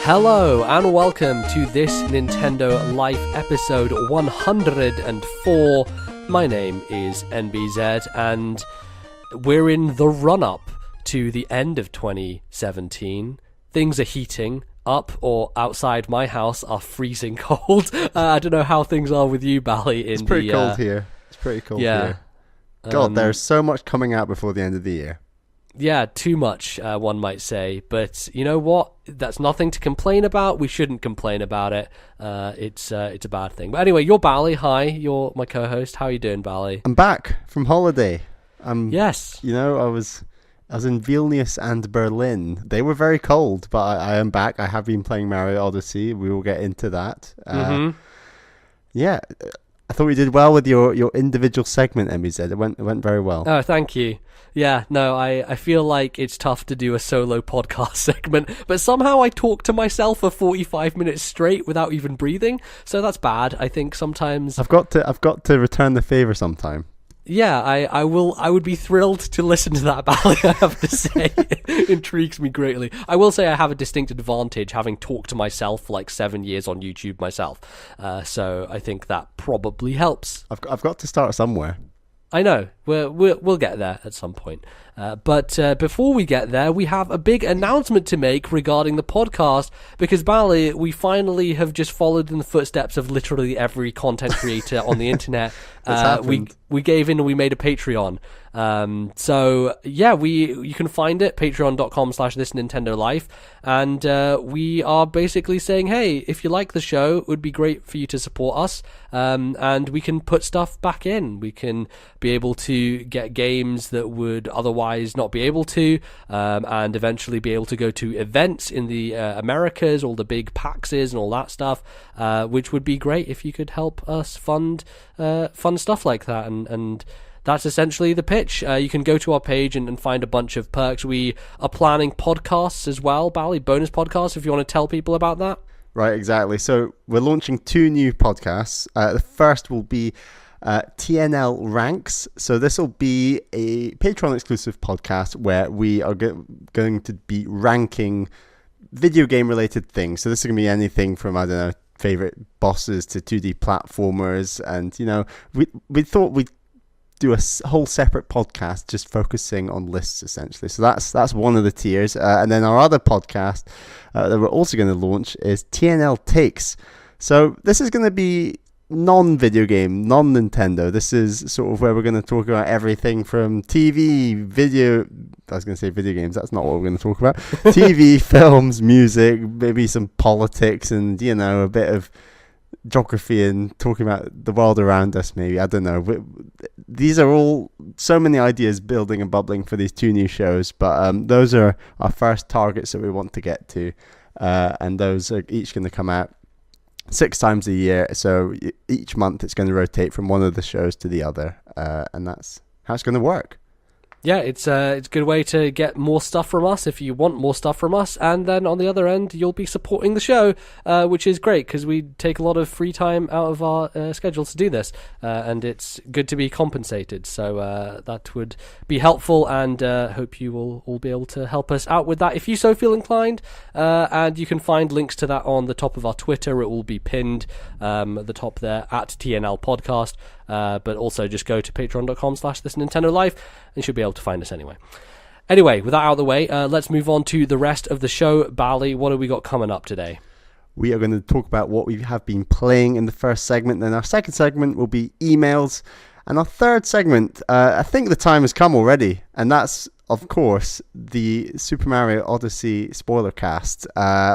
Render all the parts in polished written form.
Hello and welcome to This Nintendo Life episode 104. My name is NBZ and we're in the run-up to the end of 2017. Things are heating up, or outside my house are freezing cold. I don't know how things are with you, Bally. It's pretty cold here. It's pretty cold here. God, there's so much coming out before the end of the year. Yeah, too much, one might say. But you know what? That's nothing to complain about. We shouldn't complain about it. It's a bad thing. But anyway, you're Bally. Hi, you're my co-host. How are you doing, Bally? I'm back from holiday. Yes. You know, I was in Vilnius and Berlin. They were very cold, but I am back. I have been playing Mario Odyssey. We will get into that. Yeah, I thought we did well with your individual segment, MBZ. It went very well. Oh, thank you. Yeah, no, I feel like it's tough to do a solo podcast segment, but somehow I talk to myself for 45 minutes straight without even breathing, so that's bad. I think sometimes I've got to return the favor sometime. Yeah, I would be thrilled to listen to that, Bally, I have to say. It intrigues me greatly. I will say I have a distinct advantage having talked to myself for like 7 years on YouTube myself. So I think that probably helps. I've got to start somewhere. I know. We'll get there at some point. But before we get there, we have a big announcement to make regarding the podcast, because, Bally, we finally have just followed in the footsteps of literally every content creator on the internet. We gave in and we made a Patreon. So yeah, you can find it, patreon.com/ThisNintendoLife, and we are basically saying, hey, if you like the show, it would be great for you to support us, and we can put stuff back in. We can be able to get games that would otherwise not be able to, and eventually be able to go to events in the Americas, all the big PAXs and all that stuff, which would be great if you could help us fund stuff like that, and that's essentially the pitch. You can go to our page and find a bunch of perks. We are planning podcasts as well, Bally, bonus podcasts, if you want to tell people about that. Right, exactly. So we're launching 2 new podcasts. The first will be TNL Ranks. So this will be a Patreon exclusive podcast where we are going to be ranking video game related things. So this is going to be anything from, I don't know, favorite bosses to 2D platformers. And, you know, we thought we'd do a whole separate podcast just focusing on lists, essentially. So that's one of the tiers. And then our other podcast that we're also going to launch is TNL Takes. So this is going to be non-video game, non-Nintendo. This is sort of where we're going to talk about everything from TV, video. I was going to say video games. That's not what we're going to talk about. TV, films, music, maybe some politics, and, you know, a bit of geography and talking about the world around us, maybe. I don't know. These are all so many ideas building and bubbling for these 2 new shows, but those are our first targets that we want to get to, and those are each going to come out 6 times a year. So each month it's going to rotate from one of the shows to the other, and that's how it's going to work. Yeah, it's a good way to get more stuff from us if you want more stuff from us, and then on the other end you'll be supporting the show, which is great because we take a lot of free time out of our schedule to do this, and it's good to be compensated. So that would be helpful, and hope you will all be able to help us out with that if you so feel inclined. And you can find links to that on the top of our Twitter. It will be pinned at the top there at TNL Podcast. But also just go to patreon.com/ThisNintendoLife and you should be able to find us anyway. Anyway, with that out of the way, let's move on to the rest of the show. Bally, what have we got coming up today? We are going to talk about what we have been playing in the first segment. Then our second segment will be emails. And our third segment, I think the time has come already. And that's, of course, the Super Mario Odyssey Spoilercast.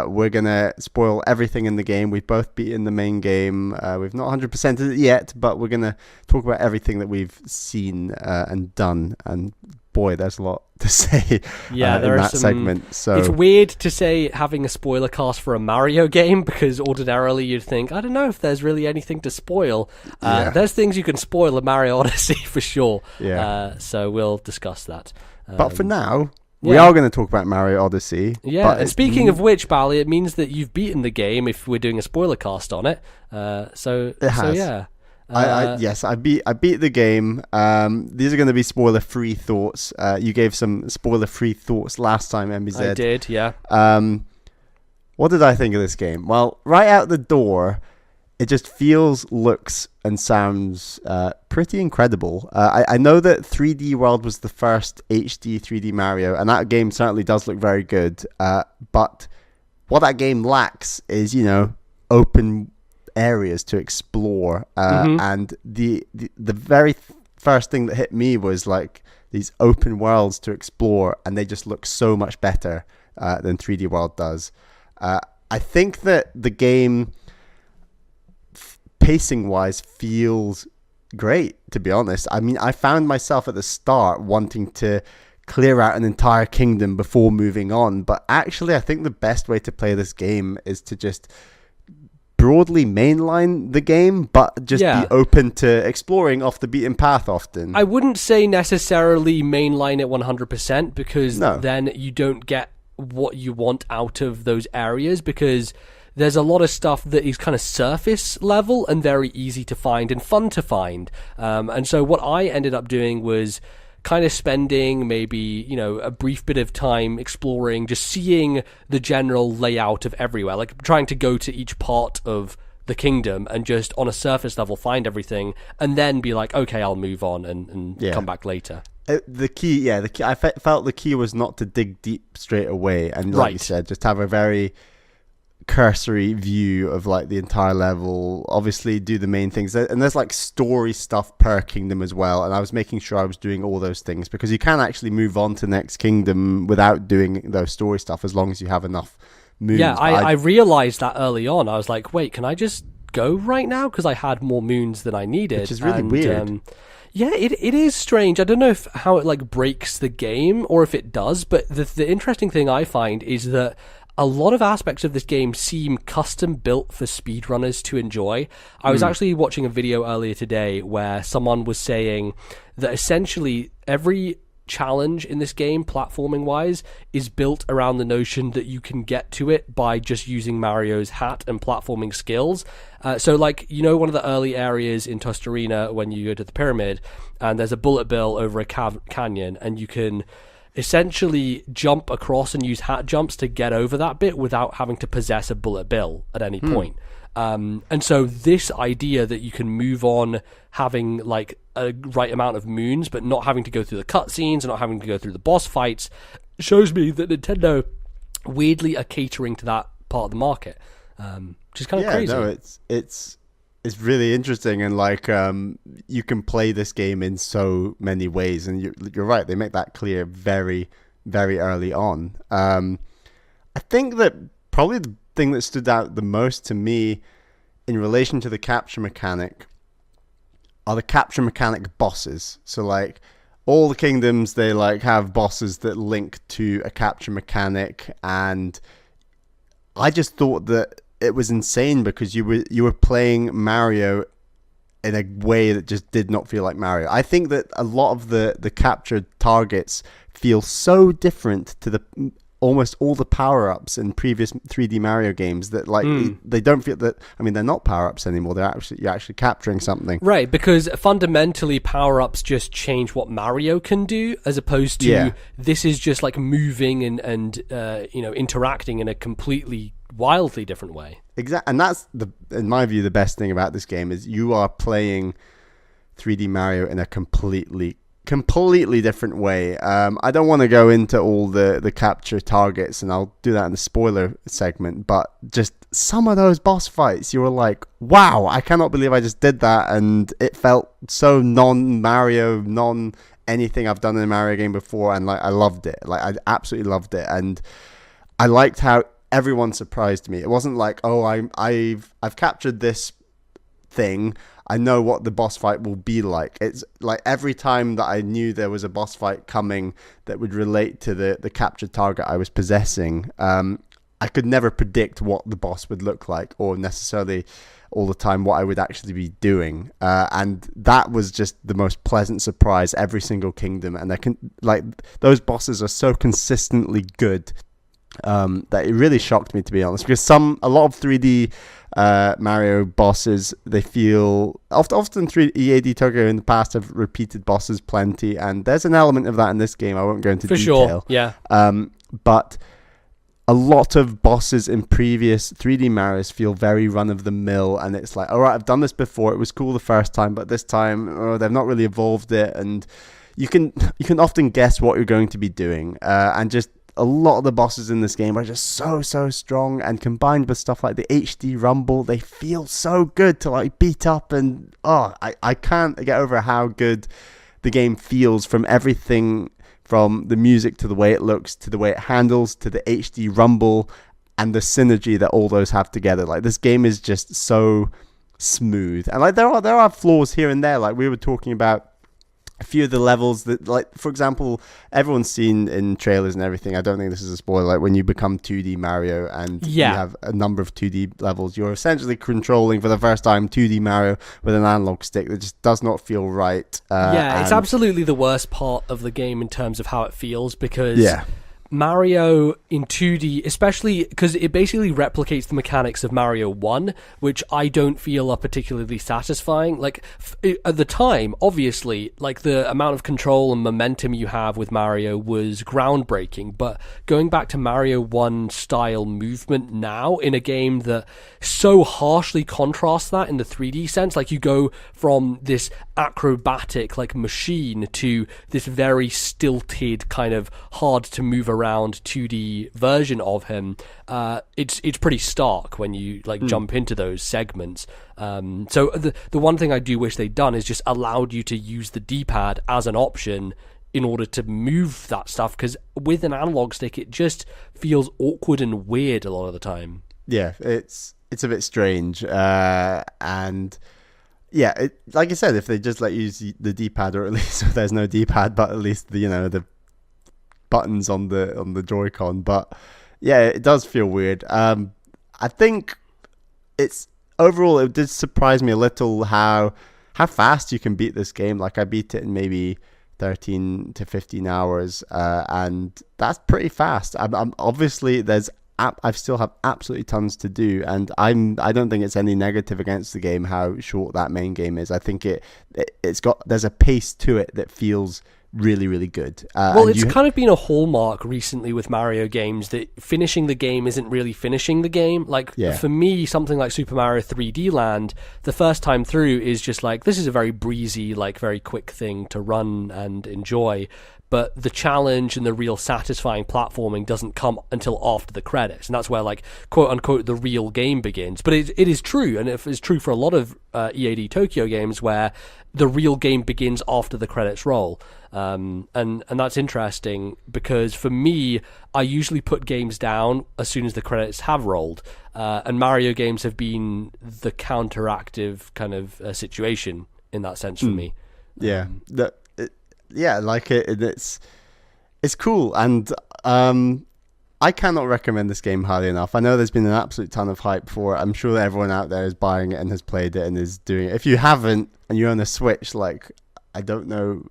We're going to spoil everything in the game. We've both beaten the main game. We've not 100%ed it yet, but we're going to talk about everything that we've seen and done. And boy, there's a lot to say in that segment. So it's weird to say having a spoiler cast for a Mario game, because ordinarily you'd think, I don't know if there's really anything to spoil. There's things you can spoil in Mario Odyssey for sure. So we'll discuss that. But for now, we are going to talk about Mario Odyssey. Yeah, and speaking of which, Bally, it means that you've beaten the game if we're doing a spoiler cast on it. So yeah. I beat the game. These are going to be spoiler-free thoughts. You gave some spoiler-free thoughts last time, MBZ. I did, yeah. what did I think of this game? Well, right out the door, it just feels, looks, and sounds pretty incredible. I know that 3D World was the first HD 3D Mario, and that game certainly does look very good. But what that game lacks is, open areas to explore. And the very first thing that hit me was like these open worlds to explore, and they just look so much better than 3D World does. I think that the game, pacing wise, feels great, to be honest. I mean, I found myself at the start wanting to clear out an entire kingdom before moving on, but actually I think the best way to play this game is to just broadly mainline the game, but just be open to exploring off the beaten path often. I wouldn't say necessarily mainline it 100%, because then you don't get what you want out of those areas, because there's a lot of stuff that is kind of surface level and very easy to find and fun to find. And so what I ended up doing was kind of spending maybe, a brief bit of time exploring, just seeing the general layout of everywhere, like trying to go to each part of the kingdom and just on a surface level find everything, and then be like, okay, I'll move on and come back later. The key, I felt the key was not to dig deep straight away, and like you said, just have a very cursory view of like the entire level. Obviously do the main things, and there's like story stuff per kingdom as well, and I was making sure I was doing all those things, because you can actually move on to the next kingdom without doing those story stuff as long as you have enough moons. I realized that early on. I was like, wait, can I just go right now, because I had more moons than I needed, which is really weird. It is strange. I don't know how it like breaks the game or if it does, but the interesting thing I find is that a lot of aspects of this game seem custom built for speedrunners to enjoy. I was actually watching a video earlier today where someone was saying that essentially every challenge in this game, platforming wise, is built around the notion that you can get to it by just using Mario's hat and platforming skills. So like, one of the early areas in Tostarena when you go to the pyramid, and there's a bullet bill over a canyon, and you can essentially jump across and use hat jumps to get over that bit without having to possess a bullet bill at any point. And so this idea that you can move on having like a right amount of moons, but not having to go through the cutscenes and not having to go through the boss fights, shows me that Nintendo weirdly are catering to that part of the market, which is kind of crazy. No, it's really interesting, and like you can play this game in so many ways, and you're right, they make that clear very, very early on. I think that probably the thing that stood out the most to me in relation to the capture mechanic are the capture mechanic bosses. So like all the kingdoms, they like have bosses that link to a capture mechanic, and I just thought that it was insane, because you were playing Mario in a way that just did not feel like Mario. I think that a lot of the captured targets feel so different to the almost all the power-ups in previous 3D Mario games that like they don't feel that. I mean, they're not power-ups anymore. You're actually capturing something, right? Because fundamentally, power-ups just change what Mario can do, as opposed to this is just like moving and interacting in a completely wildly different way. Exactly, and that's in my view, the best thing about this game is you are playing 3D Mario in a completely different way. I don't want to go into all the capture targets, and I'll do that in the spoiler segment, but just some of those boss fights, you were like, wow, I cannot believe I just did that, and it felt so non-Mario, non-anything I've done in a Mario game before, and like I loved it. Like I absolutely loved it, and I liked how everyone surprised me. It wasn't like, oh, I've captured this thing, I know what the boss fight will be like. It's like every time that I knew there was a boss fight coming that would relate to the captured target I was possessing, I could never predict what the boss would look like, or necessarily all the time what I would actually be doing. And that was just the most pleasant surprise every single kingdom. And those bosses are so consistently good that it really shocked me, to be honest, because a lot of 3D Mario bosses, they feel often 3D EAD Tokyo in the past have repeated bosses plenty, and there's an element of that in this game. I won't go into detail. For sure, yeah. But a lot of bosses in previous 3D Marios feel very run-of-the-mill, and it's like, all right, I've done this before, it was cool the first time, but this time they've not really evolved it, and you can often guess what you're going to be doing, and just a lot of the bosses in this game are just so strong, and combined with stuff like the HD rumble, they feel so good to like beat up, and I can't get over how good the game feels, from everything from the music to the way it looks to the way it handles to the HD rumble and the synergy that all those have together. Like, this game is just so smooth, and like there are flaws here and there. Like, we were talking about a few of the levels that, like, for example, everyone's seen in trailers and everything, I don't think this is a spoiler, like when you become 2D Mario and you have a number of 2D levels, you're essentially controlling for the first time 2D Mario with an analog stick that just does not feel right. It's absolutely the worst part of the game in terms of how it feels, because Mario in 2D, especially because it basically replicates the mechanics of Mario 1, which I don't feel are particularly satisfying. Like, at the time, obviously, like, the amount of control and momentum you have with Mario was groundbreaking, but going back to Mario 1 style movement now in a game that so harshly contrasts that in the 3D sense, like, you go from this acrobatic, like, machine to this very stilted, kind of hard to move around 2D version of him. It's pretty stark when you jump into those segments. So the one thing I do wish they'd done is just allowed you to use the D-pad as an option in order to move that stuff, because with an analog stick it just feels awkward and weird a lot of the time. Yeah, it's a bit strange, and yeah, like I said, if they just let you use the D-pad, or at least if there's no D-pad, but at least the buttons on the Joy-Con. But yeah, it does feel weird. I think overall it did surprise me a little how fast you can beat this game. Like, I beat it in maybe 13 to 15 hours, and that's pretty fast. I'm obviously I still have absolutely tons to do, and I don't think it's any negative against the game how short that main game is. I think there's a pace to it that feels really, really good. It's kind of been a hallmark recently with Mario games that finishing the game isn't really finishing the game. Like, for me, something like Super Mario 3D Land, the first time through is just like, this is a very breezy, like, very quick thing to run and enjoy. But the challenge and the real satisfying platforming doesn't come until after the credits, and that's where, like, quote unquote, the real game begins. But it is true, and it is true for a lot of EAD Tokyo games where the real game begins after the credits roll. And that's interesting, because for me, I usually put games down as soon as the credits have rolled, and Mario games have been the counteractive kind of situation in that sense for me. It's cool, and I cannot recommend this game highly enough. I know there's been an absolute ton of hype for it. I'm sure that everyone out there is buying it and has played it and is doing it. If you haven't and you're on a Switch, like, I don't know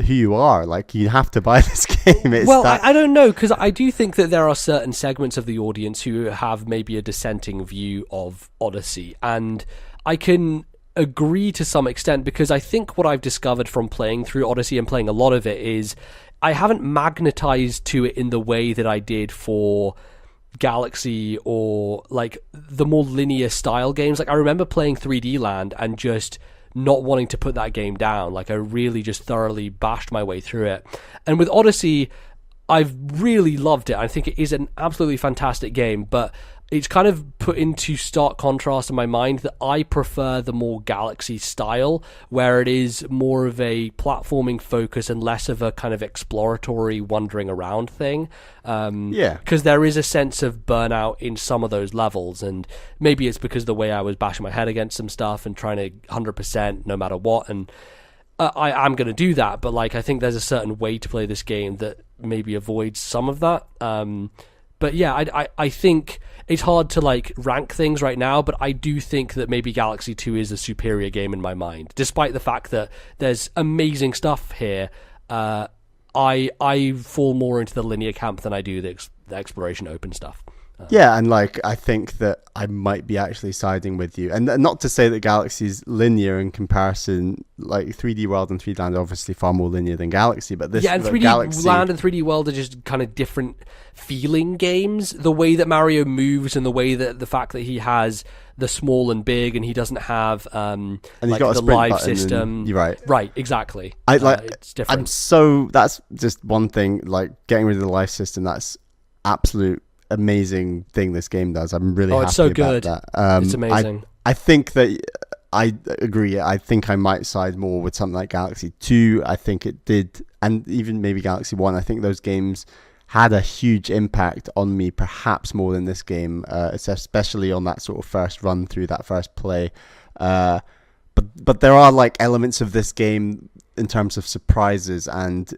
who you are. Like, you have to buy this game. I don't know, because I do think that there are certain segments of the audience who have maybe a dissenting view of Odyssey, and I can agree to some extent, because I think what I've discovered from playing through Odyssey and playing a lot of it is I haven't magnetized to it in the way that I did for Galaxy or like the more linear style games. Like, I remember playing 3D Land and just not wanting to put that game down. Like, I really just thoroughly bashed my way through it. And with Odyssey, I've really loved it. I think it is an absolutely fantastic game, but it's kind of put into stark contrast in my mind that I prefer the more Galaxy style, where it is more of a platforming focus and less of a kind of exploratory wandering around thing. Because there is a sense of burnout in some of those levels, and maybe it's because of the way I was bashing my head against some stuff and trying to 100% no matter what, and I am going to do that, but like, I think there's a certain way to play this game that maybe avoids some of that. But yeah, I think it's hard to like rank things right now, but I do think that maybe Galaxy 2 is a superior game in my mind, despite the fact that there's amazing stuff here. I fall more into the linear camp than I do the exploration open stuff. Yeah, and like I think that I might be actually siding with you, and not to say that Galaxy's linear in comparison. Like 3D World and 3D Land are obviously far more linear than Galaxy, but this and 3D Galaxy... Land and 3D World are just kind of different feeling games. The way that Mario moves and the way that the fact that he has the small and big and he doesn't have and like got a the sprint live button, system. You're right, exactly. It's different. That's just one thing. Like getting rid of the life system, that's absolute amazing thing this game does. I'm really happy it's so about good. that. It's amazing. I think that I agree. I think I might side more with something like Galaxy 2. I think it did, and even maybe Galaxy 1. I think those games had a huge impact on me, perhaps more than this game, especially on that sort of first run through, that first play. But there are like elements of this game in terms of surprises, and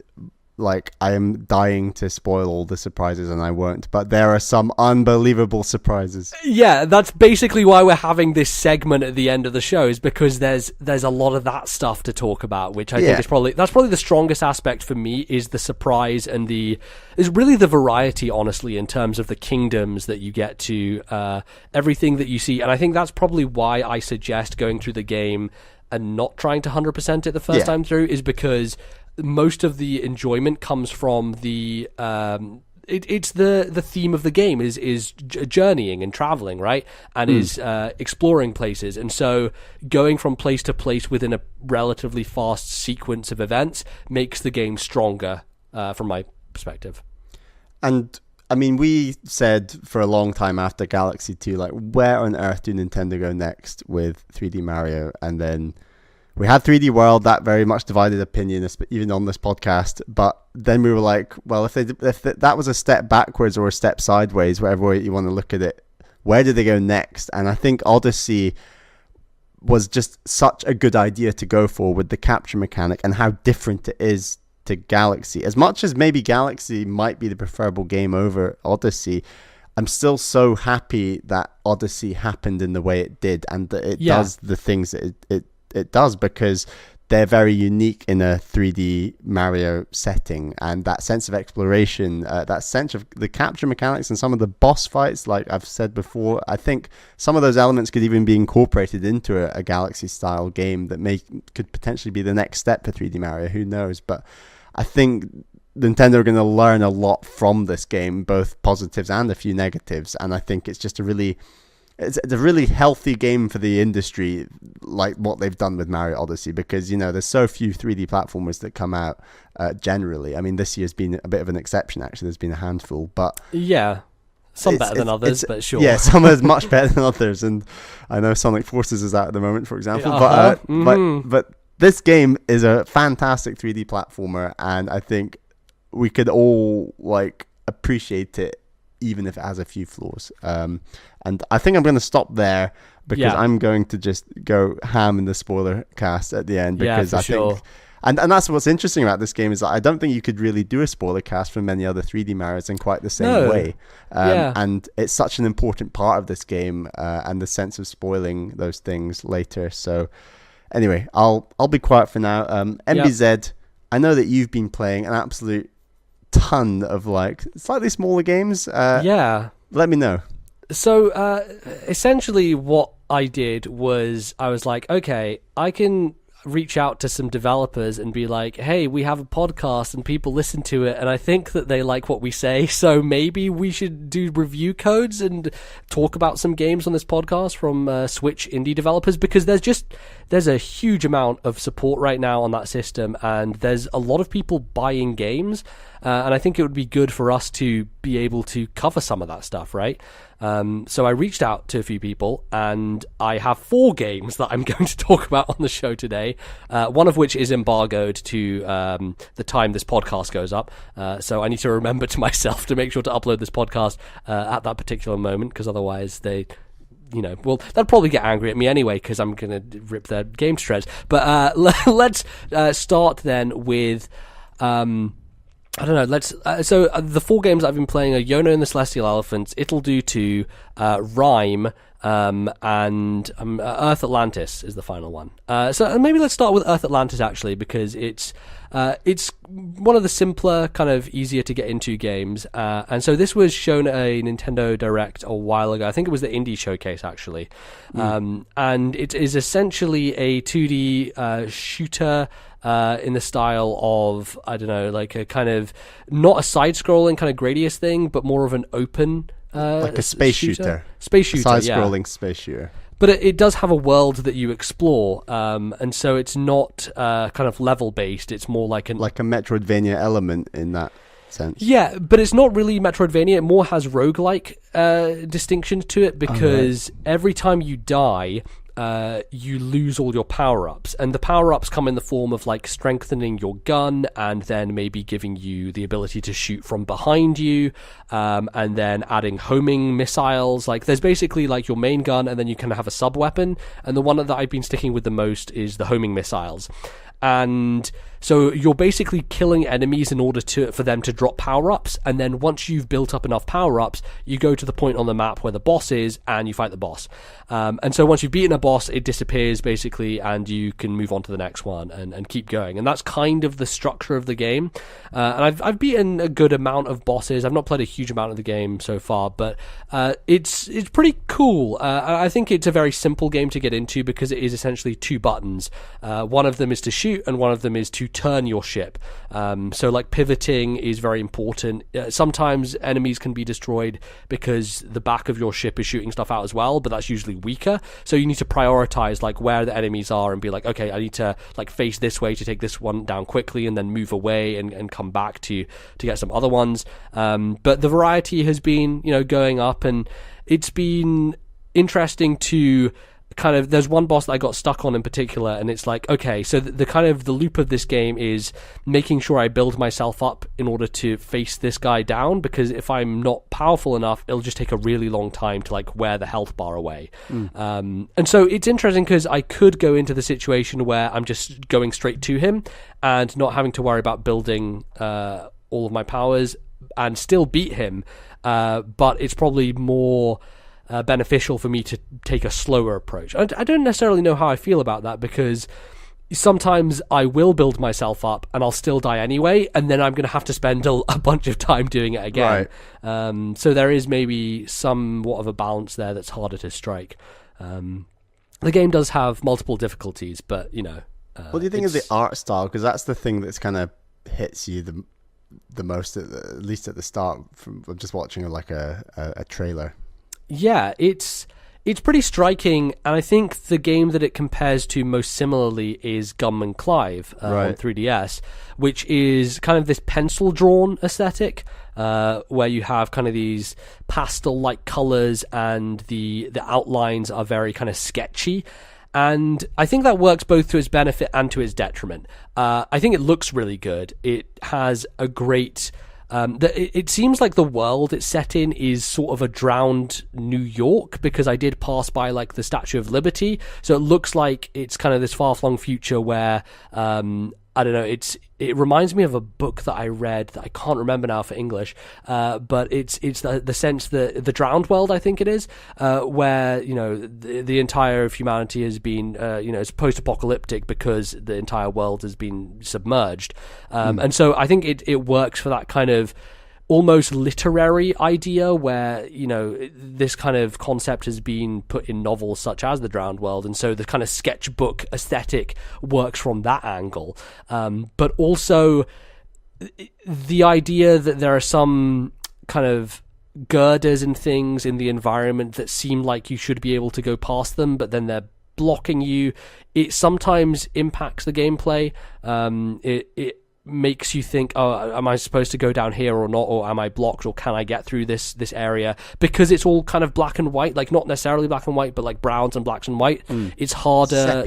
like I am dying to spoil all the surprises and I won't, but there are some unbelievable surprises. Yeah, that's basically why we're having this segment at the end of the show, is because there's a lot of that stuff to talk about, which I think is probably the strongest aspect for me, is the surprise and is really the variety, honestly, in terms of the kingdoms that you get to, everything that you see. And I think that's probably why I suggest going through the game and not trying to 100% it the first time through, is because most of the enjoyment comes from the it's the theme of the game is journeying and traveling, right? And is exploring places. And so going from place to place within a relatively fast sequence of events makes the game stronger, from my perspective. And I mean, we said for a long time after Galaxy 2, like, where on earth do Nintendo go next with 3D Mario? And then we had 3D World, that very much divided opinion, even on this podcast. But then we were like, well, if that was a step backwards or a step sideways, whatever way you want to look at it, where do they go next? And I think Odyssey was just such a good idea to go for, with the capture mechanic and how different it is to Galaxy. As much as maybe Galaxy might be the preferable game over Odyssey, I'm still so happy that Odyssey happened in the way it did, and that it does the things that it does, because they're very unique in a 3D Mario setting. And that sense of exploration, that sense of the capture mechanics and some of the boss fights, like I've said before, I think some of those elements could even be incorporated into a Galaxy style game that could potentially be the next step for 3D Mario. Who knows? But I think Nintendo are going to learn a lot from this game, both positives and a few negatives. And I think it's just a really healthy game for the industry, like what they've done with Mario Odyssey, because, you know, there's so few 3D platformers that come out generally. I mean, this year's been a bit of an exception, actually. There's been a handful, but some better than others, but sure. Yeah, some are much better than others, and I know Sonic Forces is out at the moment, for example. But this game is a fantastic 3D platformer, and I think we could all like appreciate it, even if it has a few flaws. And I think I'm going to stop there, because I'm going to just go ham in the spoiler cast at the end, because I think, and that's what's interesting about this game, is that I don't think you could really do a spoiler cast for many other 3D Marios in quite the same way. And it's such an important part of this game, and the sense of spoiling those things later. So anyway, I'll be quiet for now. MBZ, I know that you've been playing an absolute ton of like slightly smaller games. Let me know. So essentially what I did was, I was like, okay, I can reach out to some developers and be like, hey, we have a podcast and people listen to it, and I think that they like what we say, so maybe we should do review codes and talk about some games on this podcast from Switch indie developers, because there's a huge amount of support right now on that system, and there's a lot of people buying games, and I think it would be good for us to be able to cover some of that stuff, right? So I reached out to a few people, and I have 4 games that I'm going to talk about on the show today, one of which is embargoed to the time this podcast goes up, so I need to remember to myself to make sure to upload this podcast at that particular moment, because otherwise they'll probably get angry at me anyway, because I'm going to rip their game to shreds. But let's start then with I don't know. So the 4 games I've been playing are Yono and the Celestial Elephants, Ittle Dew 2, Rime, and Earth Atlantis is the final one. So maybe let's start with Earth Atlantis, actually, because it's one of the simpler, kind of easier to get into games. And so this was shown at a Nintendo Direct a while ago. I think it was the Indie Showcase, actually. And it is essentially a 2D shooter in the style of, I don't know, like a kind of, not a side-scrolling kind of Gradius thing, but more of an open like a space shooter. Space shooter, side-scrolling space shooter. But it does have a world that you explore, and so it's not kind of level-based. It's more like a Metroidvania element in that sense. Yeah, but it's not really Metroidvania. It more has roguelike distinctions to it, because every time you die, you lose all your power-ups, and the power-ups come in the form of like strengthening your gun, and then maybe giving you the ability to shoot from behind you, and then adding homing missiles. Like there's basically like your main gun, and then you can have a sub-weapon, and the one that I've been sticking with the most is the homing missiles. And so you're basically killing enemies in order for them to drop power-ups, and then once you've built up enough power-ups, you go to the point on the map where the boss is, and you fight the boss. And so once you've beaten a boss, it disappears, basically, and you can move on to the next one and keep going. And that's kind of the structure of the game. And I've beaten a good amount of bosses. I've not played a huge amount of the game so far, but it's pretty cool. I think it's a very simple game to get into, because it is essentially two buttons. One of them is to shoot, and one of them is to turn your ship. So like pivoting is very important. Sometimes enemies can be destroyed because the back of your ship is shooting stuff out as well, but that's usually weaker. So you need to prioritize like where the enemies are and be like, okay, I need to like face this way to take this one down quickly, and then move away and come back to get some other ones. But the variety has been, going up, and it's been interesting to kind of, there's one boss that I got stuck on in particular, and it's like, okay, so the kind of the loop of this game is making sure I build myself up in order to face this guy down, because if I'm not powerful enough, it'll just take a really long time to like wear the health bar away. And so it's interesting, because I could go into the situation where I'm just going straight to him and not having to worry about building all of my powers and still beat him, but it's probably more beneficial for me to take a slower approach. I don't necessarily know how I feel about that, because sometimes I will build myself up and I'll still die anyway, and then I'm going to have to spend a bunch of time doing it again. Right. So there is maybe somewhat of a balance there that's harder to strike. The game does have multiple difficulties, but what do you think of the art style? Because that's the thing that's kind of hits you the most, at least at the start, from just watching like a trailer. Yeah, it's pretty striking, and I think the game that it compares to most similarly is Gunman Clive on 3DS, which is kind of this pencil-drawn aesthetic, where you have kind of these pastel-like colors, and the outlines are very kind of sketchy. And I think that works both to its benefit and to its detriment. I think it looks really good. It has a great... it seems like the world it's set in is sort of a drowned New York, because I did pass by like the Statue of Liberty, so it looks like it's kind of this far-flung future where I don't know, it reminds me of a book that I read that I can't remember now for English, but it's the sense that the drowned world, I think it is, where the entire of humanity has been it's post-apocalyptic because the entire world has been submerged, and so I think it works for that kind of almost literary idea where this kind of concept has been put in novels such as The Drowned World, and so the kind of sketchbook aesthetic works from that angle, but also the idea that there are some kind of girders and things in the environment that seem like you should be able to go past them, but then they're blocking you. It sometimes impacts the gameplay. It makes you think, oh, am I supposed to go down here or not, or am I blocked, or can I get through this area, because it's all kind of black and white, like not necessarily black and white, but like browns and blacks and white. It's harder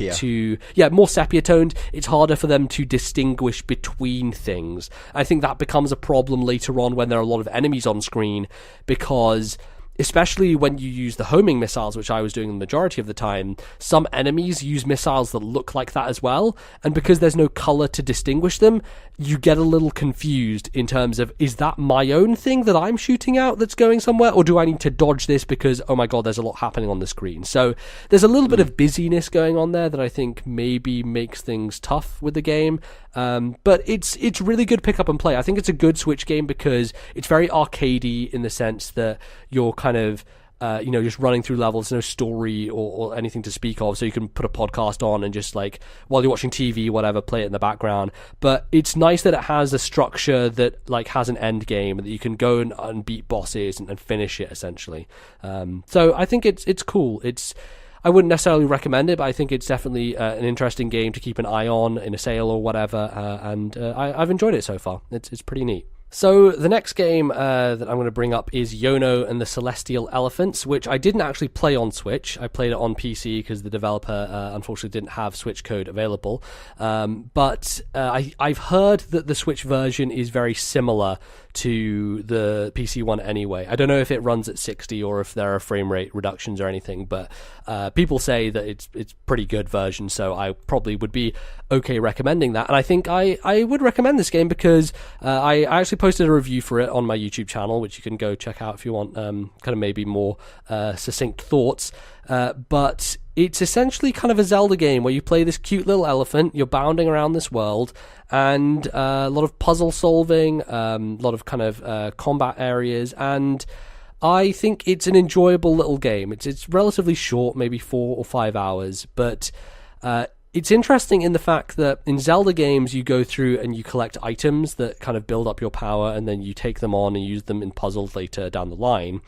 more sepia toned. It's harder for them to distinguish between things. I think that becomes a problem later on when there are a lot of enemies on screen, because especially when you use the homing missiles, which I was doing the majority of the time, some enemies use missiles that look like that as well. And because there's no color to distinguish them, you get a little confused in terms of, is that my own thing that I'm shooting out that's going somewhere? Or do I need to dodge this because, oh my God, there's a lot happening on the screen? So there's a little bit of busyness going on there that I think maybe makes things tough with the game. But it's really good pick up and play. I think it's a good Switch game because it's very arcadey in the sense that you're kind of just running through levels, no story or anything to speak of, so you can put a podcast on and just like while you're watching TV, whatever, play it in the background. But it's nice that it has a structure that like has an end game that you can go and beat bosses and finish it essentially. So I think it's cool. I wouldn't necessarily recommend it, but I think it's definitely an interesting game to keep an eye on in a sale or whatever, and I've enjoyed it so far. It's pretty neat. So the next game that I'm going to bring up is Yono and the Celestial Elephants, which I didn't actually play on Switch. I played it on PC because the developer unfortunately didn't have Switch code available. But I've heard that the Switch version is very similar to the PC one anyway. I don't know if it runs at 60 or if there are frame rate reductions or anything, but people say that it's pretty good version, so I probably would be okay recommending that. And I think I would recommend this game because I actually posted a review for it on my YouTube channel, which you can go check out if you want kind of maybe more succinct thoughts. But it's essentially kind of a Zelda game where you play this cute little elephant, you're bounding around this world, and a lot of puzzle solving, a lot of kind of combat areas, and I think it's an enjoyable little game. It's relatively short, maybe 4 or 5 hours, but it's interesting in the fact that in Zelda games you go through and you collect items that kind of build up your power, and then you take them on and use them in puzzles later down the line.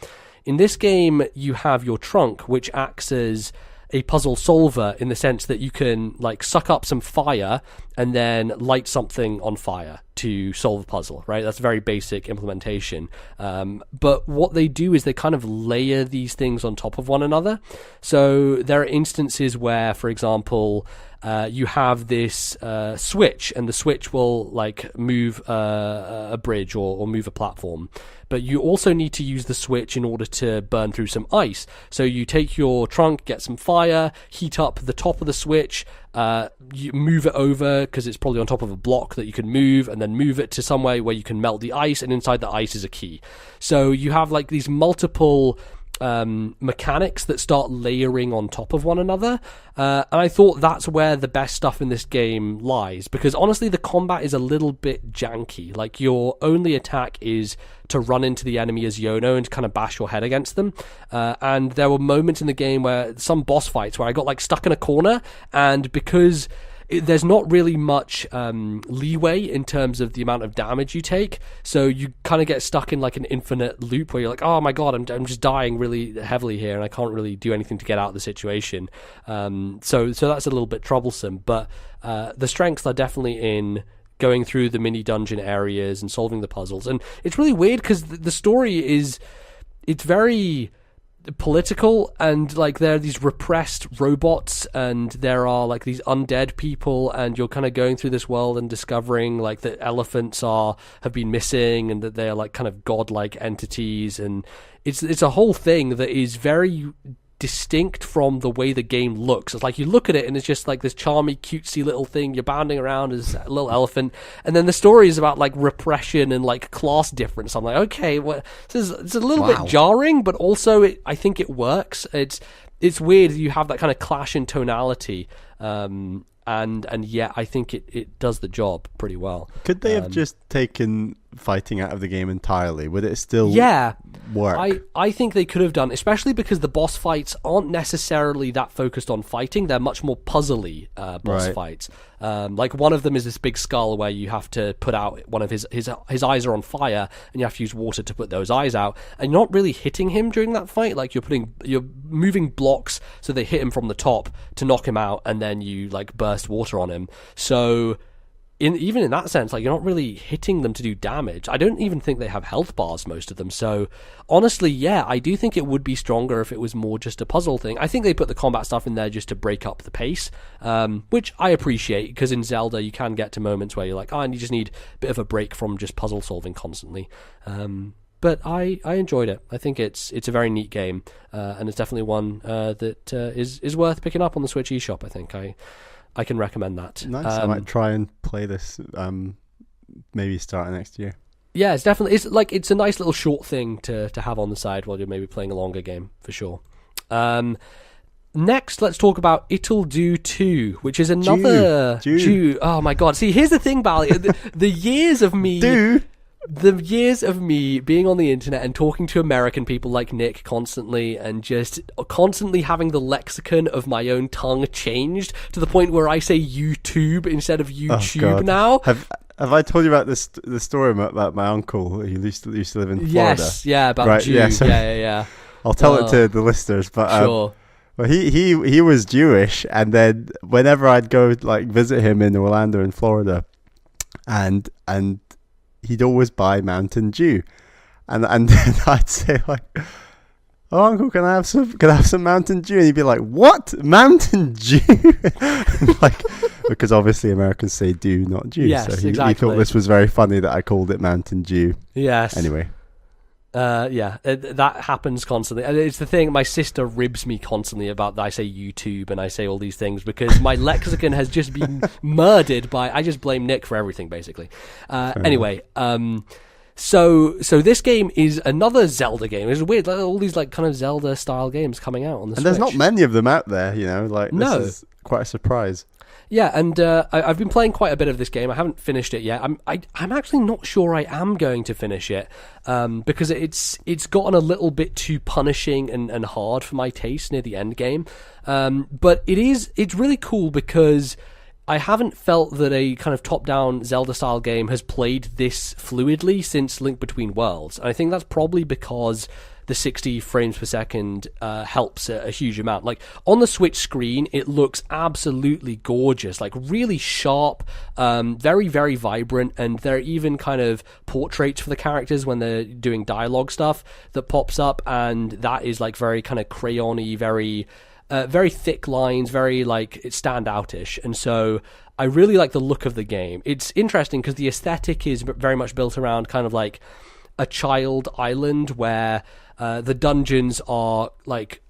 In this game, you have your trunk, which acts as a puzzle solver in the sense that you can like suck up some fire and then light something on fire to solve a puzzle, right? That's a very basic implementation. But what they do is they kind of layer these things on top of one another. So there are instances where, for example, you have this switch, and the switch will like move a bridge or move a platform. But you also need to use the switch in order to burn through some ice. So you take your trunk, get some fire, heat up the top of the switch, you move it over because it's probably on top of a block that you can move, and then move it to somewhere where you can melt the ice, and inside the ice is a key. So you have like these multiple mechanics that start layering on top of one another, and I thought that's where the best stuff in this game lies, because honestly the combat is a little bit janky. Like your only attack is to run into the enemy as Yono and kind of bash your head against them, and there were moments in the game where some boss fights where I got like stuck in a corner, and because there's not really much leeway in terms of the amount of damage you take, so you kind of get stuck in like an infinite loop where you're like, oh my god, I'm just dying really heavily here and I can't really do anything to get out of the situation. So that's a little bit troublesome, but the strengths are definitely in going through the mini dungeon areas and solving the puzzles. And it's really weird because the story it's very political, and like there are these repressed robots and there are like these undead people, and you're kind of going through this world and discovering like that elephants have been missing and that they're like kind of godlike entities, and it's a whole thing that is very distinct from the way the game looks. It's like you look at it and it's just like this charming, cutesy little thing. You're bounding around as a little elephant, and then the story is about like repression and like class difference. I'm like, okay, well, it's a little bit jarring, but also I think it works. It's weird. You have that kind of clash in tonality, and yet I think it does the job pretty well. Could they have just taken fighting out of the game entirely? Would it still work? I think they could have done, especially because the boss fights aren't necessarily that focused on fighting. They're much more puzzly boss fights. Like one of them is this big skull where you have to put out one of his eyes are on fire, and you have to use water to put those eyes out, and you're not really hitting him during that fight. Like you're moving blocks so they hit him from the top to knock him out, and then you like burst water on him. So even in that sense, like you're not really hitting them to do damage. I don't even think they have health bars, most of them. So honestly, yeah, I do think it would be stronger if it was more just a puzzle thing. I think they put the combat stuff in there just to break up the pace, which I appreciate, because in Zelda you can get to moments where you're like, oh, and you just need a bit of a break from just puzzle solving constantly. but I enjoyed it. I think it's a very neat game, and it's definitely one that is worth picking up on the Switch eShop. I think I can recommend that. Nice. I might try and play this. Maybe start next year. Yeah, it's definitely it's a nice little short thing to have on the side while you're maybe playing a longer game for sure. Next, let's talk about Ittle Dew 2, which is another Dew. Oh my god! See, here's the thing, Bally. The years of me. The years of me being on the internet and talking to American people like Nick constantly, and just constantly having the lexicon of my own tongue changed to the point where I say YouTube instead of YouTube now. Have I told you about the story about my uncle who used to live in Florida? Yes, yeah, about Jew. Yeah, so yeah. I'll tell it to the listeners, but sure. Well, he was Jewish, and then whenever I'd go visit him in Orlando in Florida, and he'd always buy Mountain Dew, and then I'd say "Oh, Uncle, can I have some Mountain Dew?" And he'd be like, "What? Mountain Dew?" Because obviously Americans say Dew, not Dew. Yes, so he exactly. thought this was very funny that I called it Mountain Dew. Yes. Anyway. That happens constantly, and it's the thing. My sister ribs me constantly about that I say YouTube and I say all these things because my lexicon has just been murdered by. I just blame Nick for everything, basically. Anyway, so this game is another Zelda game. It's weird, all these kind of Zelda style games coming out on the Switch. And there's not many of them out there, No. This is quite a surprise. Yeah, and I've been playing quite a bit of this game. I haven't finished it yet. I'm actually not sure I am going to finish it because it's gotten a little bit too punishing and hard for my taste near the end game. But it's really cool because I haven't felt that a kind of top-down Zelda-style game has played this fluidly since Link Between Worlds. And I think that's probably because the 60 frames per second helps a huge amount. On the Switch screen, it looks absolutely gorgeous, really sharp, very, very vibrant, and there are even kind of portraits for the characters when they're doing dialogue stuff that pops up, and that is very kind of crayon-y, very very thick lines, very it's standout-ish, and so I really like the look of the game. It's interesting because the aesthetic is very much built around kind of a child island where the dungeons are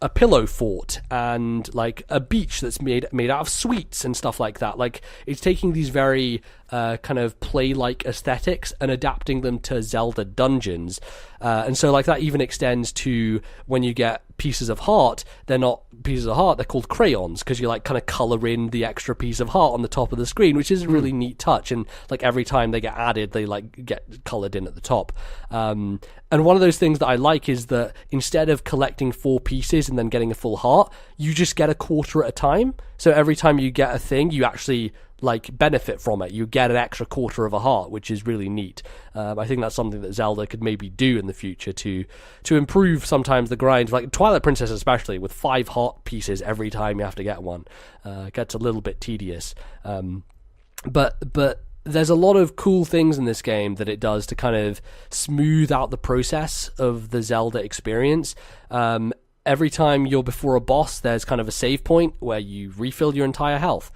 a pillow fort and a beach that's made out of sweets and stuff like that. It's taking these very kind of play-like aesthetics and adapting them to Zelda dungeons. And so that even extends to when you get pieces of heart. They're not pieces of heart, they're called crayons, because you kind of color in the extra piece of heart on the top of the screen, which is a really neat touch. And every time they get added, they get colored in at the top. And one of those things that I like is that instead of collecting 4 pieces and then getting a full heart, you just get a quarter at a time. So every time you get a thing, you actually benefit from it. You get an extra quarter of a heart, which is really neat. I think that's something that Zelda could maybe do in the future to improve sometimes the grind. Twilight Princess especially, with 5 heart pieces every time you have to get one, gets a little bit tedious. But there's a lot of cool things in this game that it does to kind of smooth out the process of the Zelda experience. Every time you're before a boss, there's kind of a save point where you refill your entire health.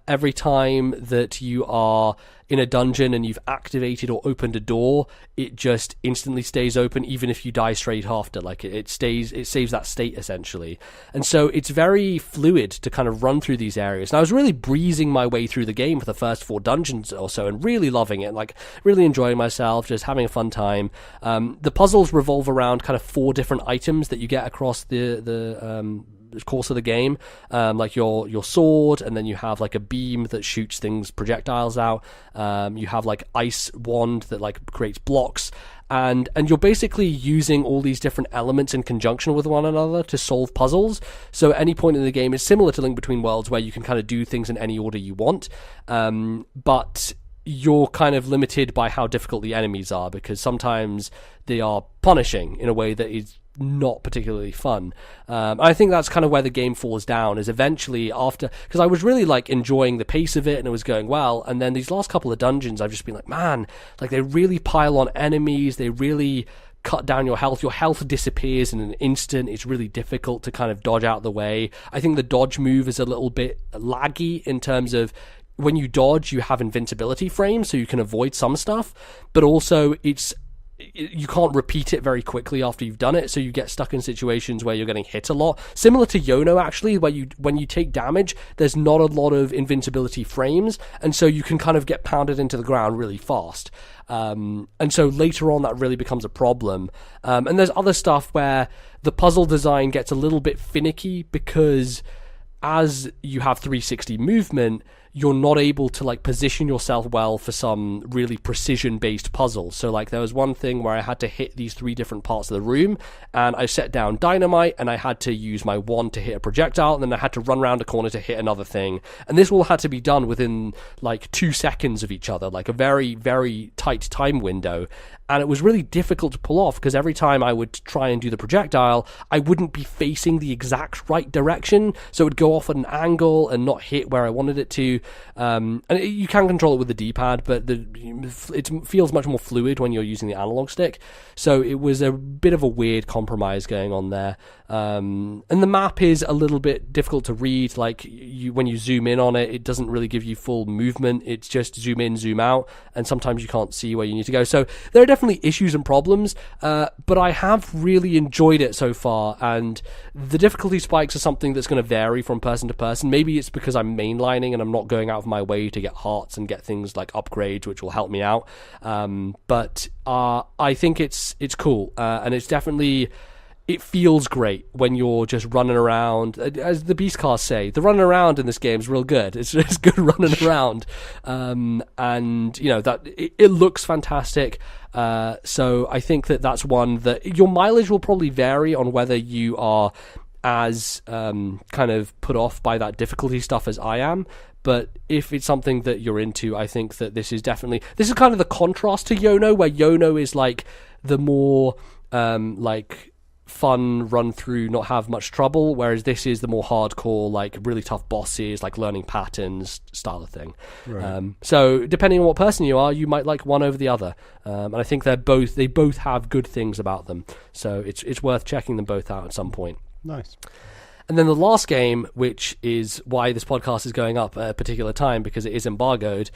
Every time that you are in a dungeon and you've activated or opened a door, it just instantly stays open even if you die straight after. It saves that state essentially. And so it's very fluid to kind of run through these areas. And I was really breezing my way through the game for the first 4 dungeons or so and really loving it, really enjoying myself, just having a fun time. The puzzles revolve around kind of 4 different items that you get across the course of the game, your sword, and then you have a beam that shoots projectiles out. You have ice wand that creates blocks, and you're basically using all these different elements in conjunction with one another to solve puzzles. So at any point in the game, it's similar to Link Between Worlds, where you can kind of do things in any order you want, but you're kind of limited by how difficult the enemies are, because sometimes they are punishing in a way that is not particularly fun. I think that's kind of where the game falls down, is eventually after, because I was really enjoying the pace of it and it was going well, and then these last couple of dungeons I've just been man, they really pile on enemies, they really cut down your health disappears in an instant. It's really difficult to kind of dodge out the way. I think the dodge move is a little bit laggy in terms of when you dodge, you have invincibility frames, so you can avoid some stuff, but also it's you can't repeat it very quickly after you've done it, so you get stuck in situations where you're getting hit a lot. Similar to Yono, actually, where when you take damage, there's not a lot of invincibility frames, and so you can kind of get pounded into the ground really fast. And so later on, that really becomes a problem. And there's other stuff where the puzzle design gets a little bit finicky because as you have 360 movement, you're not able to like position yourself well for some really precision-based puzzle. So like there was one thing where I had to hit these 3 different parts of the room, and I set down dynamite, and I had to use my wand to hit a projectile, and then I had to run around a corner to hit another thing. And this all had to be done within like 2 seconds of each other, like a very, very tight time window. And it was really difficult to pull off because every time I would try and do the projectile, I wouldn't be facing the exact right direction, so it would go off at an angle and not hit where I wanted it to. And you can control it with the D-pad, but it feels much more fluid when you're using the analog stick. So it was a bit of a weird compromise going on there. And the map is a little bit difficult to read. Like when you zoom in on it, it doesn't really give you full movement. It's just zoom in, zoom out, and sometimes you can't see where you need to go. So there are definitely issues and problems, but I have really enjoyed it so far. And the difficulty spikes are something that's going to vary from person to person. Maybe it's because I'm mainlining and I'm not going out of my way to get hearts and get things like upgrades, which will help me out. But I think it's cool, and it's definitely. It feels great when you're just running around. As the Beast cars say, the running around in this game is real good. It's good running around. And, you know, that it looks fantastic. So I think that's one that your mileage will probably vary on whether you are as kind of put off by that difficulty stuff as I am. But if it's something that you're into, I think that this is kind of the contrast to Yono, where Yono is like the more like fun run through, not have much trouble, whereas this is the more hardcore, like really tough bosses, like learning patterns style of thing. Right. So depending on what person you are, you might like one over the other, and I think they both have good things about them, so it's worth checking them both out at some point. Nice. And then the last game, which is why this podcast is going up at a particular time because it is embargoed,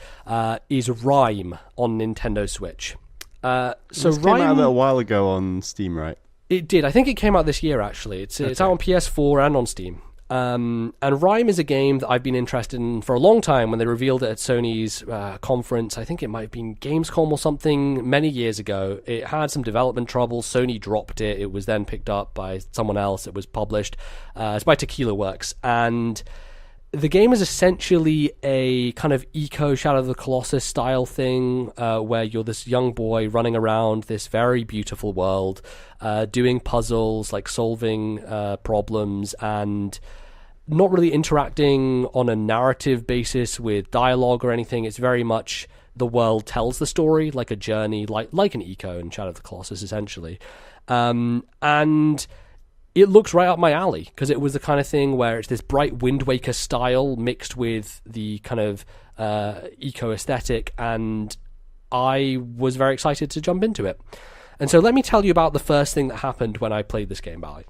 is Rime on Nintendo Switch. So this came out a little while ago on Steam, right? It did. I think it came out this year, actually. It's out on PS4 and on Steam. And Rime is a game that I've been interested in for a long time when they revealed it at Sony's conference. I think it might have been Gamescom or something many years ago. It had some development trouble. Sony dropped it. It was then picked up by someone else. It was published. It's by Tequila Works. And the game is essentially a kind of eco Shadow of the Colossus style thing, where you're this young boy running around this very beautiful world, doing puzzles, like solving problems, and not really interacting on a narrative basis with dialogue or anything. It's very much the world tells the story, like a journey, like an eco in Shadow of the Colossus, essentially. And it looks right up my alley because it was the kind of thing where it's this bright Wind Waker style mixed with the kind of eco aesthetic, and I was very excited to jump into it. And so let me tell you about the first thing that happened when I played this game, Bally.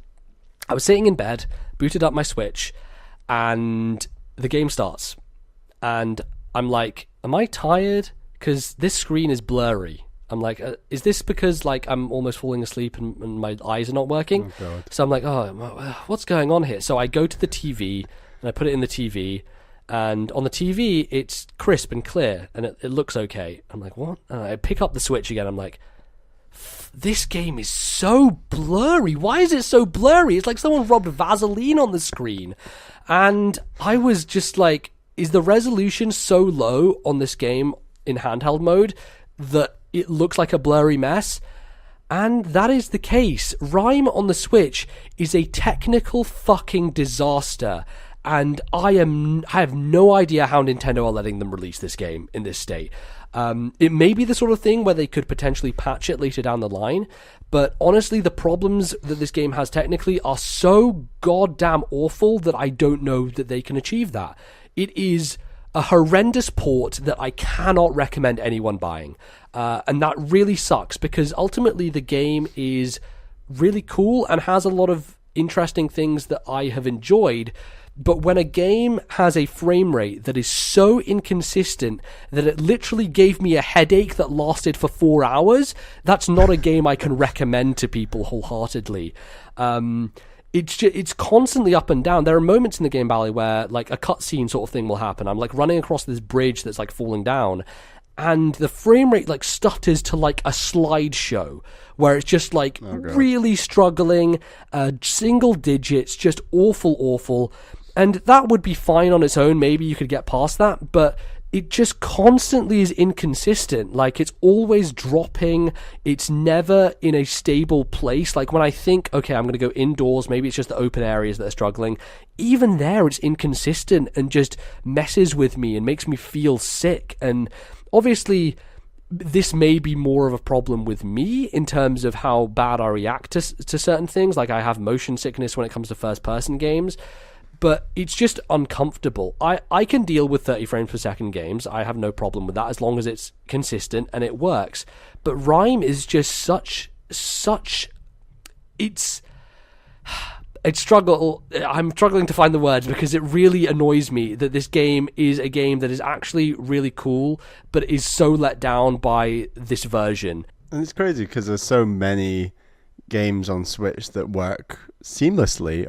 I was sitting in bed, booted up my Switch, and the game starts. And I'm like, am I tired? Because this screen is blurry. I'm like, is this because like I'm almost falling asleep and my eyes are not working? Oh, God. So I'm like, what's going on here? So I go to the TV and I put it in the TV, and on the TV it's crisp and clear and it looks okay. I'm like, what? And I pick up the Switch again. I'm like, this game is so blurry. Why is it so blurry? It's like someone rubbed Vaseline on the screen. And I was just like, is the resolution so low on this game in handheld mode that it looks like a blurry mess? And that is the case. Rime on the Switch is a technical fucking disaster, and I have no idea how Nintendo are letting them release this game in this state. It may be the sort of thing where they could potentially patch it later down the line, but honestly, the problems that this game has technically are so goddamn awful that I don't know that they can achieve that. It is a horrendous port that I cannot recommend anyone buying. And that really sucks because ultimately the game is really cool and has a lot of interesting things that I have enjoyed, But when a game has a frame rate that is so inconsistent that it literally gave me a headache that lasted for 4 hours, that's not a game I can recommend to people wholeheartedly. It's constantly up and down. There are moments in the game, Bally, where like a cutscene sort of thing will happen. I'm like running across this bridge that's like falling down, and the frame rate like stutters to like a slideshow where it's just like really struggling, single digits, just awful. And that would be fine on its own. Maybe you could get past that, but it just constantly is inconsistent. Like, it's always dropping. It's never in a stable place. Like, when I think, okay, I'm going to go indoors, maybe it's just the open areas that are struggling. Even there, it's inconsistent and just messes with me and makes me feel sick. And obviously, this may be more of a problem with me in terms of how bad I react to certain things. Like, I have motion sickness when it comes to first-person games. But it's just uncomfortable. I can deal with 30 frames per second games. I have no problem with that as long as it's consistent and it works. But Rime is just such it's struggle. I'm struggling to find the words because it really annoys me that this game is a game that is actually really cool, but is so let down by this version. And it's crazy because there's so many games on Switch that work seamlessly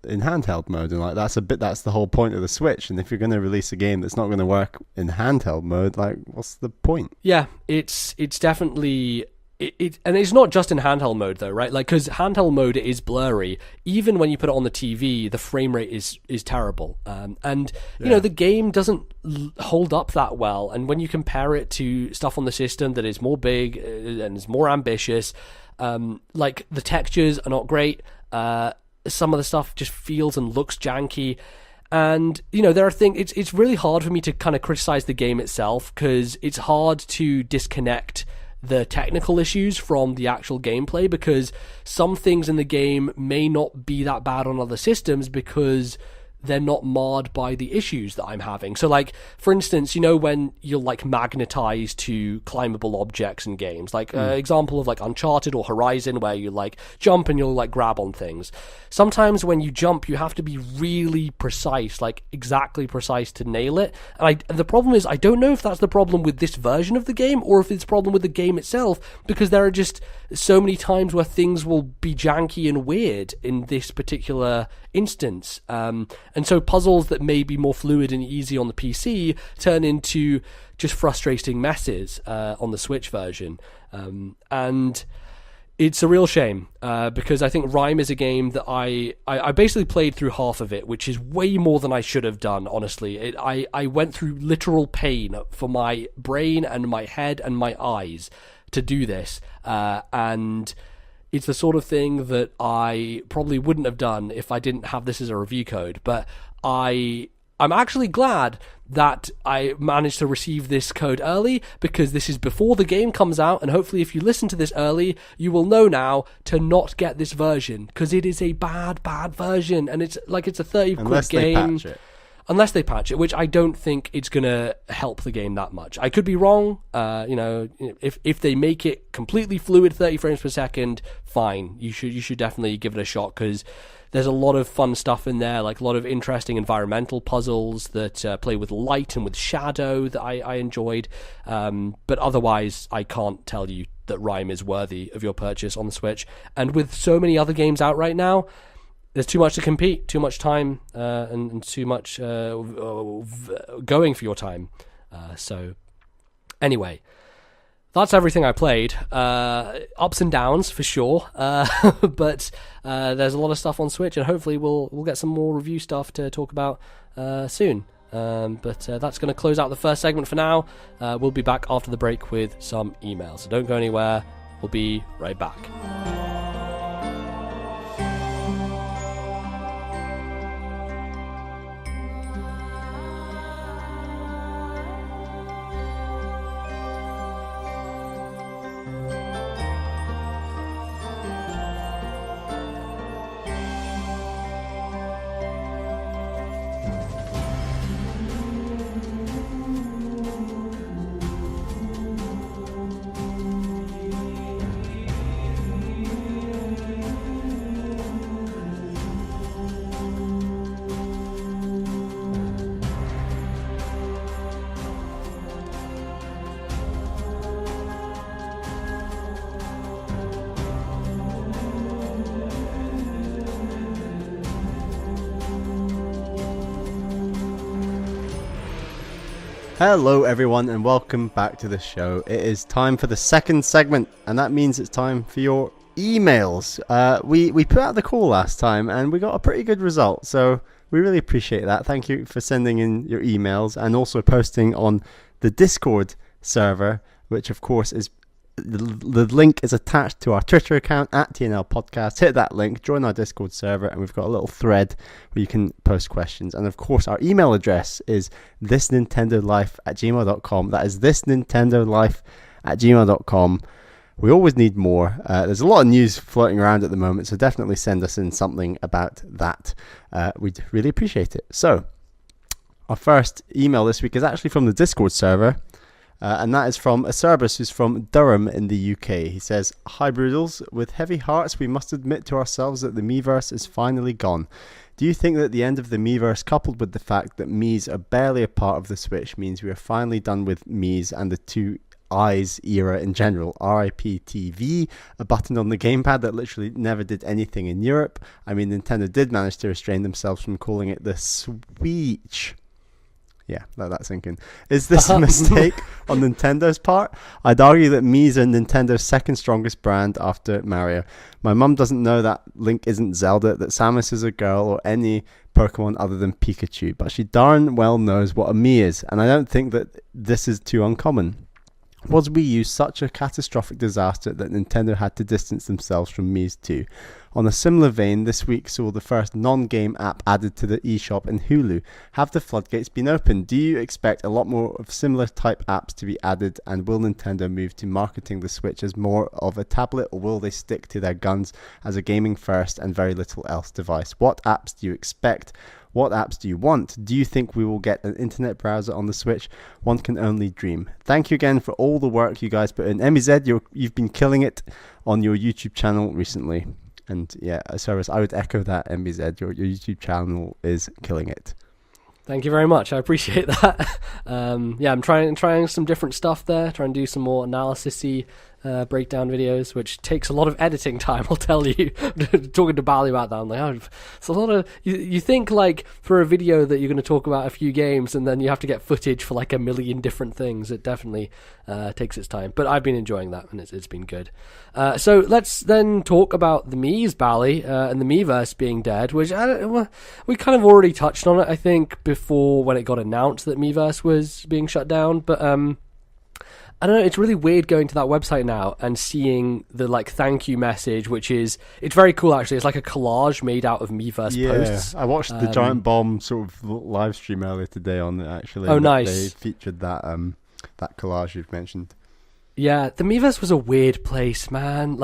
in handheld mode, and like that's the whole point of the Switch. And if you're going to release a game that's not going to work in handheld mode, like, what's the point? Yeah, it's definitely and it's not just in handheld mode though, right? Like, because handheld mode is blurry. Even when you put it on the TV, the frame rate is terrible. And you know, the game doesn't hold up that well. And when you compare it to stuff on the system that is more big and is more ambitious, like, the textures are not great. Some of the stuff just feels and looks janky. And, you know, there are things, it's really hard for me to kind of criticize the game itself because it's hard to disconnect the technical issues from the actual gameplay, because some things in the game may not be that bad on other systems because they're not marred by the issues that I'm having. So, like, for instance, you know, when you're like magnetized to climbable objects in games, like example of like Uncharted or Horizon, where you like jump and you'll like grab on things. Sometimes when you jump, you have to be really precise, like exactly precise to nail it. And the problem is, I don't know if that's the problem with this version of the game or if it's a problem with the game itself, because there are just so many times where things will be janky and weird in this particular instance. And so puzzles that may be more fluid and easy on the PC turn into just frustrating messes on the Switch version. And it's a real shame because I think Rime is a game that I basically played through half of it, which is way more than I should have done, honestly. I went through literal pain for my brain and my head and my eyes to do this. And it's the sort of thing that I probably wouldn't have done if I didn't have this as a review code. But I'm actually glad that I managed to receive this code early, because this is before the game comes out, and hopefully if you listen to this early, you will know now to not get this version, because it is a bad version, and it's like it's a 30 quid game. Unless they patch it, which I don't think it's going to help the game that much. I could be wrong. You know, if they make it completely fluid, 30 frames per second, fine. You should definitely give it a shot, because there's a lot of fun stuff in there, like a lot of interesting environmental puzzles that play with light and with shadow that I enjoyed. But otherwise, I can't tell you that Rime is worthy of your purchase on the Switch. And with so many other games out right now, there's too much to compete, too much time, and too much going for your time. So, anyway, that's everything I played. Ups and downs, for sure. But there's a lot of stuff on Switch, and hopefully we'll get some more review stuff to talk about soon. But that's going to close out the first segment for now. We'll be back after the break with some emails. So don't go anywhere. We'll be right back. Hello everyone and welcome back to the show. It is time for the second segment, and that means it's time for your emails. We put out the call last time and we got a pretty good result, so we really appreciate that. Thank you for sending in your emails and also posting on the Discord server, which of course is the link is attached to our Twitter account at TNL Podcast. Hit that link, join our Discord server, and we've got a little thread where you can post questions. And of course, our email address is ThisNintendoLife@gmail.com. That is ThisNintendoLife@gmail.com. We always need more. There's a lot of news floating around at the moment, so definitely send us in something about that. We'd really appreciate it. So, our first email this week is actually from the Discord server. And that is from a Cerberus who's from Durham in the UK. He says, "Hi Broodles, with heavy hearts we must admit to ourselves that the Miiverse is finally gone. Do you think that the end of the Miiverse, coupled with the fact that Miis are barely a part of the Switch, means we are finally done with Miis and the two eyes era in general? RIP TV, a button on the gamepad that literally never did anything in Europe. I mean, Nintendo did manage to restrain themselves from calling it the Switch." Yeah, that's thinking. Is this a mistake on Nintendo's part? I'd argue that Mii's are Nintendo's second strongest brand after Mario. My mum doesn't know that Link isn't Zelda, that Samus is a girl, or any Pokemon other than Pikachu, but she darn well knows what a Mii is, and I don't think that this is too uncommon. Was Wii U such a catastrophic disaster that Nintendo had to distance themselves from Mii's too? On a similar vein, this week saw the first non-game app added to the eShop in Hulu. Have the floodgates been opened? Do you expect a lot more of similar type apps to be added, and will Nintendo move to marketing the Switch as more of a tablet, or will they stick to their guns as a gaming first and very little else device? What apps do you expect? What apps do you want? Do you think we will get an internet browser on the Switch? One can only dream. Thank you again for all the work you guys put in. MEZ, you've been killing it on your YouTube channel recently. And yeah, Service, I would echo that, MEZ. Your YouTube channel is killing it. Thank you very much. I appreciate that. I'm trying some different stuff there, trying to do some more analysis-y breakdown videos, which takes a lot of editing time, I'll tell you. Talking to Bally about that, I'm like, it's a lot of... You think, like, for a video that you're going to talk about a few games, and then you have to get footage for, like, a million different things. It definitely takes its time. But I've been enjoying that, and it's been good. So let's then talk about the Miis, Bally, and the Miiverse being dead, which we kind of already touched on it, I think, before when it got announced that Miiverse was being shut down. But I don't know, it's really weird going to that website now and seeing the thank you message, it's very cool actually. It's like a collage made out of Miiverse posts. I watched the Giant Bomb sort of live stream earlier today on it actually. Oh, nice. They featured that collage you've mentioned. Yeah, the Miiverse was a weird place, man.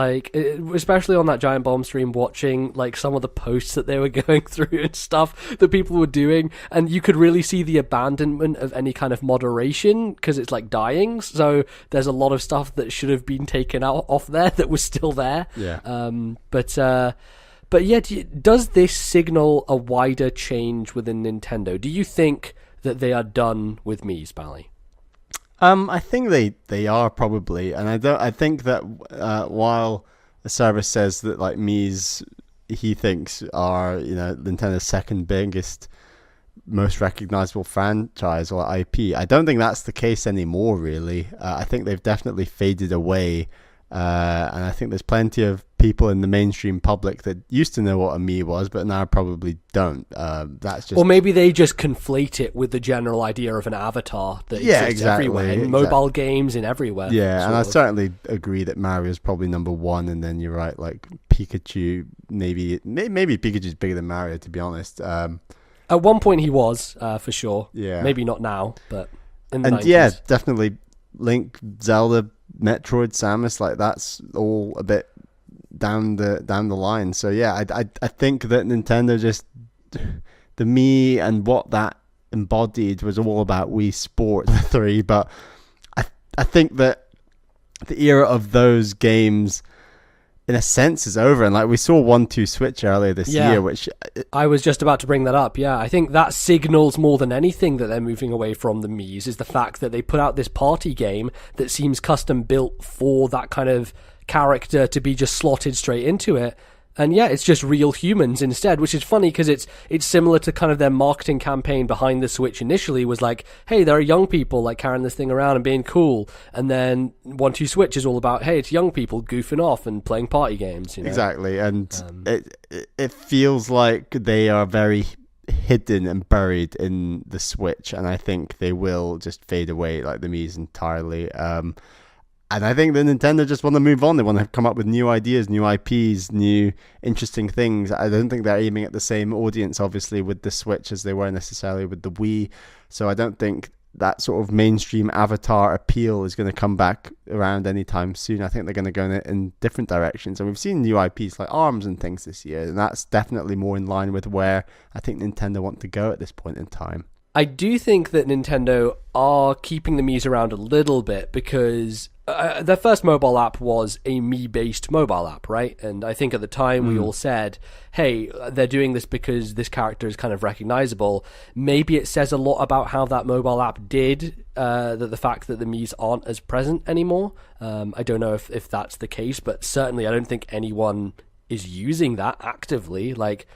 Especially on that Giant Bomb stream, watching some of the posts that they were going through and stuff that people were doing, and you could really see the abandonment of any kind of moderation because it's dying. So there's a lot of stuff that should have been taken off there that was still there. Yeah. But yeah, does this signal a wider change within Nintendo? Do you think that they are done with Mii's, Bally? I think they are probably, and I think that while the service says that Mii's he thinks are Nintendo's second biggest, most recognizable franchise or IP, I don't think that's the case anymore. Really, I think they've definitely faded away. And I think there's plenty of people in the mainstream public that used to know what a Mii was, but now probably don't. That's just... Or maybe they just conflate it with the general idea of an avatar that exists everywhere, in mobile games and everywhere. Yeah, and I certainly agree that Mario's probably number one, and then you're right, Pikachu, maybe Pikachu's bigger than Mario, to be honest. At one point he was, for sure. Yeah. Maybe not now, but in the 90s. Yeah, definitely Link, Zelda, Metroid, Samus, that's all a bit down the line. So yeah, I think that Nintendo just, the Mii and what that embodied was all about Wii Sport 3, but I think that the era of those games in a sense is over, and we saw 1-2 Switch earlier this year, which I was just about to bring that up. Yeah, I think that signals more than anything that they're moving away from the Miis, is the fact that they put out this party game that seems custom built for that kind of character to be just slotted straight into it, And yeah, it's just real humans instead, which is funny because it's similar to kind of their marketing campaign behind the Switch initially was like, hey, there are young people like carrying this thing around and being cool. And then 1-2-Switch is all about, hey, it's young people goofing off and playing party games. You know? Exactly. And it feels like they are very hidden and buried in the Switch. And I think they will just fade away like the Miis entirely. And I think that Nintendo just want to move on. They want to come up with new ideas, new IPs, new interesting things. I don't think they're aiming at the same audience, obviously, with the Switch as they were necessarily with the Wii. So I don't think that sort of mainstream avatar appeal is going to come back around anytime soon. I think they're going to go in different directions. And we've seen new IPs like ARMS and things this year. And that's definitely more in line with where I think Nintendo want to go at this point in time. I do think that Nintendo are keeping the Miis around a little bit because their first mobile app was a Mii-based mobile app, right? And I think at the time we all said, hey, they're doing this because this character is kind of recognizable. Maybe it says a lot about how that mobile app did, the fact that the Miis aren't as present anymore. I don't know if that's the case, but certainly I don't think anyone is using that actively. Like,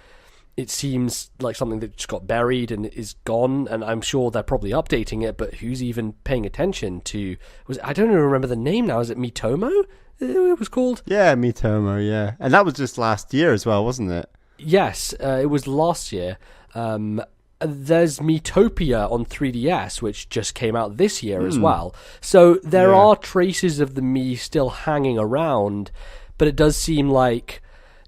it seems like something that just got buried and is gone, and I'm sure they're probably updating it, but who's even paying attention to... I don't even remember the name now. Is it Miitomo it was called? Yeah, Miitomo, yeah. And that was just last year as well, wasn't it? Yes, it was last year. There's Miitopia on 3DS, which just came out this year as well. So there are traces of the Mii still hanging around, but it does seem like...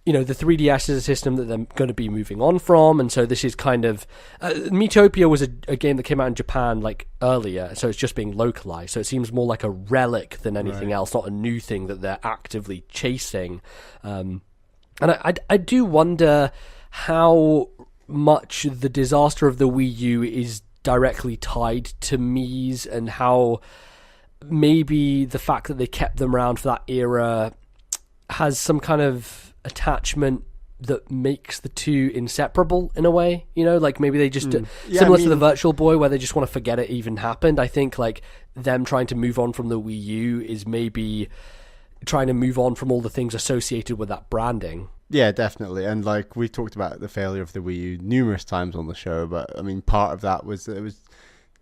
You know, the 3DS is a system that they're going to be moving on from, and so this is kind of... Miitopia was a game that came out in Japan, like, earlier, so it's just being localized, so it seems more like a relic than anything else, not a new thing that they're actively chasing. And I do wonder how much the disaster of the Wii U is directly tied to Miis, and how maybe the fact that they kept them around for that era has some kind of attachment that makes the two inseparable in a way, you know, like maybe they just similar to the Virtual Boy where they just want to forget it even happened. I think like them trying to move on from the Wii U is maybe trying to move on from all the things associated with that branding. Yeah, definitely. And like we talked about the failure of the Wii U numerous times on the show, but I mean part of that was that it was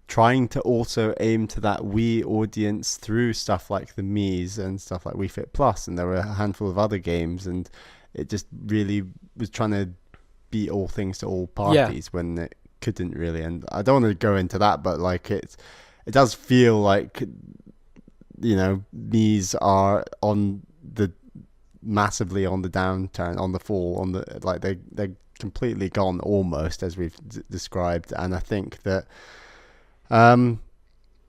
trying to also aim to that Wii audience through stuff like the Miis and stuff like Wii Fit Plus, and there were a handful of other games, and it just really was trying to be all things to all parties when it couldn't really. And I don't want to go into that, but like it does feel like, you know, Miis are massively on the downturn, on the fall, on the like they're completely gone almost, as we've described. And I think that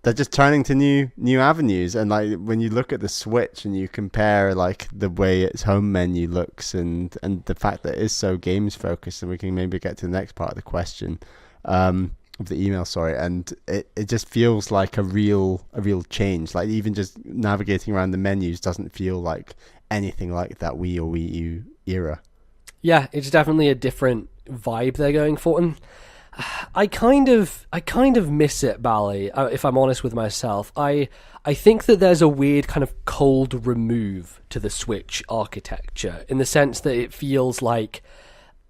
they're just turning to new avenues. And like when you look at the Switch and you compare like the way its home menu looks and the fact that it is so games focused, and we can maybe get to the next part of the question of the email, sorry, and it just feels like a real change. Like even just navigating around the menus doesn't feel like anything like that Wii or Wii U era. Yeah, it's definitely a different vibe they're going for, and I kind of miss it, Bally, if I'm honest with myself. I think that there's a weird kind of cold remove to the Switch architecture, in the sense that it feels like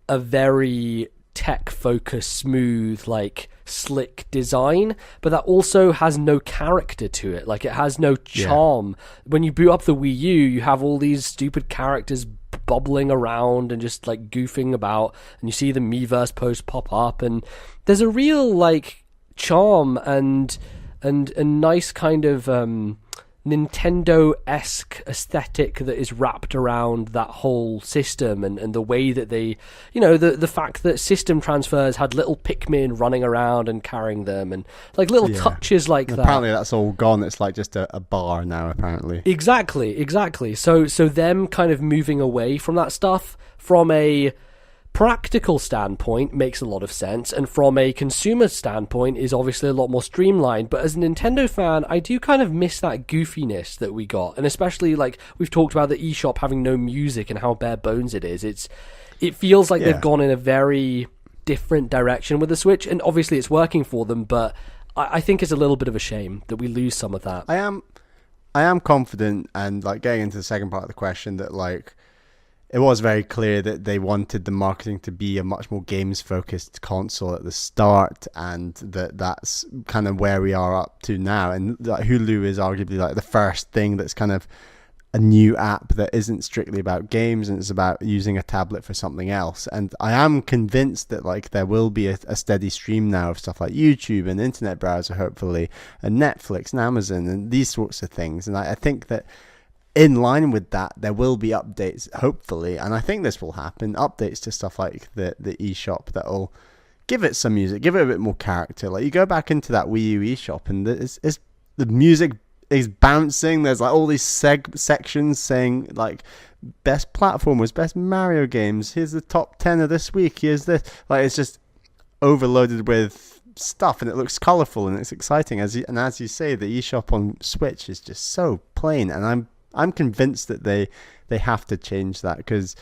a very tech-focused, smooth, like slick design, but that also has no character to it. Like it has no charm. When you boot up the Wii U, you have all these stupid characters bobbling around and just like goofing about, and you see the Miiverse post pop up, and there's a real like charm and a nice kind of Nintendo-esque aesthetic that is wrapped around that whole system, and the way that they, you know, the fact that system transfers had little Pikmin running around and carrying them, and like little touches like that. Apparently that's all gone. It's like just a bar now, apparently. Exactly. So them kind of moving away from that stuff from a practical standpoint makes a lot of sense, and from a consumer standpoint is obviously a lot more streamlined. But as a Nintendo fan, I do kind of miss that goofiness that we got, and especially like we've talked about the eShop having no music and how bare bones it is. It feels like they've gone in a very different direction with the Switch, and obviously it's working for them, but I think it's a little bit of a shame that we lose some of that. I am confident, and like getting into the second part of the question, that like it was very clear that they wanted the marketing to be a much more games-focused console at the start, and that's kind of where we are up to now. And like, Hulu is arguably like the first thing that's kind of a new app that isn't strictly about games, and it's about using a tablet for something else. And I am convinced that like there will be a steady stream now of stuff like YouTube and internet browser, hopefully, and Netflix and Amazon and these sorts of things. And I think that in line with that, there will be updates, hopefully, and I think this will happen, updates to stuff like the eShop that will give it some music, give it a bit more character. Like, you go back into that Wii U eShop and the music is bouncing. There's like all these sections saying like best platformers, best Mario games, here's the top 10 of this week, here's this. Like, it's just overloaded with stuff, and it looks colorful and it's exciting. As you say, the eShop on Switch is just so plain, and I'm convinced that they have to change that, because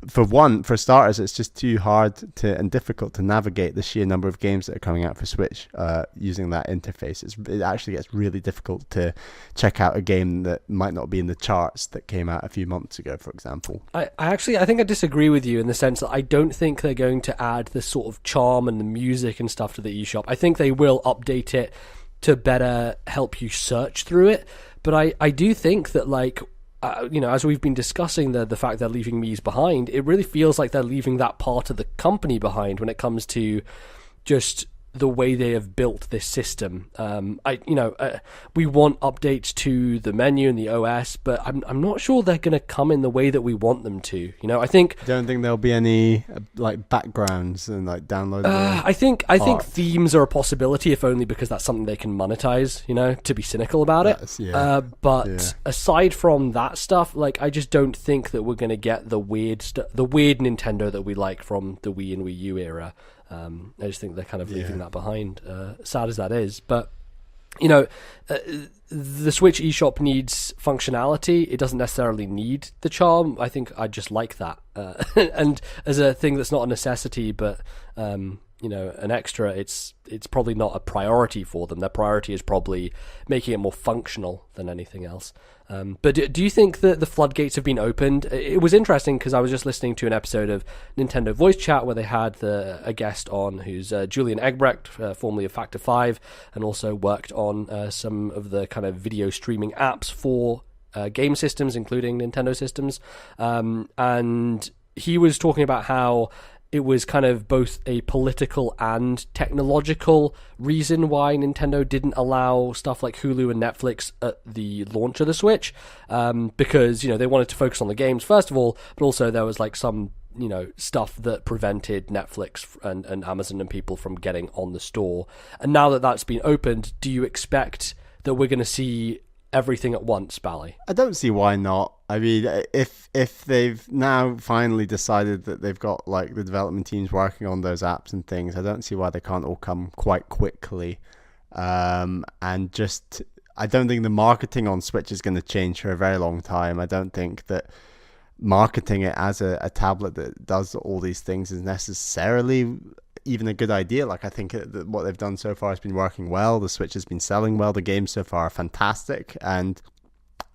for starters, it's just too hard and difficult to navigate the sheer number of games that are coming out for Switch using that interface. It actually gets really difficult to check out a game that might not be in the charts that came out a few months ago, for example. I think I disagree with you in the sense that I don't think they're going to add the sort of charm and the music and stuff to the eShop. I think they will update it to better help you search through it. But I do think that, like, as we've been discussing the fact they're leaving Miis behind, it really feels like they're leaving that part of the company behind when it comes to just the way they have built this system. We want updates to the menu and the OS, but I'm not sure they're going to come in the way that we want them to. I think. Don't think there'll be any like backgrounds and like downloadable. I think themes are a possibility, if only because that's something they can monetize. To be cynical about it. But aside from that stuff, like, I just don't think that we're going to get the weird Nintendo that we like from the Wii and Wii U era. I just think they're kind of leaving that behind, sad as that is. But, the Switch eShop needs functionality. It doesn't necessarily need the charm. I think I just like that. And as a thing that's not a necessity, but, an extra, it's probably not a priority for them. Their priority is probably making it more functional than anything else. But do you think that the floodgates have been opened? It was interesting because I was just listening to an episode of Nintendo Voice Chat where they had a guest on who's Julian Egbrecht, formerly of Factor 5, and also worked on some of the kind of video streaming apps for game systems, including Nintendo systems. And he was talking about how it was kind of both a political and technological reason why Nintendo didn't allow stuff like Hulu and Netflix at the launch of the Switch, because, they wanted to focus on the games, first of all, but also there was like some, stuff that prevented Netflix and Amazon and people from getting on the store. And now that that's been opened, do you expect that we're going to see everything at once, Bally? I don't see why not. I mean, if they've now finally decided that they've got like the development teams working on those apps and things, I don't see why they can't all come quite quickly. And just, I don't think the marketing on Switch is going to change for a very long time. I don't think that marketing it as a tablet that does all these things is necessarily even a good idea. Like, I think that what they've done so far has been working well. The Switch has been selling well. The games so far are fantastic, and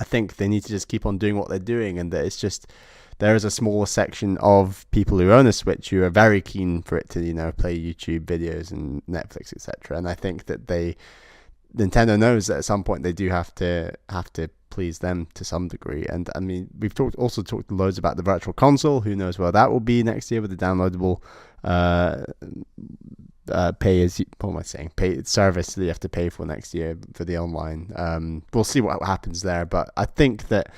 I think they need to just keep on doing what they're doing. And that it's just, there is a smaller section of people who own a Switch who are very keen for it to, play YouTube videos and Netflix, etc. And I think that Nintendo knows that at some point they do have to please them to some degree. And I mean, we've also talked loads about the Virtual Console. Who knows where that will be next year with the downloadable pay service that you have to pay for next year for the online. We'll see what happens there, but I think that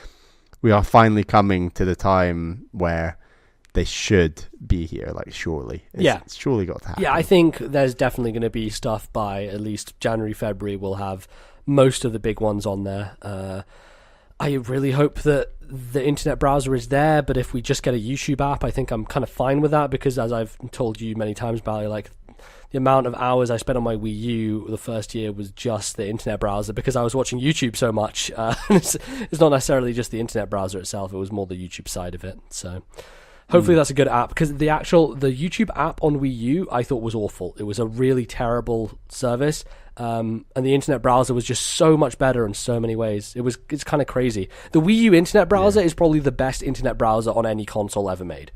we are finally coming to the time where they should be here, like, surely. It's surely got to happen. Yeah, I think there's definitely going to be stuff by at least January, February. We'll have most of the big ones on there. I really hope that the internet browser is there, but if we just get a YouTube app, I think I'm kind of fine with that, because as I've told you many times, Bally, like, the amount of hours I spent on my Wii U the first year was just the internet browser, because I was watching YouTube so much. It's not necessarily just the internet browser itself, it was more the YouTube side of it. So Hopefully that's a good app, because the YouTube app on Wii U I thought was awful. It was a really terrible service. And the internet browser was just so much better in so many ways. It's kind of crazy. The Wii U internet browser is probably the best internet browser on any console ever made,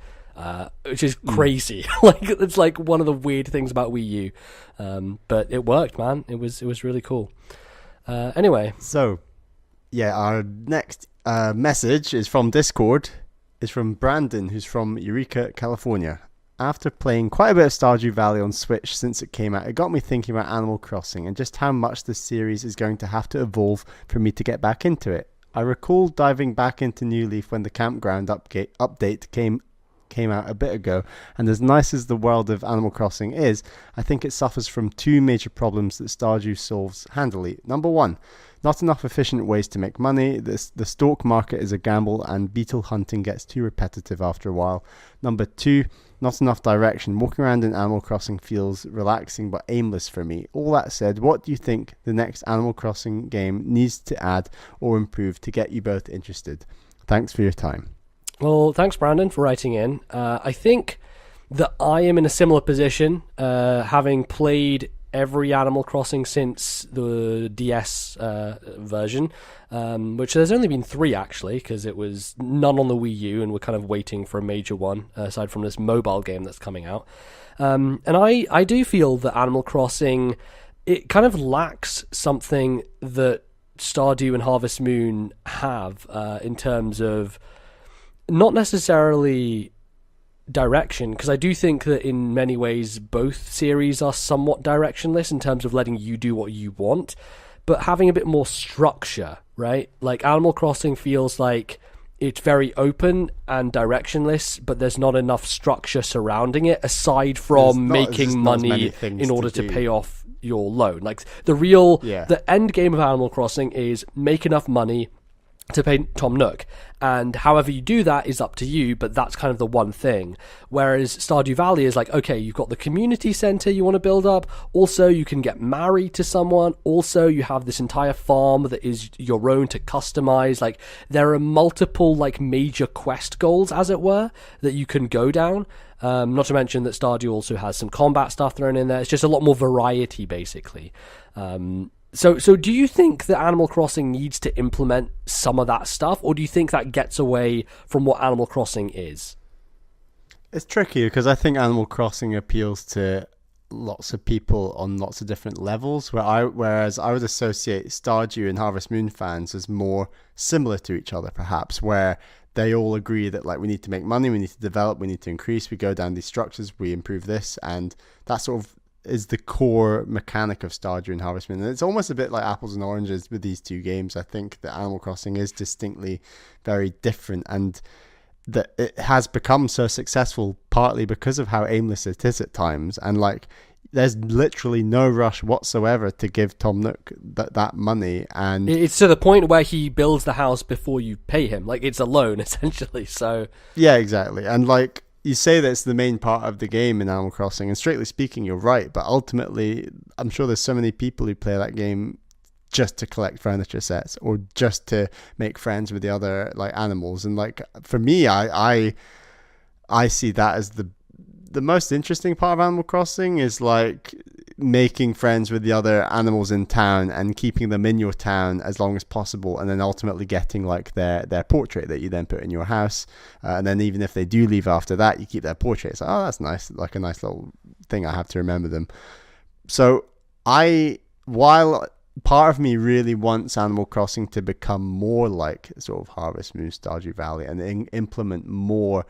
which is crazy. It's like one of the weird things about Wii U. But it worked, man. It was really cool. Anyway. So, yeah, our next message is from Discord. It's from Brandon, who's from Eureka, California. After playing quite a bit of Stardew Valley on Switch since it came out, it got me thinking about Animal Crossing and just how much the series is going to have to evolve for me to get back into it. I recall diving back into New Leaf when the campground update came out a bit ago, and as nice as the world of Animal Crossing is, I think it suffers from two major problems that Stardew solves handily. Number one, not enough efficient ways to make money. The stalk market is a gamble, and beetle hunting gets too repetitive after a while. Number two, not enough direction. Walking around in Animal Crossing feels relaxing but aimless for me. All that said, what do you think the next Animal Crossing game needs to add or improve to get you both interested? Thanks for your time. Well, thanks, Brandon, for writing in. I think that I am in a similar position, having played every Animal Crossing since the DS version, which there's only been 3 actually, because it was none on the Wii U, and we're kind of waiting for a major one, aside from this mobile game that's coming out. And I do feel that Animal Crossing, it kind of lacks something that Stardew and Harvest Moon have, in terms of not necessarily direction, because I do think that in many ways both series are somewhat directionless in terms of letting you do what you want, but having a bit more structure, right? Like Animal Crossing feels like it's very open and directionless, but there's not enough structure surrounding it aside from making money in order to pay off your loan. Like the end game of Animal Crossing is make enough money to pay Tom Nook, and however you do that is up to you, but that's kind of the one thing. Whereas Stardew Valley is like, okay, you've got the community center you want to build up, also you can get married to someone, also you have this entire farm that is your own to customize. Like there are multiple like major quest goals, as it were, that you can go down. Not to mention that Stardew also has some combat stuff thrown in there. It's just a lot more variety, basically. So do you think that Animal Crossing needs to implement some of that stuff, or do you think that gets away from what Animal Crossing is? It's tricky because I think Animal Crossing appeals to lots of people on lots of different levels, whereas I would associate Stardew and Harvest Moon fans as more similar to each other, perhaps, where they all agree that like we need to make money, we need to develop, we need to increase, we go down these structures, we improve this, and that sort of is the core mechanic of Stardew and Harvest Moon. And it's almost a bit like apples and oranges with these two games. I think that Animal Crossing is distinctly very different, and that it has become so successful partly because of how aimless it is at times. And like there's literally no rush whatsoever to give Tom Nook that money, and it's to the point where he builds the house before you pay him. Like it's a loan essentially. So yeah, exactly. And like you say that it's the main part of the game in Animal Crossing, and straightly speaking, you're right. But ultimately, I'm sure there's so many people who play that game just to collect furniture sets or just to make friends with the other like animals. And like for me, I see that as the most interesting part of Animal Crossing is like making friends with the other animals in town and keeping them in your town as long as possible, and then ultimately getting like their portrait that you then put in your house, and then even if they do leave after that, you keep their portrait. It's like, oh, that's nice, like a nice little thing I have to remember them. So while part of me really wants Animal Crossing to become more like sort of Harvest Moon, Stardew Valley, and implement more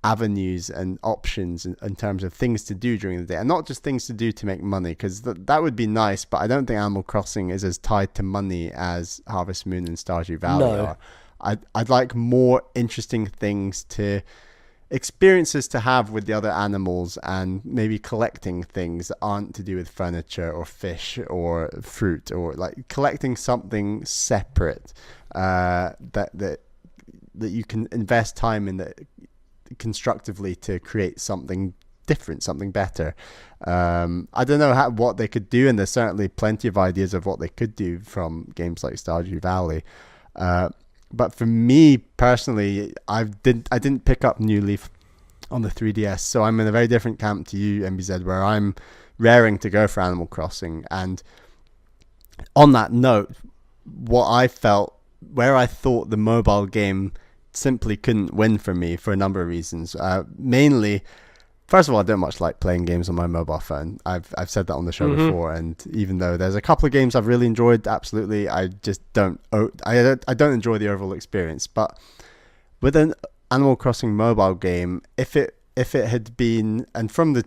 avenues and options in terms of things to do during the day, and not just things to do to make money, because that would be nice, but I don't think Animal Crossing is as tied to money as Harvest Moon and Stardew Valley are. I'd like more interesting things experiences to have with the other animals, and maybe collecting things that aren't to do with furniture or fish or fruit, or like collecting something separate that you can invest time in that constructively to create something different, something better. I don't know what they could do, and there's certainly plenty of ideas of what they could do from games like Stardew Valley. But for me personally, I didn't pick up New Leaf on the 3DS. So I'm in a very different camp to you, MBZ, where I'm raring to go for Animal Crossing. And on that note, where I thought the mobile game simply couldn't win for me for a number of reasons. Mainly, first of all, I don't much like playing games on my mobile phone. I've said that on the show before, and even though there's a couple of games I've really enjoyed, absolutely, I just don't. I don't enjoy the overall experience. But with an Animal Crossing mobile game, if it had been, and from the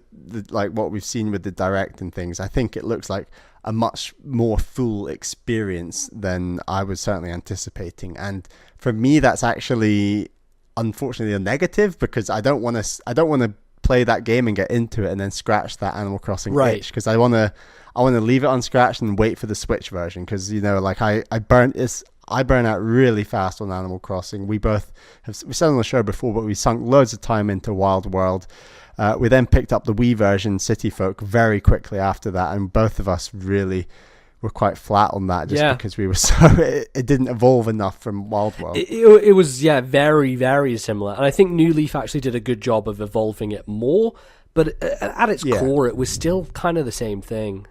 like what we've seen with the Direct and things, I think it looks like a much more full experience than I was certainly anticipating. And for me, that's actually unfortunately a negative, because I don't want to play that game and get into it and then scratch that Animal Crossing itch, because I want to leave it unscratched and wait for the Switch version, because like I burn out really fast on Animal Crossing. We said on the show before, but we sunk loads of time into Wild World. We then picked up the Wii version, City Folk, very quickly after that, and both of us really were quite flat on that, just because we were it didn't evolve enough from Wild World. It was very, very similar, and I think New Leaf actually did a good job of evolving it more, but at its core, it was still kind of the same thing.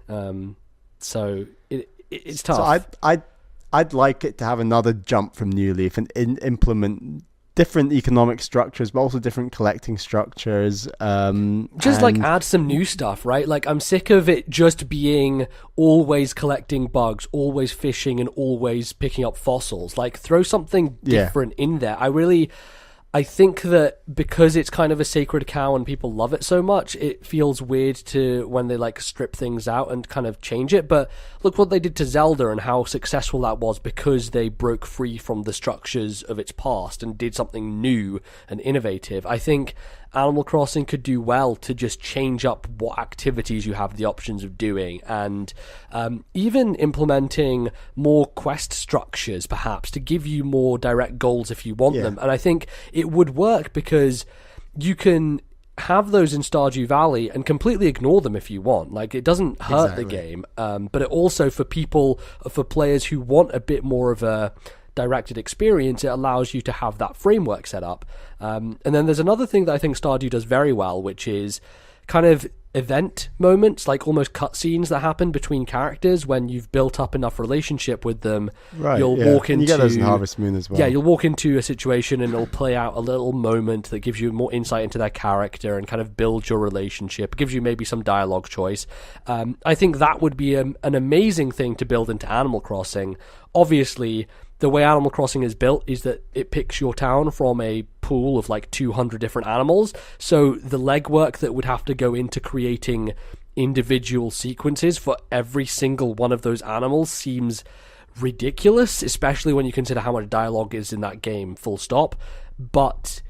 So it's tough. So I'd like it to have another jump from New Leaf and implement different economic structures, but also different collecting structures. Like add some new stuff, right? Like, I'm sick of it just being always collecting bugs, always fishing, and always picking up fossils. Like, throw something different in there. I think that because it's kind of a sacred cow and people love it so much, it feels weird to when they like strip things out and kind of change it. But look what they did to Zelda and how successful that was, because they broke free from the structures of its past and did something new and innovative. I think Animal Crossing could do well to just change up what activities you have the options of doing, and even implementing more quest structures, perhaps, to give you more direct goals if you want them. And I think it would work, because you can have those in Stardew Valley and completely ignore them if you want. Like, it doesn't hurt the game, but it also, for players who want a bit more of a directed experience, it allows you to have that framework set up. And then there's another thing that I think Stardew does very well, which is kind of event moments, like almost cutscenes that happen between characters when you've built up enough relationship with them. Right, you'll walk into, and you get those in Harvest Moon as well. Yeah, you'll walk into a situation and it'll play out a little moment that gives you more insight into their character and kind of build your relationship. It gives you maybe some dialogue choice. I think that would be an amazing thing to build into Animal Crossing. Obviously, the way Animal Crossing is built is that it picks your town from a pool of like 200 different animals. So the legwork that would have to go into creating individual sequences for every single one of those animals seems ridiculous, especially when you consider how much dialogue is in that game, full stop. But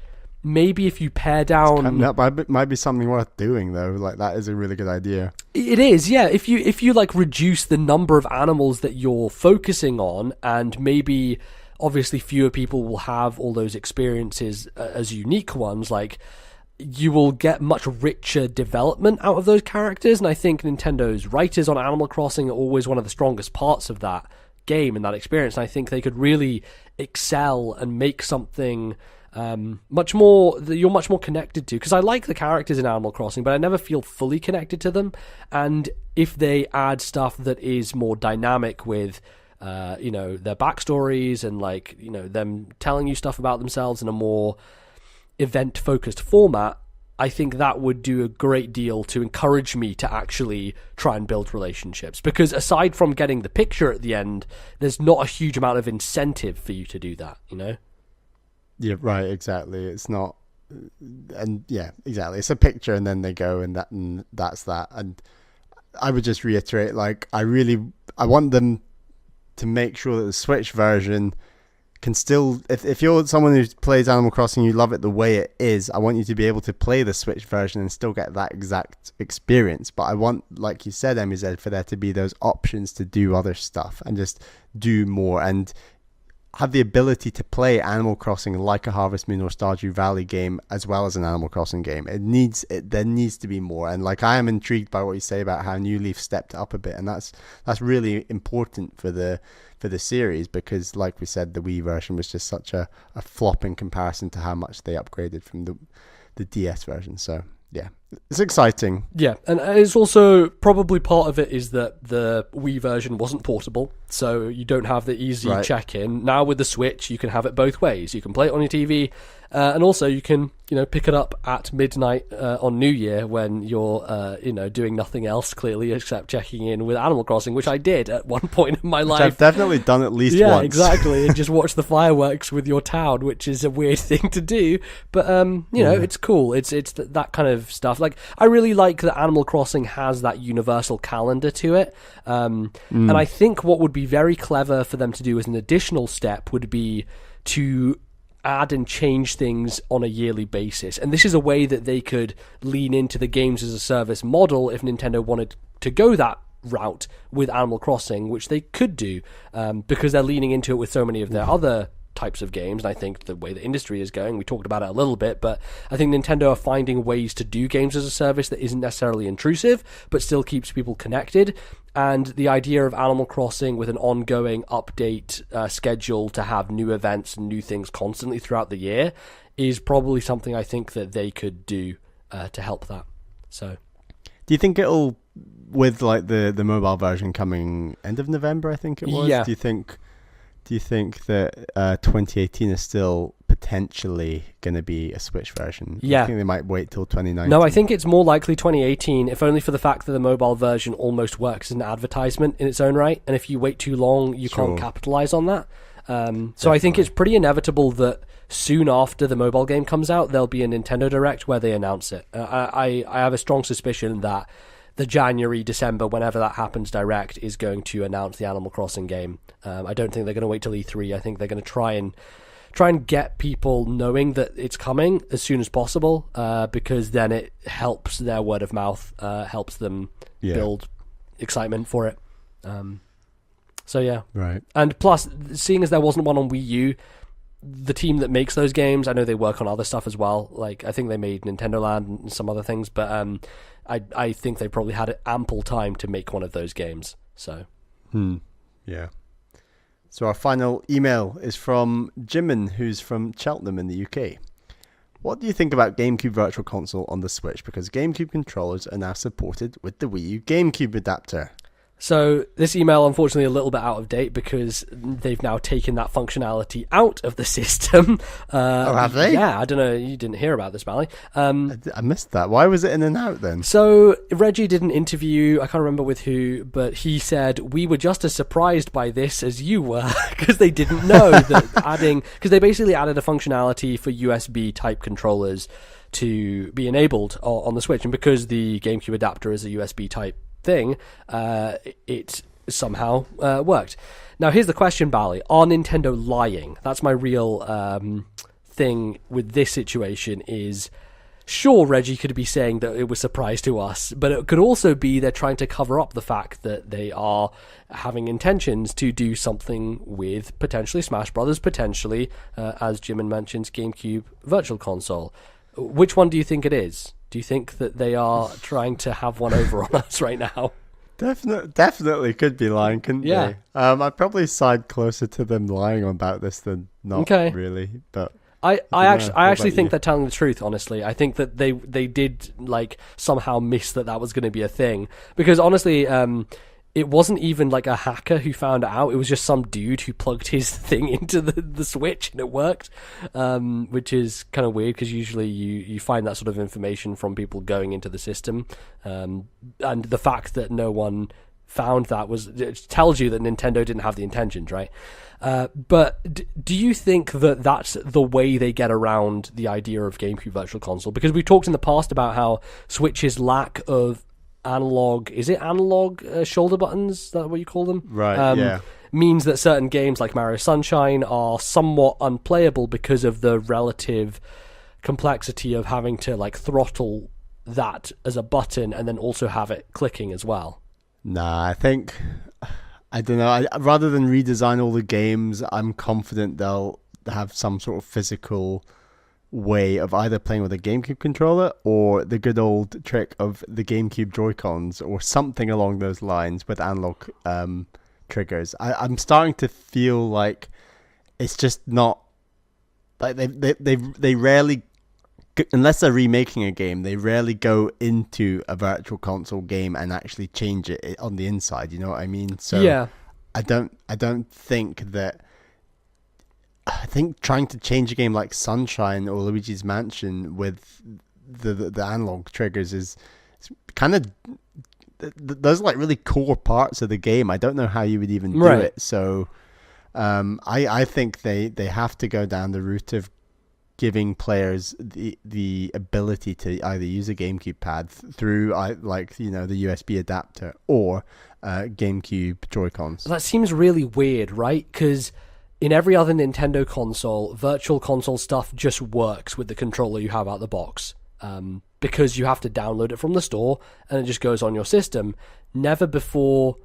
maybe if you pare down, that might be something worth doing, though. Like, that is a really good idea. It is, yeah. If you like reduce the number of animals that you're focusing on, and maybe obviously fewer people will have all those experiences as unique ones, like, you will get much richer development out of those characters. And I think Nintendo's writers on Animal Crossing are always one of the strongest parts of that game and that experience. And I think they could really excel and make something much more that you're much more connected to, because I like the characters in Animal Crossing, but I never feel fully connected to them. And if they add stuff that is more dynamic with their backstories and, like, them telling you stuff about themselves in a more event focused format, I think that would do a great deal to encourage me to actually try and build relationships, because aside from getting the picture at the end, there's not a huge amount of incentive for you to do that, Yeah, right, exactly. It's not, and yeah, exactly. It's a picture, and then they go, and that's that. And I would just reiterate, like, I want them to make sure that the Switch version can still, if you're someone who plays Animal Crossing, you love it the way it is, I want you to be able to play the Switch version and still get that exact experience. But I want, like you said, MZ, for there to be those options to do other stuff and just do more, and have the ability to play Animal Crossing like a Harvest Moon or Stardew Valley game as well as an Animal Crossing game. There needs to be more. And, like, I am intrigued by what you say about how New Leaf stepped up a bit, and that's really important for the series, because, like we said, the Wii version was just such a flop in comparison to how much they upgraded from the DS version. So yeah, it's exciting. Yeah, and it's also probably part of it is that the Wii version wasn't portable, so you don't have the easy check-in. Now with the Switch, you can have it both ways. You can play it on your TV, and also you can, pick it up at midnight on New Year when you're, doing nothing else clearly except checking in with Animal Crossing, which I did at one point in my life. I've definitely done at least once. Yeah, exactly, and just watch the fireworks with your town, which is a weird thing to do, but it's cool. It's that kind of stuff. Like, I really like that Animal Crossing has that universal calendar to it, and I think what would be very clever for them to do as an additional step would be to add and change things on a yearly basis. And this is a way that they could lean into the games as a service model if Nintendo wanted to go that route with Animal Crossing, which they could do, because they're leaning into it with so many of their other types of games. And I think the way the industry is going, we talked about it a little bit, but I think Nintendo are finding ways to do games as a service that isn't necessarily intrusive, but still keeps people connected. And the idea of Animal Crossing with an ongoing update schedule to have new events and new things constantly throughout the year is probably something I think that they could do to help that. So, do you think it'll, with like the mobile version coming end of November, I think it was? Yeah. Do you think that 2018 is still potentially going to be a Switch version? Yeah. I think they might wait till 2019. No, I think it's more likely 2018, if only for the fact that the mobile version almost works as an advertisement in its own right. And if you wait too long, you can't capitalize on that. So I think it's pretty inevitable that soon after the mobile game comes out, there'll be a Nintendo Direct where they announce it. I have a strong suspicion that the January, December, whenever that happens, Direct is going to announce the Animal Crossing game. I don't think they're going to wait till E3. I think they're going to try and get people knowing that it's coming as soon as possible, because then it helps their word of mouth, helps them build excitement for it. So yeah. Right. And plus, seeing as there wasn't one on Wii U, the team that makes those games, I know they work on other stuff as well. Like, I think they made Nintendo Land and some other things, but I think they probably had ample time to make one of those games. So, yeah. So our final email is from Jimin, who's from Cheltenham in the UK. What do you think about GameCube Virtual Console on the Switch? Because GameCube controllers are now supported with the Wii U GameCube adapter. So this email, unfortunately, a little bit out of date because they've now taken that functionality out of the system. Have they? Yeah, I don't know. You didn't hear about this, Bally. I missed that. Why was it in and out then? So Reggie did an interview, I can't remember with who, but he said, we were just as surprised by this as you were, because they didn't know that because they basically added a functionality for USB type controllers to be enabled on the Switch. And because the GameCube adapter is a USB type thing, it somehow worked. Now here's the question, Bally. Are Nintendo lying? That's my real thing with this situation is, sure, Reggie could be saying that it was a surprise to us, but it could also be they're trying to cover up the fact that they are having intentions to do something with potentially Smash Brothers, potentially, as Jimin mentions, GameCube Virtual Console. Which one do you think it is? Do you think that they are trying to have one over on us right now? Definitely could be lying, couldn't they? I'd probably side closer to them lying about this than not really. But I actually think they're telling the truth, honestly. I think that they did like somehow miss that was going to be a thing. Because honestly, it wasn't even like a hacker who found it out. It was just some dude who plugged his thing into the Switch and it worked, which is kind of weird because usually you find that sort of information from people going into the system. And the fact that no one found that it tells you that Nintendo didn't have the intentions, right? But do you think that that's the way they get around the idea of GameCube Virtual Console? Because we talked in the past about how Switch's lack of analog shoulder buttons, is that what you call them? Right, yeah. Means that certain games like Mario Sunshine are somewhat unplayable because of the relative complexity of having to like throttle that as a button and then also have it clicking as well. Nah, I don't know. Rather than redesign all the games, I'm confident they'll have some sort of physical way of either playing with a GameCube controller or the good old trick of the GameCube Joy-Cons or something along those lines with analog triggers. I'm starting to feel like it's just not like they rarely unless they're remaking a game, they rarely go into a virtual console game and actually change it on the inside. You know what I mean? So Yeah. I don't think that. I think trying to change a game like Sunshine or Luigi's Mansion with the analog triggers is kind of those are like really core parts of the game. I don't know how you would even do it. So I think they have to go down the route of giving players the ability to either use a GameCube pad through the USB adapter or GameCube Joy-Cons. That seems really weird, right? Because in every other Nintendo console, virtual console stuff just works with the controller you have out the box. Because you have to download it from the store and it just goes on your system. Never before.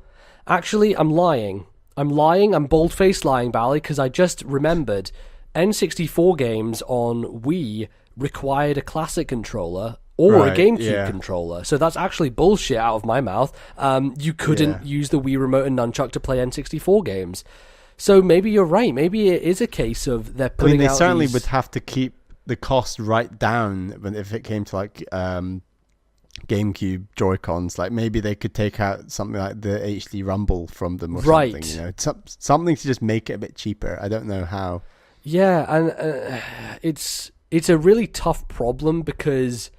Actually, I'm lying. I'm bold-faced lying, Bally, because I just remembered N64 games on Wii required a classic controller or a GameCube controller. So that's actually bullshit out of my mouth. You couldn't use the Wii remote and nunchuck to play N64 games. So maybe you're right. Maybe it is a case of they're putting out they certainly would have to keep the cost right down if it came to like GameCube Joy-Cons. Like maybe they could take out something like the HD Rumble from them or something. You know, something to just make it a bit cheaper. I don't know how. Yeah, and it's a really tough problem because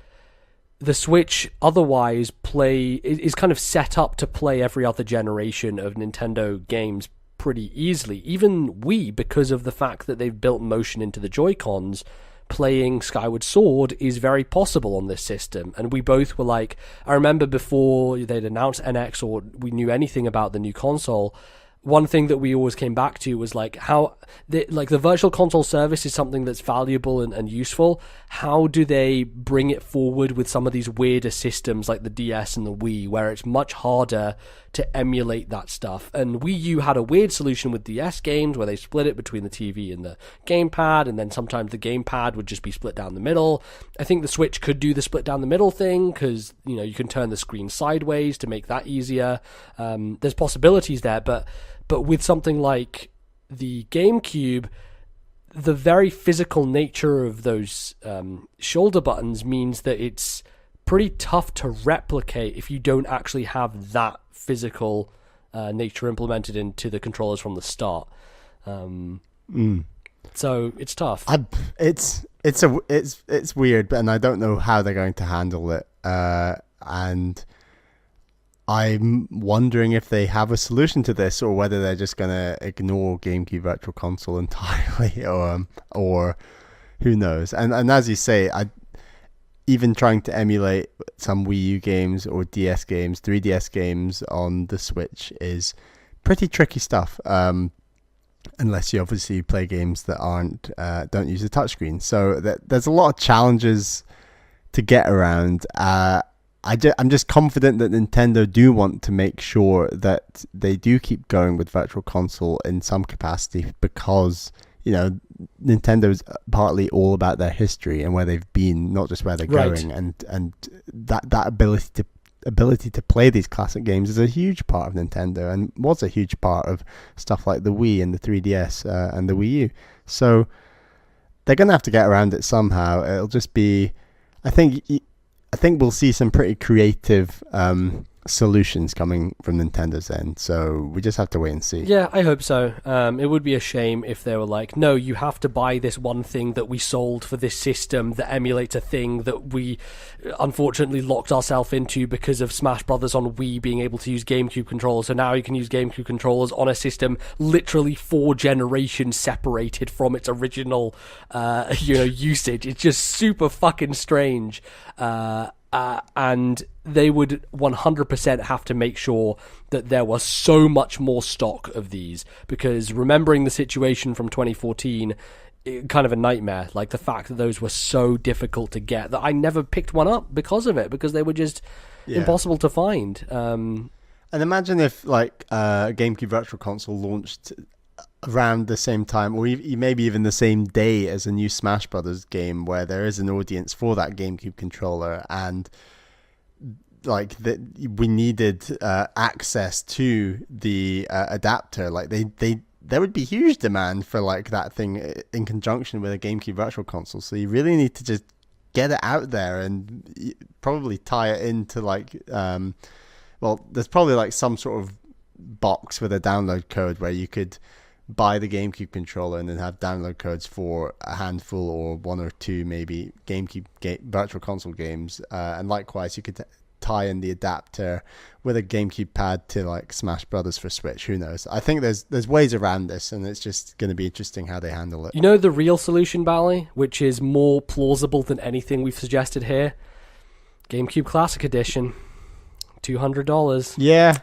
the Switch otherwise is kind of set up to play every other generation of Nintendo games pretty easily. Even Wii, because of the fact that they've built motion into the Joy-Cons, playing Skyward Sword is very possible on this system. And we both were like, I remember before they'd announced NX or we knew anything about the new console, one thing that we always came back to was like how the virtual console service is something that's valuable and useful. How do they bring it forward with some of these weirder systems like the DS and the Wii, where it's much harder to emulate that stuff? And Wii U had a weird solution with DS games where they split it between the TV and the gamepad, and then sometimes the gamepad would just be split down the middle. I think the Switch could do the split down the middle thing because you can turn the screen sideways to make that easier. There's possibilities there, but with something like the GameCube, the very physical nature of those shoulder buttons means that it's pretty tough to replicate if you don't actually have that physical nature implemented into the controllers from the start. So it's tough. It's weird, and I don't know how they're going to handle it. And I'm wondering if they have a solution to this, or whether they're just going to ignore GameCube Virtual Console entirely, or who knows. And as you say, even trying to emulate some Wii U games or DS games, 3DS games on the Switch is pretty tricky stuff. Unless you obviously play games that don't use a touchscreen. So there's a lot of challenges to get around. I'm just confident that Nintendo do want to make sure that they do keep going with Virtual Console in some capacity, because Nintendo's partly all about their history and where they've been, not just where they're going, and that ability to play these classic games is a huge part of Nintendo, and was a huge part of stuff like the Wii and the 3DS and the Wii U. So they're gonna have to get around it somehow. It'll just be, I think we'll see some pretty creative solutions coming from Nintendo's end. So we just have to wait and see. Yeah, I hope so. It would be a shame if they were like, no, you have to buy this one thing that we sold for this system that emulates a thing that we unfortunately locked ourselves into because of Smash Brothers on Wii being able to use GameCube controllers. So now you can use GameCube controllers on a system literally 4 generations separated from its original usage. It's just super fucking strange. And they would 100% have to make sure that there was so much more stock of these, because remembering the situation from 2014, kind of a nightmare. Like the fact that those were so difficult to get that I never picked one up because of it, because they were just impossible to find. And imagine if like GameCube Virtual Console launched around the same time, or maybe even the same day as a new Smash Brothers game, where there is an audience for that GameCube controller, and like we needed access to the adapter. Like there would be huge demand for like that thing in conjunction with a GameCube Virtual Console. So you really need to just get it out there and probably tie it into like there's probably like some sort of box with a download code where you could buy the GameCube controller and then have download codes for a handful or one or two maybe GameCube Virtual Console games, and likewise you could tie in the adapter with a GameCube pad to like Smash Brothers for Switch. Who knows? I think there's ways around this, and it's just going to be interesting how they handle it. You know the real solution, Bally, which is more plausible than anything we've suggested here? GameCube Classic Edition, $200. Yeah.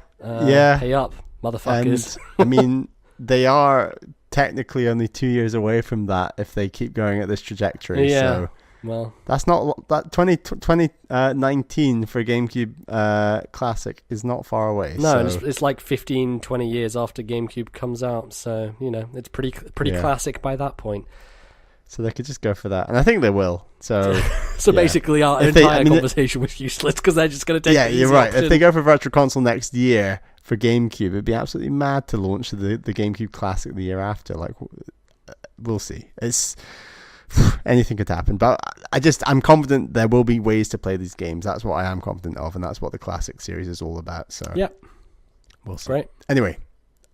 Pay up, motherfuckers. And, I mean, they are technically only 2 years away from that if they keep going at this trajectory. Yeah. So well, that's not that 2019 for GameCube Classic is not far away. No, so. it's like 15, 20 years after GameCube comes out. So, it's pretty classic by that point. So they could just go for that. And I think they will. So basically our entire conversation was useless because they're just going to take the easy you're right. option. If they go for Virtual Console next year for GameCube, it'd be absolutely mad to launch the GameCube Classic the year after. Like, we'll see. It's anything could happen. But I'm confident there will be ways to play these games. That's what I am confident of, and that's what the Classic series is all about. So we'll see. Great. Anyway,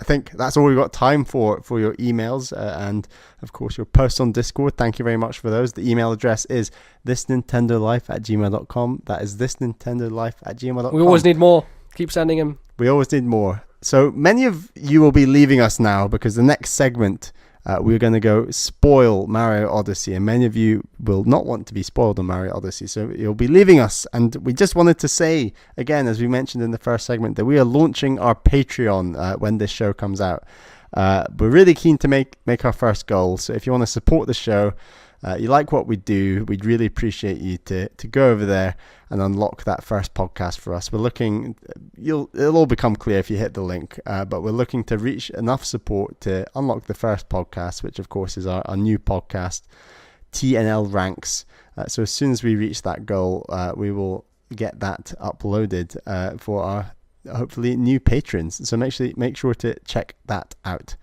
I think that's all we've got time for your emails and, of course, your posts on Discord. Thank you very much for those. The email address is thisnintendolife@gmail.com. That is thisnintendolife@gmail.com. We always need more. Keep sending them. We always need more. So many of you will be leaving us now because the next segment we're going to go spoil Mario Odyssey, and many of you will not want to be spoiled on Mario Odyssey, so you'll be leaving us. And we just wanted to say again, as we mentioned in the first segment, that we are launching our Patreon when this show comes out. We're really keen to make our first goal, so if you want to support the show, you like what we do, we'd really appreciate you to go over there and unlock that first podcast for us. We're looking, it'll all become clear if you hit the link, but we're looking to reach enough support to unlock the first podcast, which of course is our new podcast, TNL Ranks. So as soon as we reach that goal, we will get that uploaded for our hopefully new patrons. So make sure to check that out.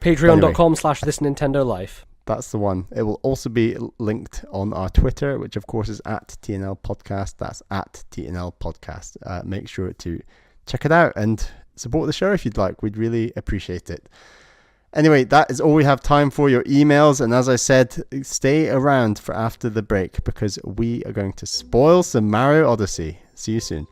Patreon.com/ThisNintendoLife. That's the one. It will also be linked on our Twitter, which of course is at TNL Podcast. That's at TNL Podcast. Make sure to check it out and support the show if you'd like. We'd really appreciate it. Anyway, that is all we have time for, your emails. And as I said, stay around for after the break because we are going to spoil some Mario Odyssey. See you soon.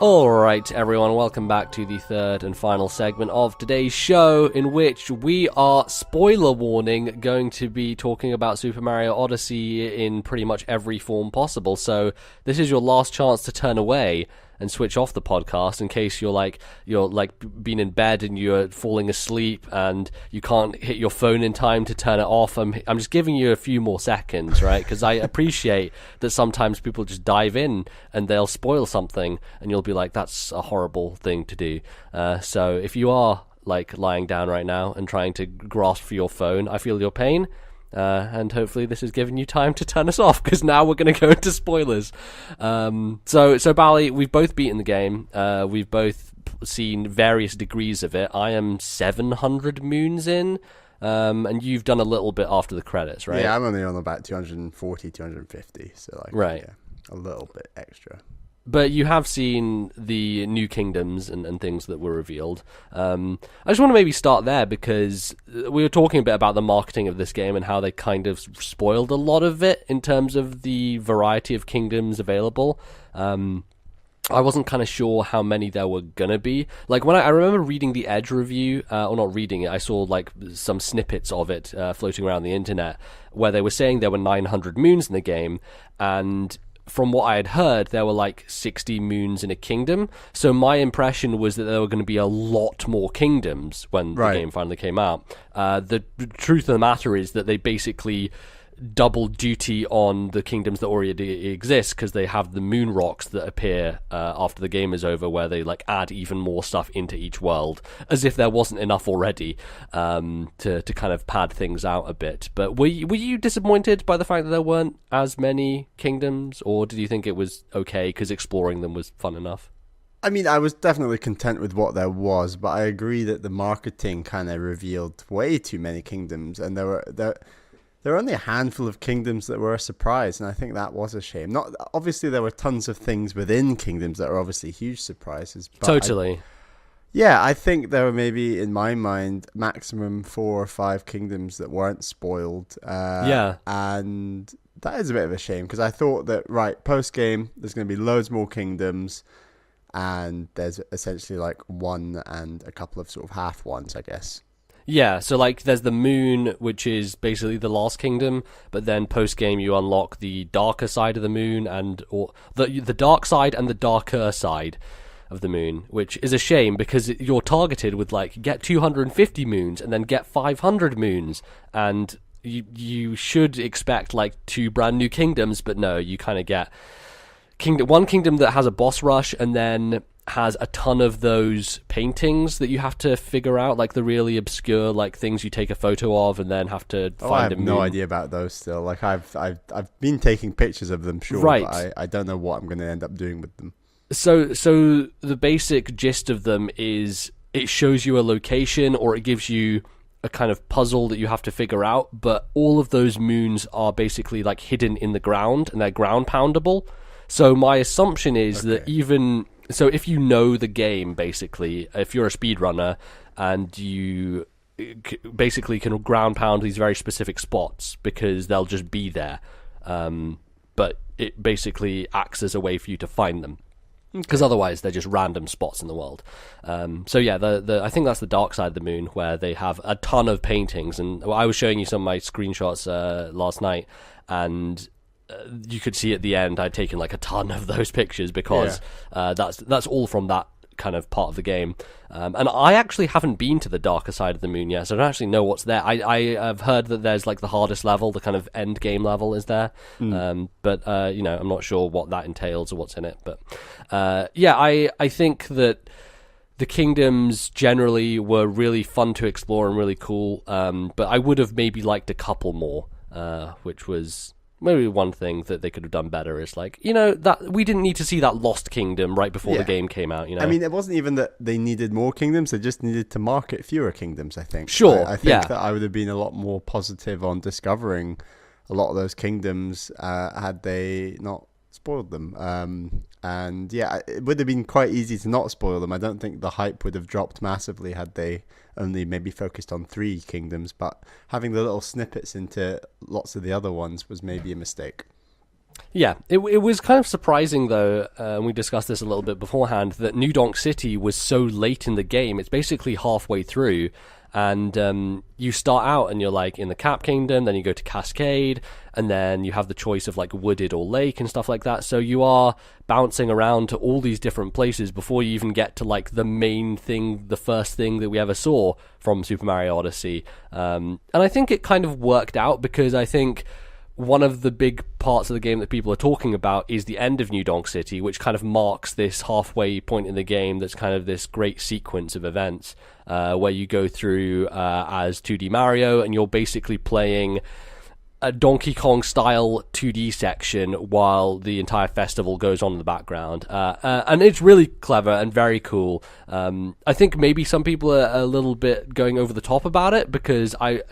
Alright everyone, welcome back to the third and final segment of today's show, in which we are, spoiler warning, going to be talking about Super Mario Odyssey in pretty much every form possible. So this is your last chance to turn away and switch off the podcast in case you're being in bed and you're falling asleep and you can't hit your phone in time to turn it off. I'm just giving you a few more seconds, right? Because I appreciate that sometimes people just dive in and they'll spoil something and you'll be like, that's a horrible thing to do. So if you are like lying down right now and trying to grasp for your phone, I feel your pain. And hopefully this has given you time to turn us off, because now we're going to go into spoilers. So Bally, we've both beaten the game. We've both seen various degrees of it. I am 700 moons in, and you've done a little bit after the credits, right? Yeah, I'm only on about 240, 250, so like, right. Yeah, a little bit extra. But you have seen the new kingdoms and things that were revealed. I just want to maybe start there, because we were talking a bit about the marketing of this game and how they kind of spoiled a lot of it in terms of the variety of kingdoms available. I wasn't kind of sure how many there were gonna be. Like when I remember reading the Edge review, or not reading it, I saw like some snippets of it floating around the internet where they were saying there were 900 moons in the game, and from what I had heard, there were like 60 moons in a kingdom. So my impression was that there were going to be a lot more kingdoms when the game finally came out. The truth of the matter is that they basically double duty on the kingdoms that already exist, because they have the moon rocks that appear after the game is over, where they like add even more stuff into each world, as if there wasn't enough already, to kind of pad things out a bit. But were you disappointed by the fact that there weren't as many kingdoms, or did you think it was okay because exploring them was fun enough? I mean, I was definitely content with what there was, but I agree that the marketing kind of revealed way too many kingdoms, and there were only a handful of kingdoms that were a surprise, and I think that was a shame. Not obviously, there were tons of things within kingdoms that are obviously huge surprises. But Totally. I think there were maybe, in my mind, maximum 4 or 5 kingdoms that weren't spoiled. And that is a bit of a shame, because I thought that, post-game, there's going to be loads more kingdoms, and there's essentially like one and a couple of sort of half ones, I guess. Yeah, so like there's the moon, which is basically the last kingdom, but then post game you unlock the darker side of the moon, or the dark side and the darker side of the moon, which is a shame because you're targeted with like get 250 moons and then get 500 moons, and you should expect like 2 brand new kingdoms, but no, you kind of get one kingdom that has a boss rush and then has a ton of those paintings that you have to figure out, like the really obscure like things you take a photo of and then have to find. I have no idea about those still. Like I've been taking pictures of them, sure, right? But I don't know what I'm going to end up doing with them. So the basic gist of them is it shows you a location, or it gives you a kind of puzzle that you have to figure out, but all of those moons are basically like hidden in the ground and they're ground poundable. So my assumption is that so if you know the game, basically, if you're a speedrunner and you basically can ground pound these very specific spots because they'll just be there, but it basically acts as a way for you to find them, because otherwise they're just random spots in the world. So yeah, I think that's the dark side of the moon, where they have a ton of paintings, and I was showing you some of my screenshots last night, and you could see at the end I'd taken like a ton of those pictures because that's all from that kind of part of the game. And I actually haven't been to the darker side of the moon yet, so I don't actually know what's there. I have heard that there's like the hardest level, the kind of end game level is there, but I'm not sure what that entails or what's in it. But I think that the kingdoms generally were really fun to explore and really cool, but I would have maybe liked a couple more, which was maybe one thing that they could have done better is like, that we didn't need to see that lost kingdom right before the game came out, I mean, it wasn't even that they needed more kingdoms, they just needed to market fewer kingdoms, I think. Sure. I think that I would have been a lot more positive on discovering a lot of those kingdoms had they not spoiled them. And yeah, it would have been quite easy to not spoil them. I don't think the hype would have dropped massively had they only maybe focused on 3 kingdoms, but having the little snippets into lots of the other ones was maybe a mistake. Yeah, it was kind of surprising though, and we discussed this a little bit beforehand, that New Donk City was so late in the game. It's basically halfway through, and you start out and you're like in the Cap Kingdom, then you go to Cascade, and then you have the choice of like Wooded or Lake and stuff like that. So you are bouncing around to all these different places before you even get to like the main thing, the first thing that we ever saw from Super Mario Odyssey. And I think it kind of worked out, because I think one of the big parts of the game that people are talking about is the end of New Donk City, which kind of marks this halfway point in the game that's kind of this great sequence of events where you go through as 2D Mario, and you're basically playing a Donkey Kong style 2D section while the entire festival goes on in the background, and it's really clever and very cool. I think maybe some people are a little bit going over the top about it, because I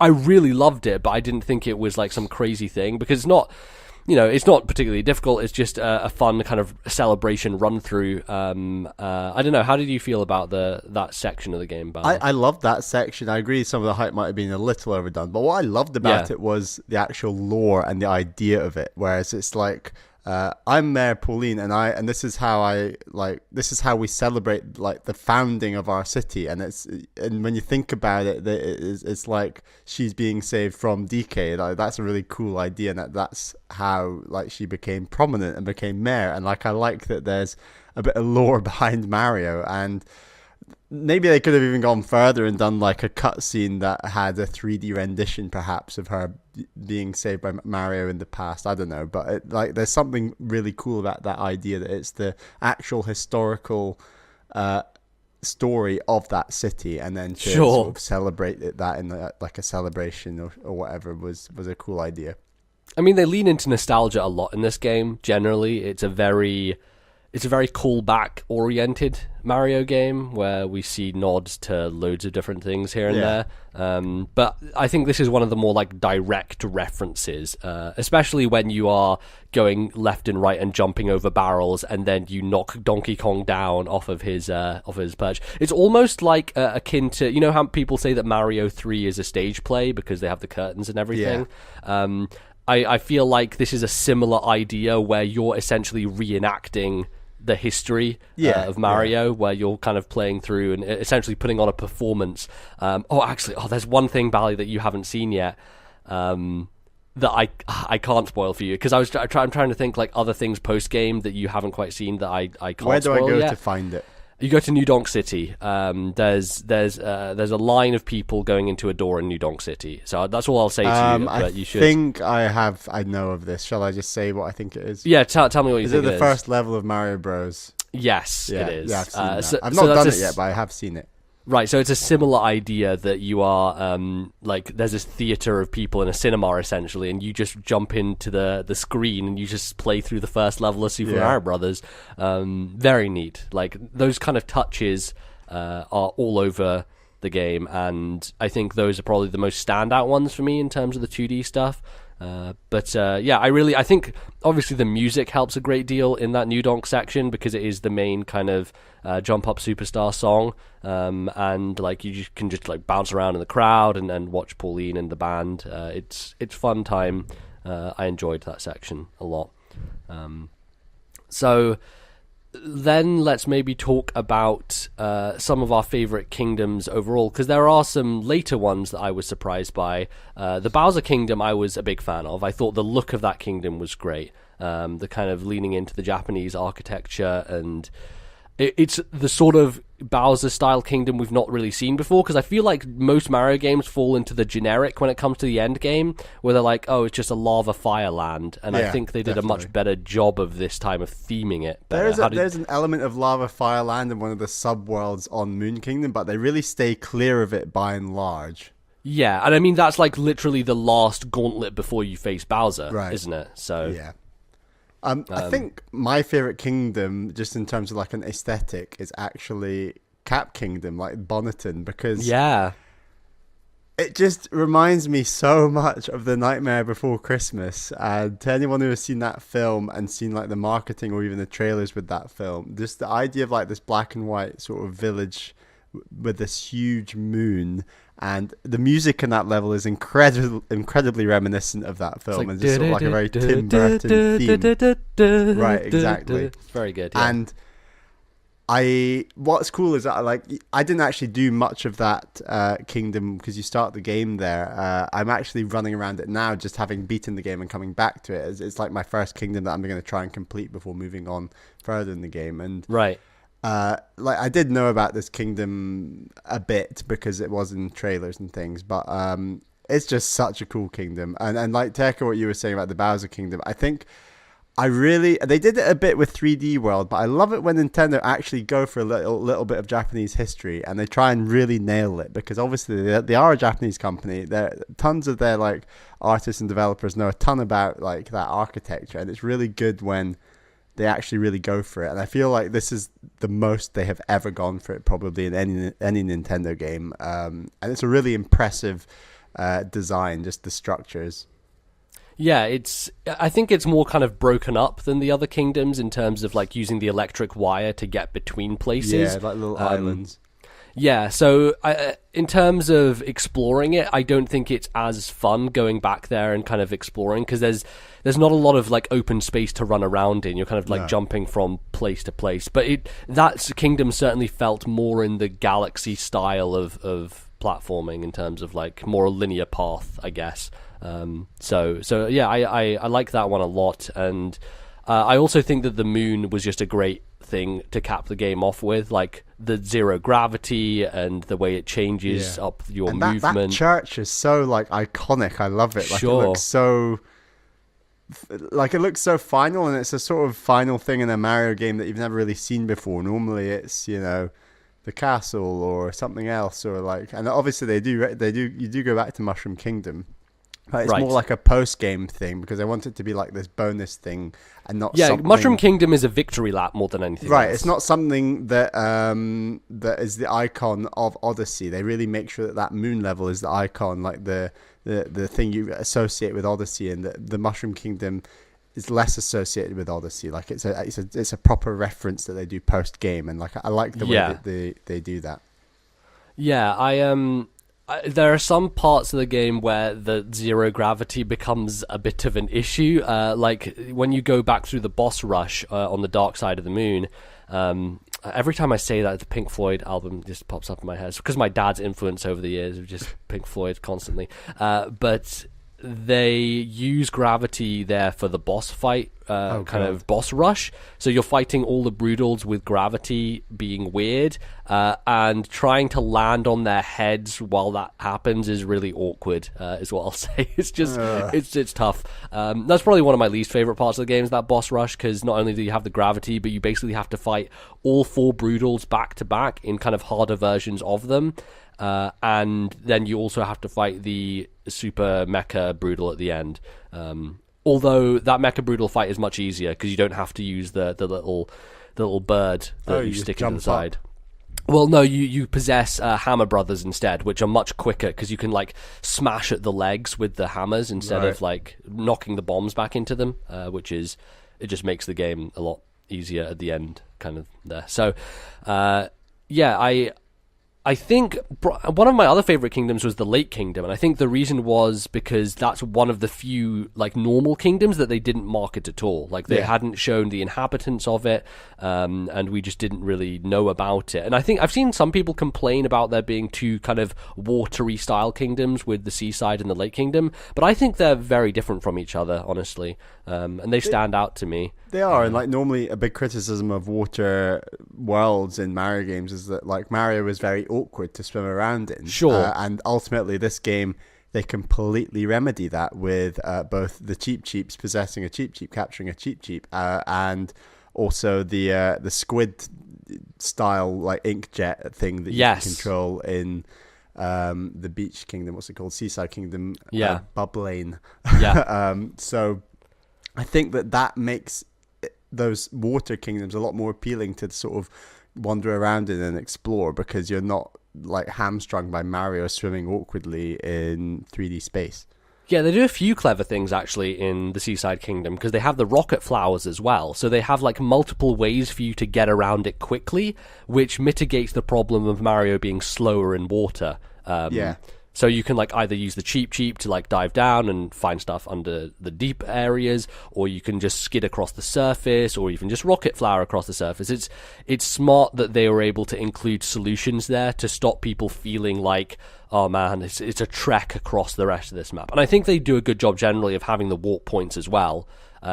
really loved it, but I didn't think it was like some crazy thing, because it's not, it's not particularly difficult. It's just a fun kind of celebration run through. I don't know. How did you feel about that section of the game, Bal? I loved that section. I agree some of the hype might have been a little overdone, but what I loved about it was the actual lore and the idea of it. Whereas it's like I'm Mayor Pauline, and this is how we celebrate like the founding of our city, and when you think about it, it's like she's being saved from decay. Like that's a really cool idea, and that's how like she became prominent and became mayor. And like I like that there's a bit of lore behind Mario, and maybe they could have even gone further and done like a cutscene that had a 3D rendition, perhaps, of her being saved by Mario in the past. I don't know, but there's something really cool about that idea that it's the actual historical story of that city, and then to sort of celebrate that in like a celebration or whatever was a cool idea. I mean, they lean into nostalgia a lot in this game. Generally, it's a very callback oriented Mario game where we see nods to loads of different things here and there. But I think this is one of the more like direct references, especially when you are going left and right and jumping over barrels, and then you knock Donkey Kong down off of his perch. It's almost like akin to, you know how people say that Mario 3 is a stage play because they have the curtains and everything. Yeah. I feel like this is a similar idea where you're essentially reenacting the history of Mario, where you're kind of playing through and essentially putting on a performance. There's one thing, Bally, that you haven't seen yet that I can't spoil for you, because I'm trying to think like other things post game that you haven't quite seen that I can't spoil. Where do I go yet. To find it? You go to New Donk City. There's a line of people going into a door in New Donk City. So that's all I'll say to you. But you should. I think I know of this. Shall I just say what I think it is? Yeah, tell me what you think. Is it the first level of Mario Bros? Yes, it is. Yeah, I've seen that. I've not done it yet, but I have seen it. Right, so it's a similar idea that you are, there's this theatre of people in a cinema, essentially, and you just jump into the screen and you just play through the first level of Super Mario Brothers. Very neat. Like, those kind of touches are all over the game, and I think those are probably the most standout ones for me in terms of the 2D stuff. I think obviously the music helps a great deal in that New Donk section, because it is the main kind of Jump Up Superstar song, and like you can just like bounce around in the crowd and watch Pauline and the band. It's fun time. I enjoyed that section a lot. So then let's maybe talk about some of our favorite kingdoms overall, because there are some later ones that I was surprised by. The Bowser Kingdom I was a big fan of. I thought the look of that kingdom was great. The kind of leaning into the Japanese architecture, and it's the sort of Bowser-style kingdom we've not really seen before, because I feel like most Mario games fall into the generic when it comes to the end game, where they're like, oh, it's just a lava fire land, and I think they did a much better job of this time of theming it better. There's an element of lava fire land in one of the sub-worlds on Moon Kingdom, but they really stay clear of it by and large. Yeah, and I mean, that's like literally the last gauntlet before you face Bowser, isn't it? So yeah. I think my favorite kingdom, just in terms of like an aesthetic, is actually Cap Kingdom, like Bonneton, because it just reminds me so much of The Nightmare Before Christmas. And to anyone who has seen that film and seen like the marketing or even the trailers with that film, just the idea of like this black and white sort of village with this huge moon, and the music in that level is incredibly reminiscent of that film, and just sort of like a very Tim Burton theme. Right, exactly. It's very good. Yeah. And what's cool is that I didn't actually do much of that kingdom, because you start the game there. I'm actually running around it now, just having beaten the game and coming back to it. It's like my first kingdom that I'm going to try and complete before moving on further in the game. And I did know about this kingdom a bit because it was in trailers and things, but it's just such a cool kingdom. And like to echo what you were saying about the Bowser Kingdom, I think they did it a bit with 3D World, but I love it when Nintendo actually go for a little bit of Japanese history and they try and really nail it, because obviously they are a Japanese company. Tons of their like artists and developers know a ton about like that architecture, and it's really good when they actually really go for it. And I feel like this is the most they have ever gone for it, probably in any Nintendo game. And it's a really impressive design, just the structures. Yeah, I think it's more kind of broken up than the other kingdoms in terms of like using the electric wire to get between places. Yeah, like little islands. Yeah, so in terms of exploring it, I don't think it's as fun going back there and kind of exploring, because there's not a lot of like open space to run around in. You're kind of like jumping from place to place. But that kingdom certainly felt more in the Galaxy style of platforming, in terms of like more a linear path, I guess. So yeah, I like that one a lot, and I also think that the moon was just a great thing to cap the game off with, like the zero gravity and the way it changes up your and movement. That church is so like iconic. I love it. Like Sure. it looks so final, and it's a sort of final thing in a Mario game that you've never really seen before. Normally it's, you know, the castle or something else, or like, and obviously you do go back to Mushroom Kingdom. But it's more like a post-game thing, because I want it to be like this bonus thing and not something... Mushroom Kingdom is a victory lap more than anything else. It's not something that that is the icon of Odyssey. They really make sure that moon level is the icon, like the thing you associate with Odyssey, and the Mushroom Kingdom is less associated with Odyssey. Like it's a proper reference that they do post-game, and like I like the way that they do that. Yeah, there are some parts of the game where the zero gravity becomes a bit of an issue. Like when you go back through the boss rush on the dark side of the moon. Every time I say that, the Pink Floyd album just pops up in my head. It's because my dad's influence over the years of just Pink Floyd constantly. But they use gravity there for the boss fight, of boss rush. So you're fighting all the Broodals with gravity being weird, and trying to land on their heads while that happens is really awkward, is what I'll say. It's just, it's tough. That's probably one of my least favorite parts of the game, is that boss rush, because not only do you have the gravity, but you basically have to fight all 4 Broodals back to back in kind of harder versions of them. And then you also have to fight the super mecha Broodal at the end. Although that mecha Broodal fight is much easier, because you don't have to use the little bird that you stick into the side. Well, no, you possess Hammer Brothers instead, which are much quicker, because you can like smash at the legs with the hammers instead of like knocking the bombs back into them, it just makes the game a lot easier at the end, kind of there. So, I think one of my other favorite kingdoms was the Lake Kingdom, and I think the reason was because that's one of the few like normal kingdoms that they didn't market at all. Like they hadn't shown the inhabitants of it, and we just didn't really know about it. And I think I've seen some people complain about there being 2 kind of watery style kingdoms with the seaside and the Lake Kingdom, but I think they're very different from each other, honestly, and they stand out to me. They are, and like normally a big criticism of water worlds in Mario games is that like Mario is very awkward to swim around in. Sure. And ultimately this game, they completely remedy that with both the Cheep Cheeps possessing a Cheep Cheep, capturing a Cheep Cheep, and also the squid style like ink jet thing that you can control in the Beach Kingdom. What's it called? Seaside Kingdom. Bubblaine. So I think that makes those water kingdoms a lot more appealing to sort of wander around in and explore, because you're not like hamstrung by Mario swimming awkwardly in 3D space. Yeah, they do a few clever things actually in the Seaside Kingdom, because they have the rocket flowers as well. So they have like multiple ways for you to get around it quickly, which mitigates the problem of Mario being slower in water. So you can like either use the Cheep Cheep to like dive down and find stuff under the deep areas, or you can just skid across the surface, or even just rocket flower across the surface. It's smart that they were able to include solutions there to stop people feeling like, oh man, it's a trek across the rest of this map. And I think they do a good job generally of having the warp points as well.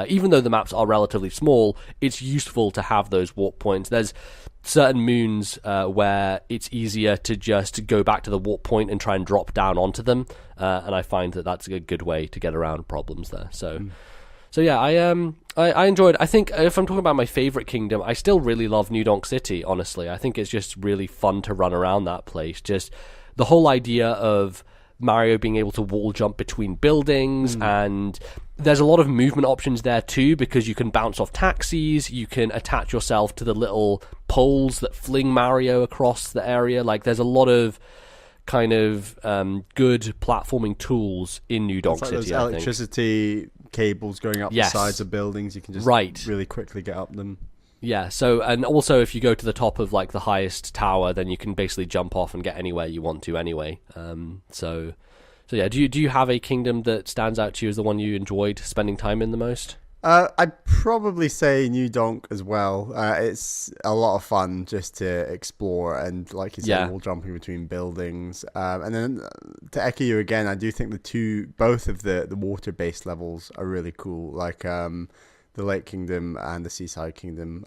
Even though the maps are relatively small, it's useful to have those warp points. There's certain moons where it's easier to just go back to the warp point and try and drop down onto them, and I find that that's a good way to get around problems there. So yeah, I enjoyed. I think if I'm talking about my favorite kingdom, I still really love New Donk City. Honestly, I think it's just really fun to run around that place. Just the whole idea of Mario being able to wall jump between buildings, and there's a lot of movement options there too, because you can bounce off taxis, you can attach yourself to the little poles that fling Mario across the area. Like there's a lot of kind of good platforming tools in New Donk City. Those electricity cables going up the sides of buildings, you can just really quickly get up them. Yeah, so, and also if you go to the top of like the highest tower, then you can basically jump off and get anywhere you want to anyway. So yeah, do you have a kingdom that stands out to you as the one you enjoyed spending time in the most? I'd probably say New Donk as well. It's a lot of fun just to explore and, like you said, wall jumping between buildings. And then to echo you again, I do think both of the water-based levels are really cool. Like the Lake Kingdom and the Seaside Kingdom.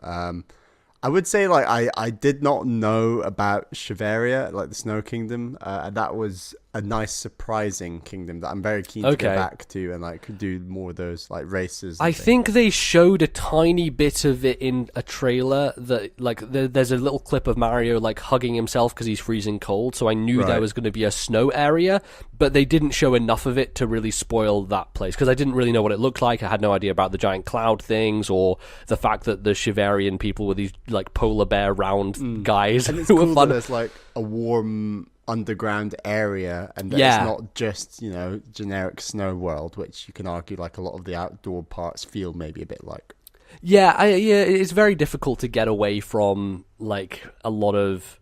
I would say like I did not know about Shiveria, like the Snow Kingdom. And that was a nice surprising kingdom that I'm very keen to go back to and like do more of those like races. I think they showed a tiny bit of it in a trailer that like there's a little clip of Mario like hugging himself because he's freezing cold. So I knew there was going to be a snow area, but they didn't show enough of it to really spoil that place because I didn't really know what it looked like. I had no idea about the giant cloud things or the fact that the Shiverian people were these like polar bear round guys. And it's cool that there's like a warm underground area and that it's not just, you know, generic snow world, which you can argue like a lot of the outdoor parts feel maybe a bit like. Yeah, it's very difficult to get away from like a lot of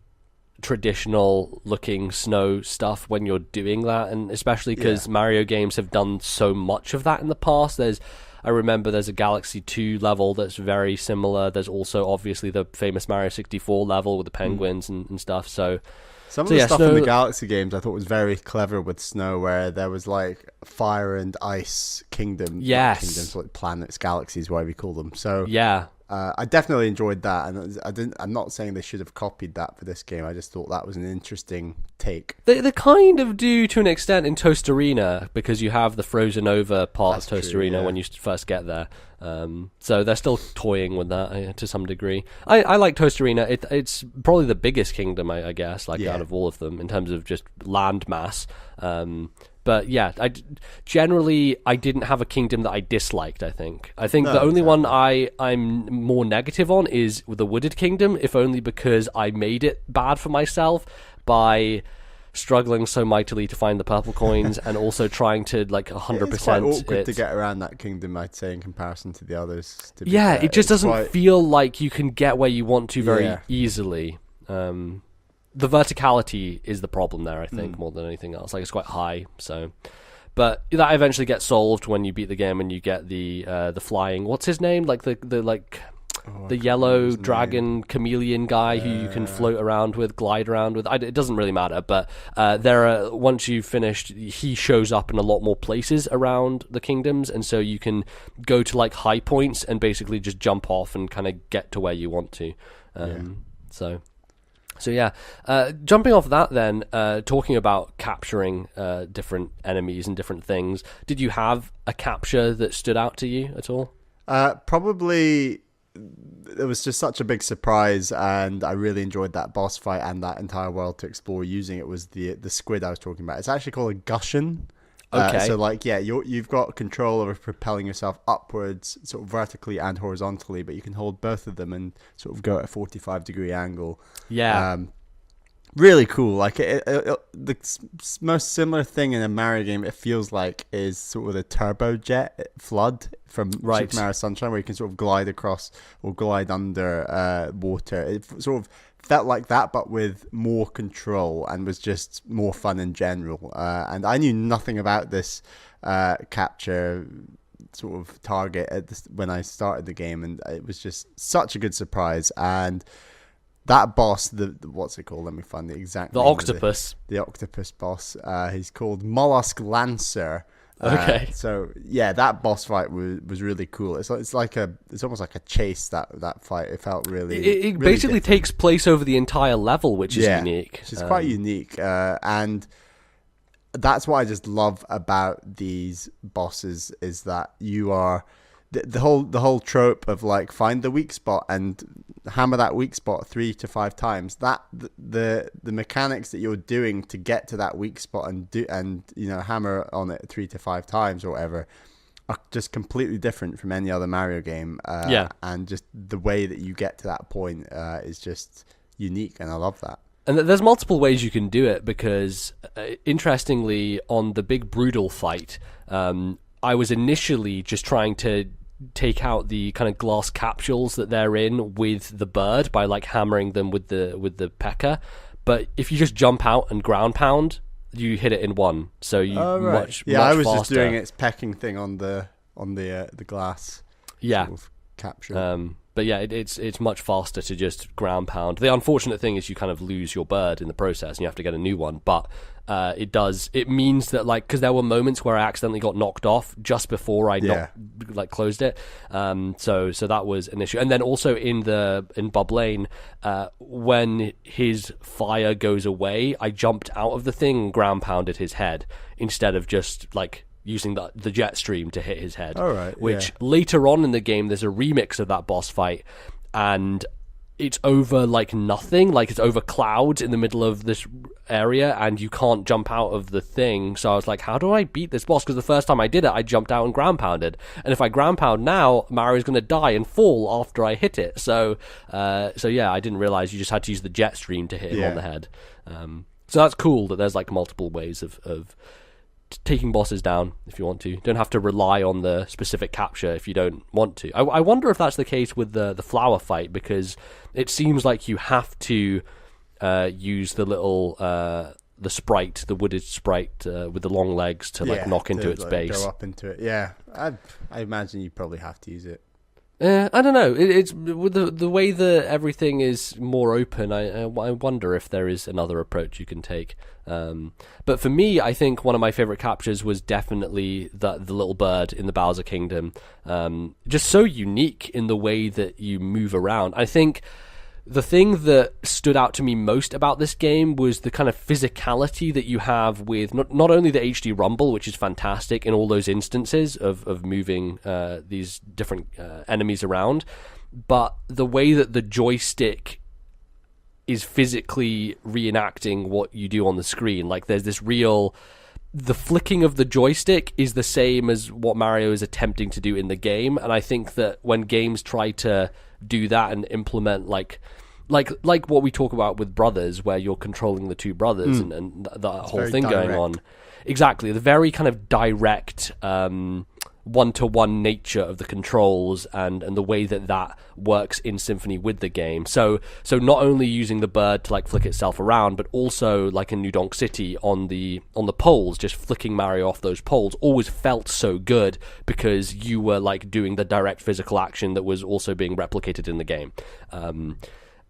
traditional looking snow stuff when you're doing that, and especially because Mario games have done so much of that in the past. I remember there's a Galaxy 2 level that's very similar. There's also obviously the famous Mario 64 level with the penguins and stuff. Some of the stuff in the Galaxy games I thought was very clever with snow, where there was like fire and ice kingdom. Yes. Kingdoms, like planets, galaxies, whatever you call them. So yeah. I definitely enjoyed that, and I'm not saying they should have copied that for this game. I just thought that was an interesting take. They kind of do to an extent in Toast Arena, because you have the frozen over part of Toast Arena when you first get there. So they're still toying with that to some degree. I like Toast Arena. It's probably the biggest kingdom, I guess, out of all of them in terms of just land mass. But yeah, I didn't have a kingdom that I disliked. I think the only one I'm more negative on is the Wooded Kingdom, if only because I made it bad for myself by struggling so mightily to find the purple coins and also trying to like 100%. It's quite awkward to get around that kingdom, I'd say, in comparison to the others. It just doesn't feel like you can get where you want to very easily. The verticality is the problem there, I think, more than anything else. Like, it's quite high, so. But that eventually gets solved when you beat the game and you get the flying. What's his name? Like the yellow dragon chameleon guy who you can float around with, glide around with. It doesn't really matter, but once you've finished, he shows up in a lot more places around the kingdoms, and so you can go to like high points and basically just jump off and kind of get to where you want to. So yeah, jumping off that then, talking about capturing different enemies and different things, did you have a capture that stood out to you at all? Probably it was just such a big surprise, and I really enjoyed that boss fight and that entire world to explore using it was the squid I was talking about. It's actually called a Gushan. Okay. So like, you've got control over propelling yourself upwards, sort of vertically and horizontally, but you can hold both of them and sort of go at a 45-degree angle. Yeah. Really cool. Like the most similar thing in a Mario game, it feels like, is sort of the turbojet flood from Super Mario Sunshine, where you can sort of glide across or glide under water. It sort of felt like that, but with more control, and was just more fun in general. And I knew nothing about this capture sort of target when I started the game, and it was just such a good surprise. And that boss, the what's it called? Let me find the exact name. Octopus. The octopus boss. He's called Mollusk Lancer. Okay. So yeah, that boss fight was really cool. It's almost like a chase, that fight. It felt really. It really basically different. takes place over the entire level, which is unique. Which is quite unique, and that's what I just love about these bosses, is that you are the whole trope of like find the weak spot and hammer that weak spot 3 to 5 times. That the mechanics that you're doing to get to that weak spot and hammer on it 3 to 5 times or whatever are just completely different from any other Mario game. And just the way that you get to that point is just unique, and I love that. And there's multiple ways you can do it, because interestingly, on the big brutal fight, I was initially just trying to take out the kind of glass capsules that they're in with the bird by like hammering them with the pecker. But if you just jump out and ground pound, you hit it in one. So you much I was faster. just doing its pecking thing on the glass. Yeah. Sort of capture. But yeah, it's much faster to just ground pound. The unfortunate thing is you kind of lose your bird in the process and you have to get a new one. But it means that, like, because there were moments where I accidentally got knocked off just before I closed it. So that was an issue. And then also in Bob Lane, when his fire goes away, I jumped out of the thing and ground pounded his head instead of just like using the jet stream to hit his head. Which later on in the game, there's a remix of that boss fight, and it's over like nothing, like it's over clouds in the middle of this area, and you can't jump out of the thing. So I was like, how do I beat this boss? Because the first time I did it, I jumped out and ground pounded, and if I ground pound now, Mario's going to die and fall after I hit it. So yeah, I didn't realize you just had to use the jet stream to hit him on the head. So that's cool that there's like multiple ways of taking bosses down if you want to. Don't have to rely on the specific capture if you don't want to. I wonder if that's the case with the flower fight, because it seems like you have to use the little the sprite, the wooded sprite with the long legs to like knock into its base. Go up into it. Yeah, I imagine you probably have to use it. I don't know. It's with the way that everything is more open. I wonder if there is another approach you can take. But for me, I think one of my favorite captures was definitely the little bird in the Bowser Kingdom. Just so unique in the way that you move around. I think the thing that stood out to me most about this game was the kind of physicality that you have with not only the HD rumble, which is fantastic in all those instances of moving these different enemies around, but the way that the joystick is physically reenacting what you do on the screen. Like there's this the flicking of the joystick is the same as what Mario is attempting to do in the game, and I think that when games try to do that and implement like what we talk about with Brothers, where you're controlling the two brothers and that whole thing going on. Exactly, the very kind of direct one-to-one nature of the controls and the way that works in Symphony with the game. So not only using the bird to like flick itself around, but also like in New Donk City on the poles, just flicking Mario off those poles always felt so good because you were like doing the direct physical action that was also being replicated in the game.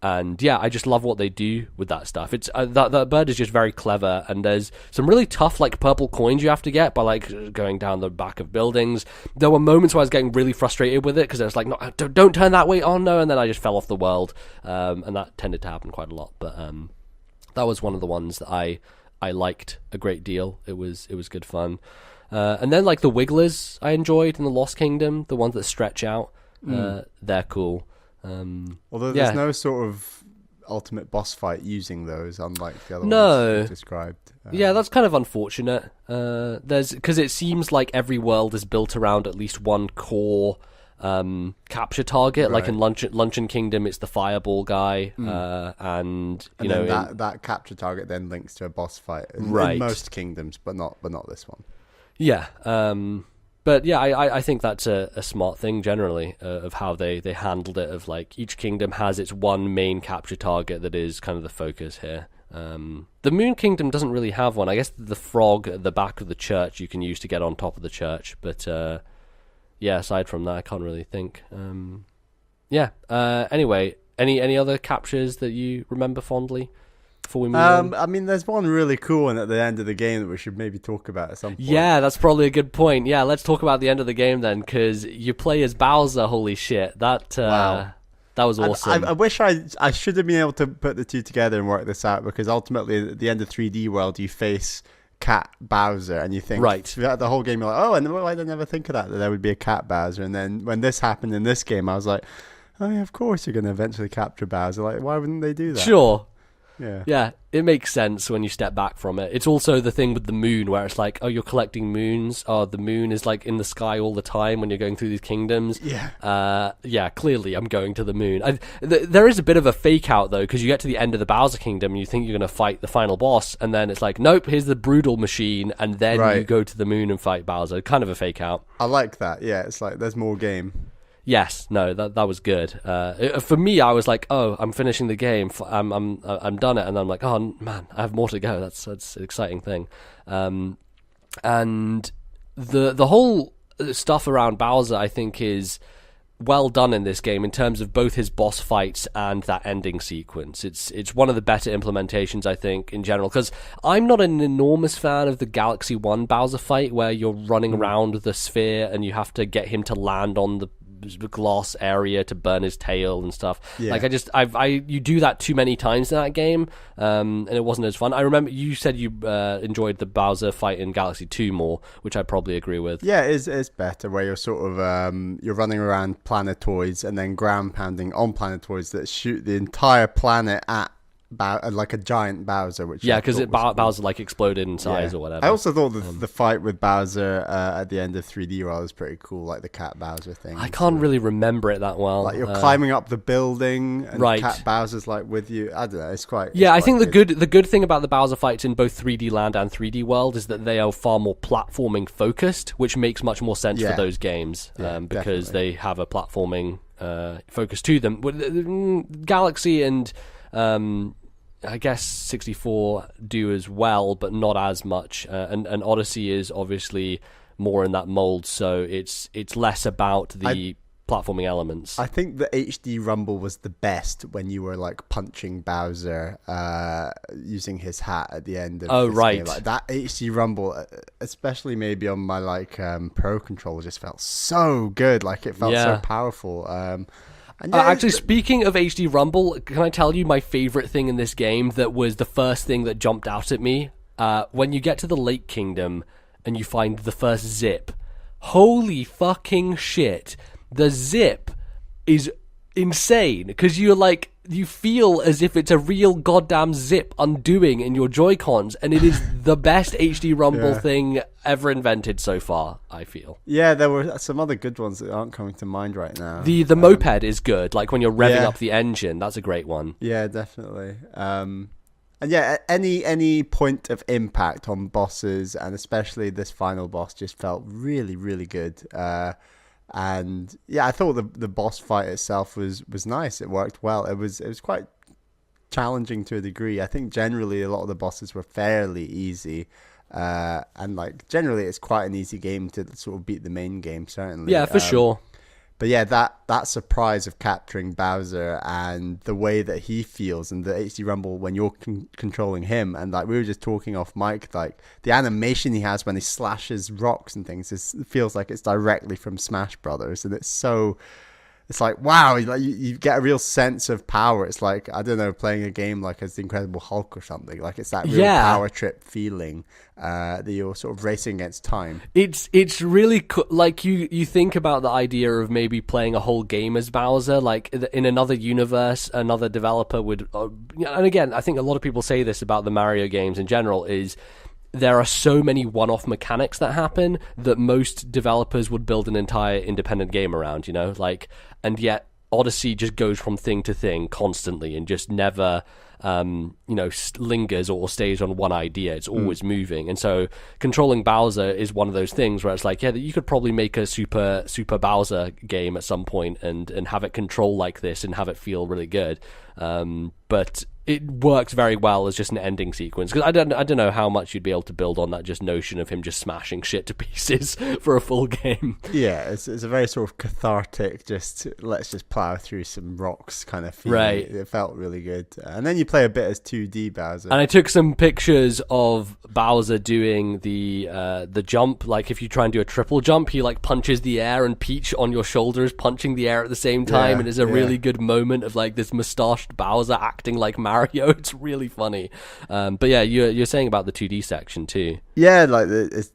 And yeah, I just love what they do with that stuff. It's that bird is just very clever, and there's some really tough like purple coins you have to get by like going down the back of buildings. There were moments where I was getting really frustrated with it because I was like, no, don't turn that way. Oh no, and then I just fell off the world, and that tended to happen quite a lot. But that was one of the ones that I liked a great deal. It was good fun. And then like the Wigglers I enjoyed in the Lost Kingdom, the ones that stretch out. They're cool. Although there's no sort of ultimate boss fight using those, unlike the other ones you described. Yeah, that's kind of unfortunate. Because it seems like every world is built around at least one core capture target. Like in Luncheon Kingdom, it's the fireball guy, and know that capture target then links to a boss fight. In most kingdoms, but not this one. Yeah. But yeah, I think that's a smart thing generally of how they handled it, of like each kingdom has its one main capture target that is kind of the focus here. The Moon Kingdom doesn't really have one. I guess the frog at the back of the church you can use to get on top of the church. But yeah, aside from that, I can't really think. Anyway, any other captures that you remember fondly? Before we move on? I mean, there's one really cool one at the end of the game that we should maybe talk about at some point. Yeah, that's probably a good point. Yeah, let's talk about the end of the game then, because you play as Bowser. Holy shit, wow. That was awesome. I wish I should have been able to put the two together and work this out, because ultimately at the end of 3D World you face Cat Bowser, and you think throughout the whole game you're like, oh, and why did I never think of that there would be a Cat Bowser? And then when this happened in this game, I was like, oh yeah, of course you're going to eventually capture Bowser. Like, why wouldn't they do that? Sure. Yeah, it makes sense when you step back from it. It's also the thing with the moon where it's like, oh, you're collecting moons. Oh, the moon is like in the sky all the time when you're going through these kingdoms. Yeah. Clearly I'm going to the moon. There is a bit of a fake out though, because you get to the end of the Bowser Kingdom and you think you're going to fight the final boss, and then it's like, nope, here's the Broodal machine, and then you go to the moon and fight Bowser. Kind of a fake out. I like that. Yeah, it's like there's more game. Yes, no, that was good. For me, I was like, oh, I'm finishing the game. I'm done it, and I'm like, oh man, I have more to go. That's an exciting thing. And the whole stuff around Bowser, I think, is well done in this game in terms of both his boss fights and that ending sequence. It's one of the better implementations, I think, in general, because I'm not an enormous fan of the Galaxy 1 Bowser fight where you're running around the sphere and you have to get him to land on the glass area to burn his tail and stuff. Like you do that too many times in that game, and it wasn't as fun. I remember you said you enjoyed the Bowser fight in Galaxy 2 more, which I probably agree with. Yeah, it's better where you're sort of you're running around planetoids and then ground pounding on planetoids that shoot the entire planet at like a giant Bowser, which because Bowser like exploded in size or whatever. I also thought the fight with Bowser at the end of 3D World was pretty cool, like the Cat Bowser thing. I can't really remember it that well. Like you're climbing up the building and Cat Bowser's like with you. I don't know. It's quite. Yeah, I think the good thing about the Bowser fights in both 3D Land and 3D World is that they are far more platforming focused, which makes much more sense for those games because they have a platforming focus to them. Galaxy and I guess 64 do as well, but not as much. And Odyssey is obviously more in that mold, so it's less about the platforming elements. I think the HD Rumble was the best when you were like punching Bowser using his hat at the end of this game. Like that HD Rumble, especially maybe on my like Pro controller, just felt so good. Like it felt so powerful. Actually, speaking of HD Rumble, can I tell you my favorite thing in this game that was the first thing that jumped out at me? When you get to the Lake Kingdom and you find the first zip. Holy fucking shit. The zip is insane because you feel as if it's a real goddamn zip undoing in your Joy-Cons, and it is the best HD Rumble thing ever invented so far, I feel. Yeah, there were some other good ones that aren't coming to mind right now. The moped is good, like when you're revving up the engine, that's a great one. Yeah, definitely. And yeah, any point of impact on bosses, and especially this final boss, just felt really, really good. And yeah, I thought the boss fight itself was nice. It worked well. It was quite challenging to a degree. I think generally a lot of the bosses were fairly easy, and like generally it's quite an easy game to sort of beat the main game. Certainly, yeah, for sure. But yeah, that surprise of capturing Bowser and the way that he feels and the HD Rumble when you're controlling him, and like we were just talking off mic, like the animation he has when he slashes rocks and things feels like it's directly from Smash Brothers, and it's like wow, like you get a real sense of power. It's like, I don't know, playing a game like as the Incredible Hulk or something. Like it's that real power trip feeling that you're sort of racing against time. It's really like you think about the idea of maybe playing a whole game as Bowser, like in another universe, another developer would. And again, I think a lot of people say this about the Mario games in general is. There are so many one-off mechanics that happen that most developers would build an entire independent game around, and yet Odyssey just goes from thing to thing constantly and just never, lingers or stays on one idea. It's always moving. And so controlling Bowser is one of those things where it's like, yeah, you could probably make a super Bowser game at some point and have it control like this and have it feel really good. But it works very well as just an ending sequence, because I don't know how much you'd be able to build on that just notion of him just smashing shit to pieces for a full game. Yeah, it's a very sort of cathartic, just let's just plow through some rocks kind of feeling. Right. It felt really good. And then you play a bit as 2D Bowser. And I took some pictures of Bowser doing the jump. Like if you try and do a triple jump, he like punches the air, and Peach on your shoulders punching the air at the same time, and it's a really good moment of like this mustached Bowser acting like Mario. It's really funny. But yeah, you're saying about the 2D section too. Yeah, like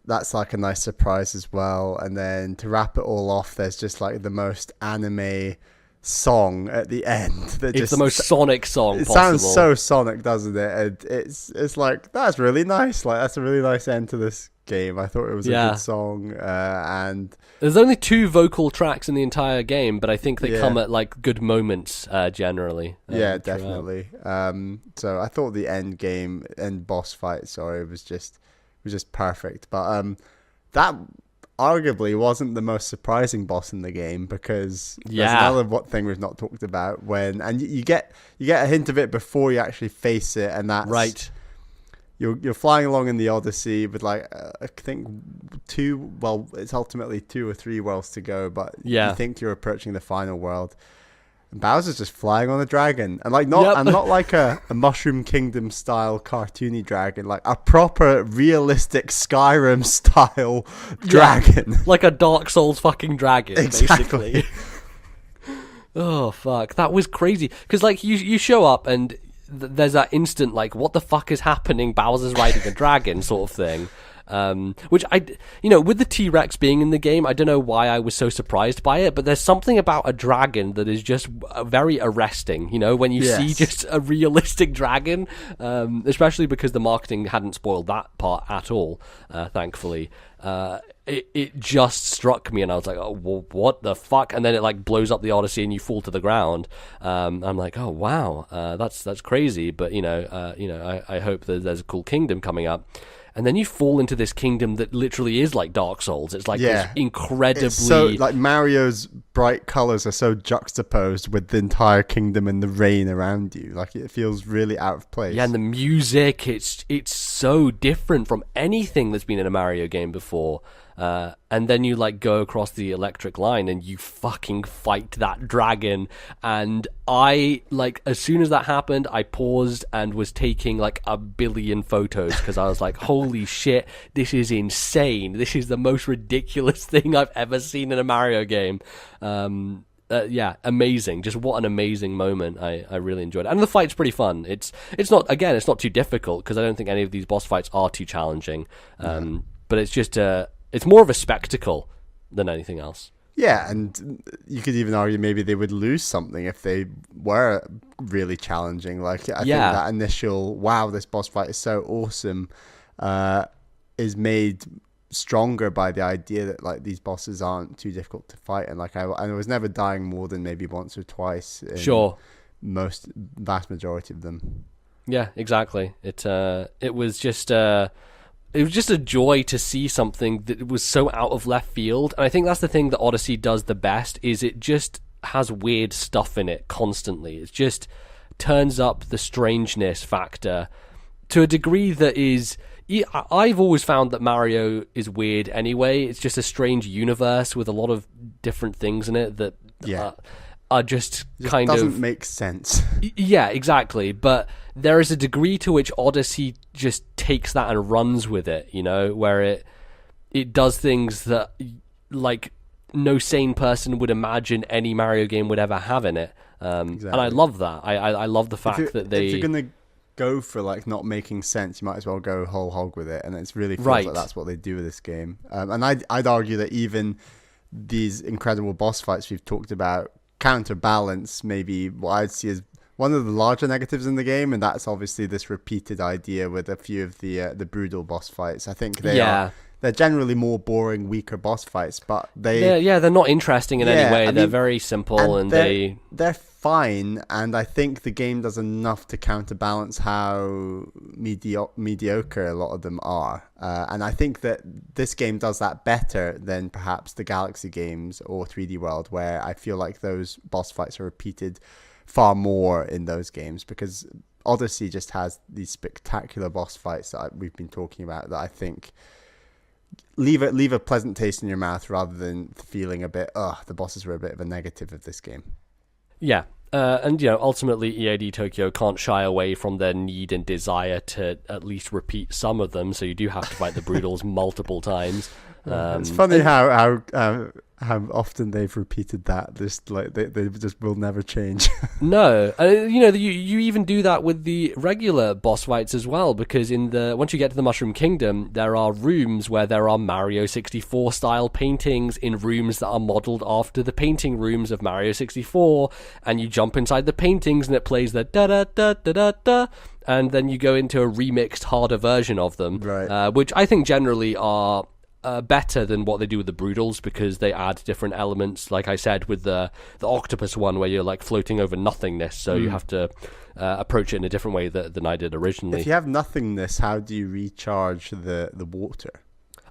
that's like a nice surprise as well. And then to wrap it all off, there's just like the most anime song at the end. It's the most Sonic song it possible. Sounds so Sonic, doesn't it? And it's like, that's really nice. Like that's a really nice end to this game. I thought it was a good song. And there's only 2 vocal tracks in the entire game, but I think they come at like good moments generally. Yeah, definitely. So I thought the end boss fight, was just perfect. But that arguably wasn't the most surprising boss in the game, because there's another thing we've not talked about and you get a hint of it before you actually face it, and that's right. You're flying along in the Odyssey with I think it's ultimately 2 or 3 worlds to go, but you think you're approaching the final world. And Bowser's just flying on a dragon, and not like a Mushroom Kingdom style cartoony dragon, like a proper realistic Skyrim style dragon, like a Dark Souls fucking dragon, exactly. Basically. Oh fuck, that was crazy. Because you show up and there's that instant what the fuck is happening? Bowser's riding a dragon sort of thing. Which with the T-Rex being in the game, I don't know why I was so surprised by it, but there's something about a dragon that is just very arresting, when you see just a realistic dragon, especially because the marketing hadn't spoiled that part at all, thankfully. It just struck me, and I was like, oh, well, what the fuck? And then it blows up the Odyssey and you fall to the ground. I'm like, oh wow, that's crazy, but I hope that there's a cool kingdom coming up. And then you fall into this kingdom that literally is like Dark Souls. It's this incredibly... It's so, Mario's bright colours are so juxtaposed with the entire kingdom and the rain around you. It feels really out of place. Yeah, and the music, it's so different from anything that's been in a Mario game before. And then you go across the electric line and you fucking fight that dragon. And I as soon as that happened, I paused and was taking a billion photos, because I was like, holy shit, this is insane. This is the most ridiculous thing I've ever seen in a Mario game. Amazing. Just what an amazing moment. I really enjoyed it. And the fight's pretty fun. It's not too difficult, because I don't think any of these boss fights are too challenging. But it's just it's more of a spectacle than anything else. Yeah, and you could even argue maybe they would lose something if they were really challenging. I think that initial, wow, this boss fight is so awesome, is made stronger by the idea that these bosses aren't too difficult to fight, and I was never dying more than maybe once or twice in vast majority of them. Yeah, exactly. It was just a joy to see something that was so out of left field. And I think that's the thing that Odyssey does the best, is it just has weird stuff in it constantly. It just turns up the strangeness factor to a degree that is... I've always found that Mario is weird anyway. It's just a strange universe with a lot of different things in it that are just kind of... doesn't make sense. Yeah, exactly. But there is a degree to which Odyssey just takes that and runs with it, where it does things that no sane person would imagine any Mario game would ever have in it. Exactly. And I love that. I love the fact that they... If you're going to go for not making sense, you might as well go whole hog with it, and it's really feels like that's what they do with this game. And I'd argue that even these incredible boss fights we've talked about counterbalance maybe what I'd see as one of the larger negatives in the game, and that's obviously this repeated idea with a few of the brutal boss fights. I think they're generally more boring, weaker boss fights, but they're not interesting in any way. They're very simple, and they're fine, and I think the game does enough to counterbalance how mediocre a lot of them are. And I think that this game does that better than perhaps the Galaxy games or 3D World, where I feel like those boss fights are repeated far more in those games, because Odyssey just has these spectacular boss fights that we've been talking about that I think leave a pleasant taste in your mouth, rather than feeling a bit, the bosses were a bit of a negative of this game. Yeah. And ultimately EAD Tokyo can't shy away from their need and desire to at least repeat some of them, so you do have to fight the Brutals multiple times. It's funny how often they've repeated that. They just will never change. No, you even do that with the regular boss fights as well, because once you get to the Mushroom Kingdom, there are rooms where there are Mario 64 style paintings in rooms that are modeled after the painting rooms of Mario 64, and you jump inside the paintings and it plays the da da da da da da, and then you go into a remixed, harder version of them, right. Which I think generally are better than what they do with the Brutals, because they add different elements, like I said, with the octopus one where you're floating over nothingness, so you have to approach it in a different way than I did originally. If you have nothingness, how do you recharge the water?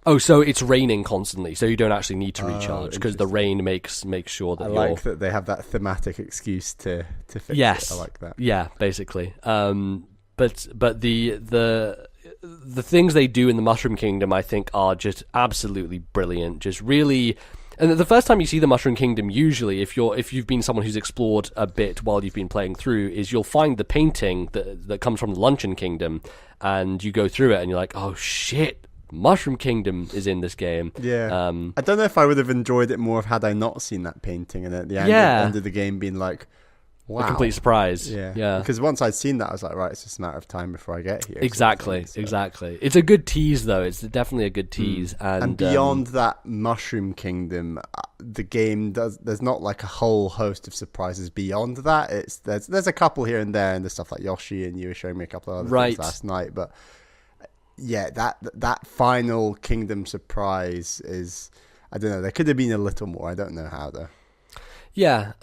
Oh, so it's raining constantly, so you don't actually need to recharge because the rain makes sure that I like that they have that thematic excuse to fix it. I like that. Yeah, basically. But the things they do in the Mushroom Kingdom, I think, are just absolutely brilliant. Just really, and the first time you see the Mushroom Kingdom, usually, if you've been someone who's explored a bit while you've been playing through, is you'll find the painting that comes from the Luncheon Kingdom, and you go through it, and you're like, oh shit, Mushroom Kingdom is in this game. Yeah. I don't know if I would have enjoyed it more had I not seen that painting, and at the end of the game being like, wow. A complete surprise. Yeah. Because once I'd seen that, I was like, right, it's just a matter of time before I get here. Exactly. It's a good tease, though. It's definitely a good tease. And beyond that Mushroom Kingdom, the game there's not like a whole host of surprises beyond that. There's a couple here and there, and there's stuff like Yoshi, and you were showing me a couple of other things last night. But yeah, that final kingdom surprise is, I don't know, there could have been a little more. I don't know how, though. Yeah,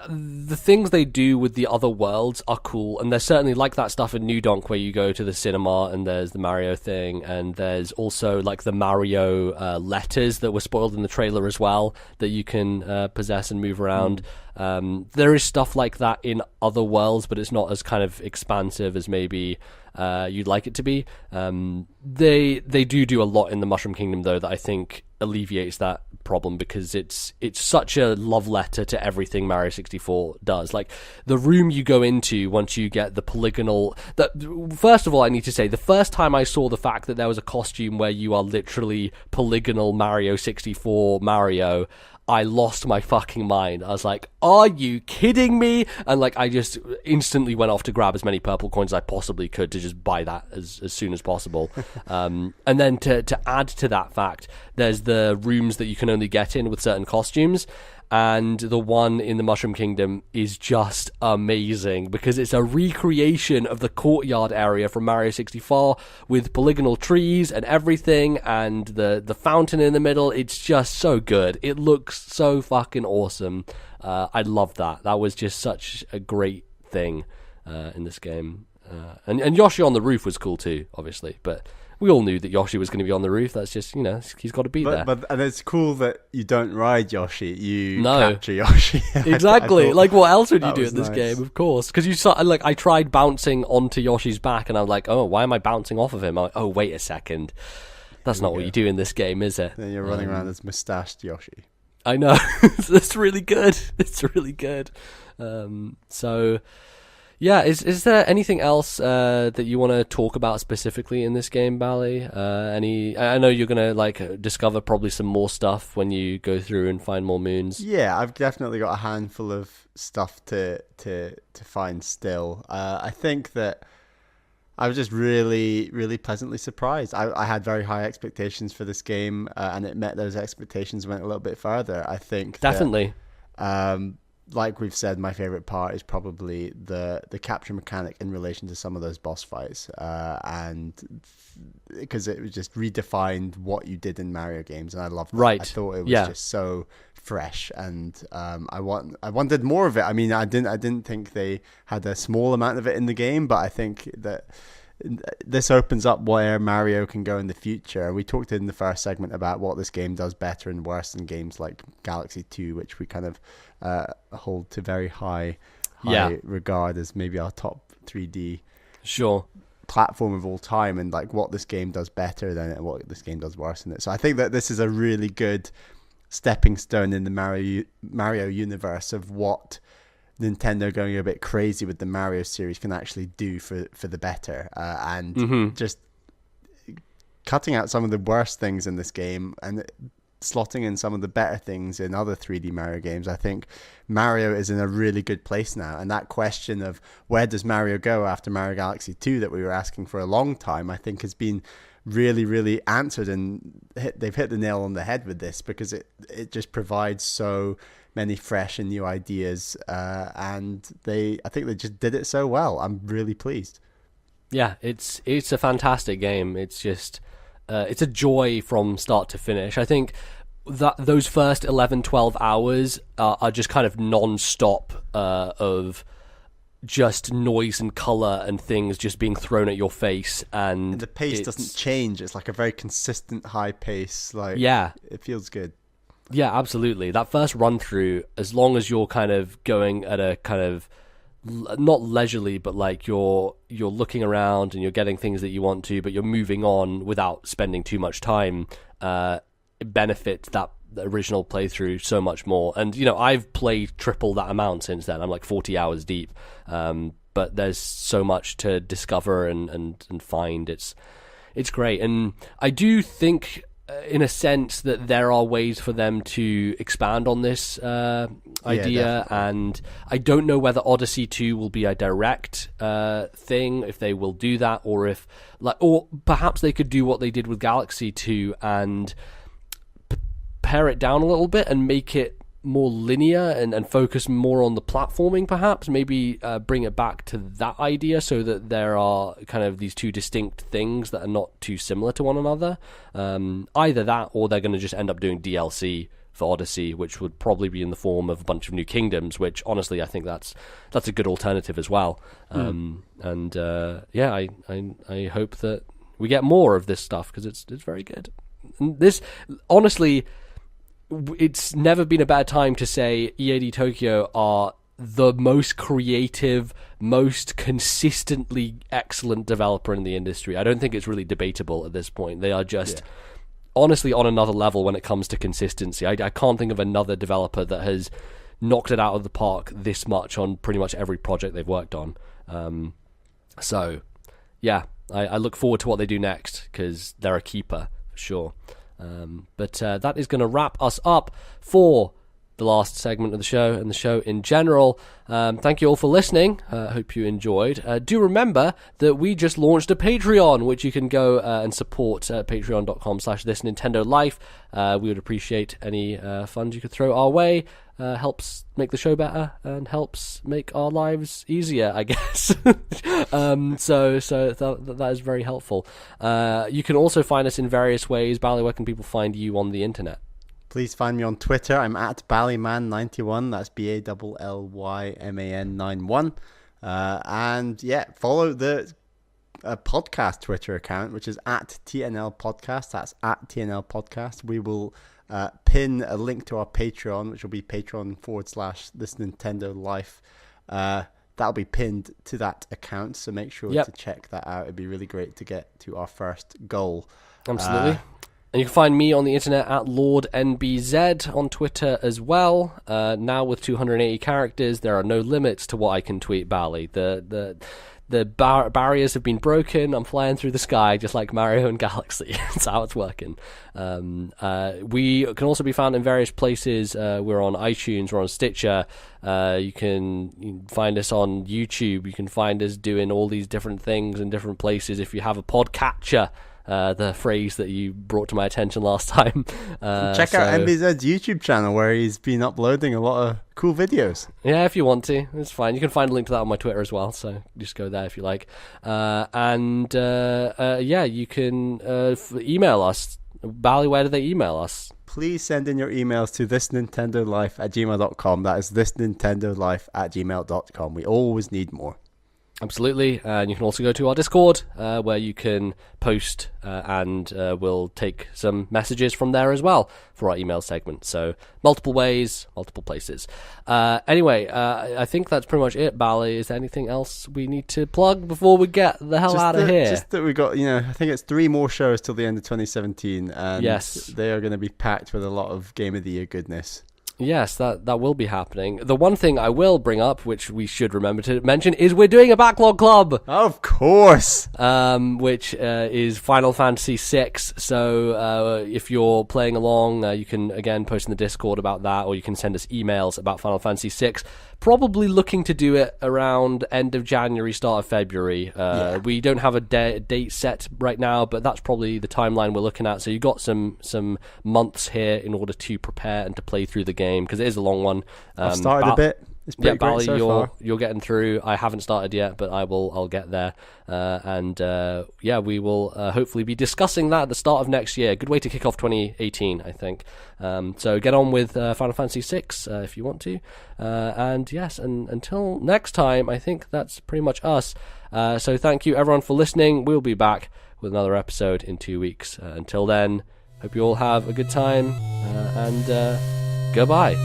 the things they do with the other worlds are cool, and there's certainly like that stuff in New Donk where you go to the cinema and there's the Mario thing, and there's also like the Mario letters that were spoiled in the trailer as well that you can possess and move around. There is stuff like that in other worlds, but it's not as kind of expansive as maybe you'd like it to be. They do a lot in the Mushroom Kingdom, though, that I think alleviates that problem, because it's such a love letter to everything Mario 64 does. Like the room you go into once you get the polygonal, first of all, I need to say, the first time I saw the fact that there was a costume where you are literally polygonal Mario 64 Mario, I lost my fucking mind. I was like, are you kidding me? And like, I just instantly went off to grab as many purple coins as I possibly could to just buy that as soon as possible. And then to add to that fact, there's the rooms that you can only get in with certain costumes. And the one in the Mushroom Kingdom is just amazing because it's a recreation of the courtyard area from Mario 64 with polygonal trees and everything, and the fountain in the middle. It's just so good. It looks so fucking awesome. I love that. That was just such a great thing in this game. And Yoshi on the roof was cool too, obviously, but we all knew that Yoshi was going to be on the roof. That's just, he's got to be there. And it's cool that you don't ride Yoshi, you capture Yoshi. Exactly. Like, what else would you do in this game? Of course. Because you saw, like, I tried bouncing onto Yoshi's back, and I'm like, oh, why am I bouncing off of him? I'm like, oh, wait a second. That's not what you do in this game, is it? Then you're running around as mustached Yoshi. I know. It's really good. It's really good. So... yeah, is there anything else that you want to talk about specifically in this game, Bally? I know you're gonna discover probably some more stuff when you go through and find more moons. Yeah, I've definitely got a handful of stuff to find still. I think that I was just really, really pleasantly surprised. I had very high expectations for this game, and it met those expectations, went a little bit further. I think definitely. Like we've said, my favorite part is probably the capture mechanic in relation to some of those boss fights, and because it was just redefined what you did in Mario games, and I loved that. Right. I thought it was just so fresh, and I wanted more of it. I mean, I didn't think they had a small amount of it in the game, but I think that this opens up where Mario can go in the future. We talked in the first segment about what this game does better and worse than games like Galaxy 2, which we kind of hold to very high regard as maybe our top 3D platform of all time, and like what this game does better than it and what this game does worse than it. So I think that this is a really good stepping stone in the Mario universe of what Nintendo going a bit crazy with the Mario series can actually do for the better, and just cutting out some of the worst things in this game and slotting in some of the better things in other 3D Mario games. I think Mario is in a really good place now, and that question of where does Mario go after Mario Galaxy 2 that we were asking for a long time, I think has been really, really answered, and they've hit the nail on the head with this, because it just provides so many fresh and new ideas, and I think they just did it so well. I'm really pleased. Yeah, it's a fantastic game. It's just it's a joy from start to finish. I think that those first 11-12 hours are just kind of non-stop of just noise and color and things just being thrown at your face, and the pace doesn't change. It's like a very consistent high pace. Like, yeah, it feels good. Yeah, absolutely. That first run through, as long as you're kind of going at a kind of not leisurely, but like you're looking around and you're getting things that you want to, but you're moving on without spending too much time, it benefits that original playthrough so much more. And I've played triple that amount since then. I'm like 40 hours deep, but there's so much to discover and find. It's great, and I do think, in a sense, that there are ways for them to expand on this idea, and I don't know whether Odyssey 2 will be a direct thing, if they will do that, or perhaps they could do what they did with Galaxy 2 and pare it down a little bit and make it more linear and focus more on the platforming, perhaps. Maybe bring it back to that idea, so that there are kind of these two distinct things that are not too similar to one another. Either that, or they're going to just end up doing DLC for Odyssey, which would probably be in the form of a bunch of new kingdoms, which honestly I think that's a good alternative as well. I hope that we get more of this stuff, because it's very good. And this, honestly, it's never been a bad time to say EAD Tokyo are the most creative, most consistently excellent developer in the industry. I don't think it's really debatable at this point. They are just honestly on another level when it comes to consistency. I can't think of another developer that has knocked it out of the park this much on pretty much every project they've worked on. So yeah, I look forward to what they do next, because they're a keeper for sure. But that is going to wrap us up for the last segment of the show and the show in general. Thank you all for listening. Hope you enjoyed. Do remember that we just launched a Patreon, which you can go and support at patreon.com/ThisNintendoLife. We would appreciate any funds you could throw our way. Helps make the show better and helps make our lives easier, I guess. So that is very helpful. You can also find us in various ways. Bally, where can people find you on the internet? Please find me on Twitter. I'm at Ballyman91. That's BALLYMAN91. And yeah, follow the podcast Twitter account, which is at TNL Podcast. That's at TNL Podcast. We will pin a link to our Patreon, which will be patreon.com/ThisNintendoLife. That'll be pinned to that account, so make sure to check that out. It'd be really great to get to our first goal. Absolutely. And you can find me on the internet at LordNBZ on Twitter as well. Now with 280 characters, there are no limits to what I can tweet, Bally. The barriers have been broken. I'm flying through the sky just like Mario and Galaxy. That's how it's working. We can also be found in various places. We're on iTunes. We're on Stitcher. You can find us on YouTube. You can find us doing all these different things in different places. If you have a podcatcher, the phrase that you brought to my attention last time. Check out MBZ's YouTube channel, where he's been uploading a lot of cool videos. Yeah, if you want to, it's fine. You can find a link to that on my Twitter as well, so just go there if you like. You can email us. Bally, where do they email us? Please send in your emails to thisnintendolife@gmail.com. That is thisnintendolife@gmail.com. We always need more. Absolutely, and you can also go to our Discord, where you can post, and we'll take some messages from there as well for our email segment. So multiple ways, multiple places. Anyway, I think that's pretty much it, Bally. Is there anything else we need to plug before we get the hell out of here? Just that we got, I think it's 3 more shows till the end of 2017, and they are going to be packed with a lot of Game of the Year goodness. Yes, that will be happening. The one thing I will bring up, which we should remember to mention, is we're doing a backlog club. Of course. Which is Final Fantasy VI. So if you're playing along, you can, again, post in the Discord about that, or you can send us emails about Final Fantasy VI. Probably looking to do it around end of January, start of February. We don't have a date set right now, but that's probably the timeline we're looking at. So you've got some months here in order to prepare and to play through the game. game because it is a long one. I've started a bit. It's pretty great Bally, so far. you're getting through. I haven't started yet, but I'll get there. We will hopefully be discussing that at the start of next year. Good way to kick off 2018, I think. So get on with Final Fantasy VI if you want to. And until next time, I think that's pretty much us. So thank you everyone for listening. We'll be back with another episode in 2 weeks. Until then, hope you all have a good time and goodbye.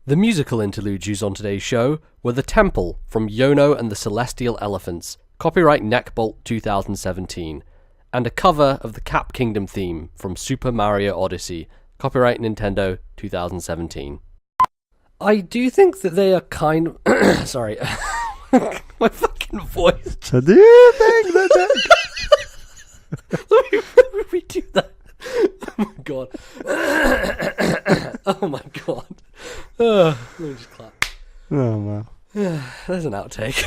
The musical interludes used on today's show were The Temple from Yono and the Celestial Elephants, copyright Neckbolt 2017, and a cover of the Cap Kingdom theme from Super Mario Odyssey, copyright Nintendo 2017. I do think that they are kind of... Sorry. My fucking voice. So do you think that... Let me redo that. Oh my god. Oh my god. Let me just clap. Oh, wow. There's an outtake.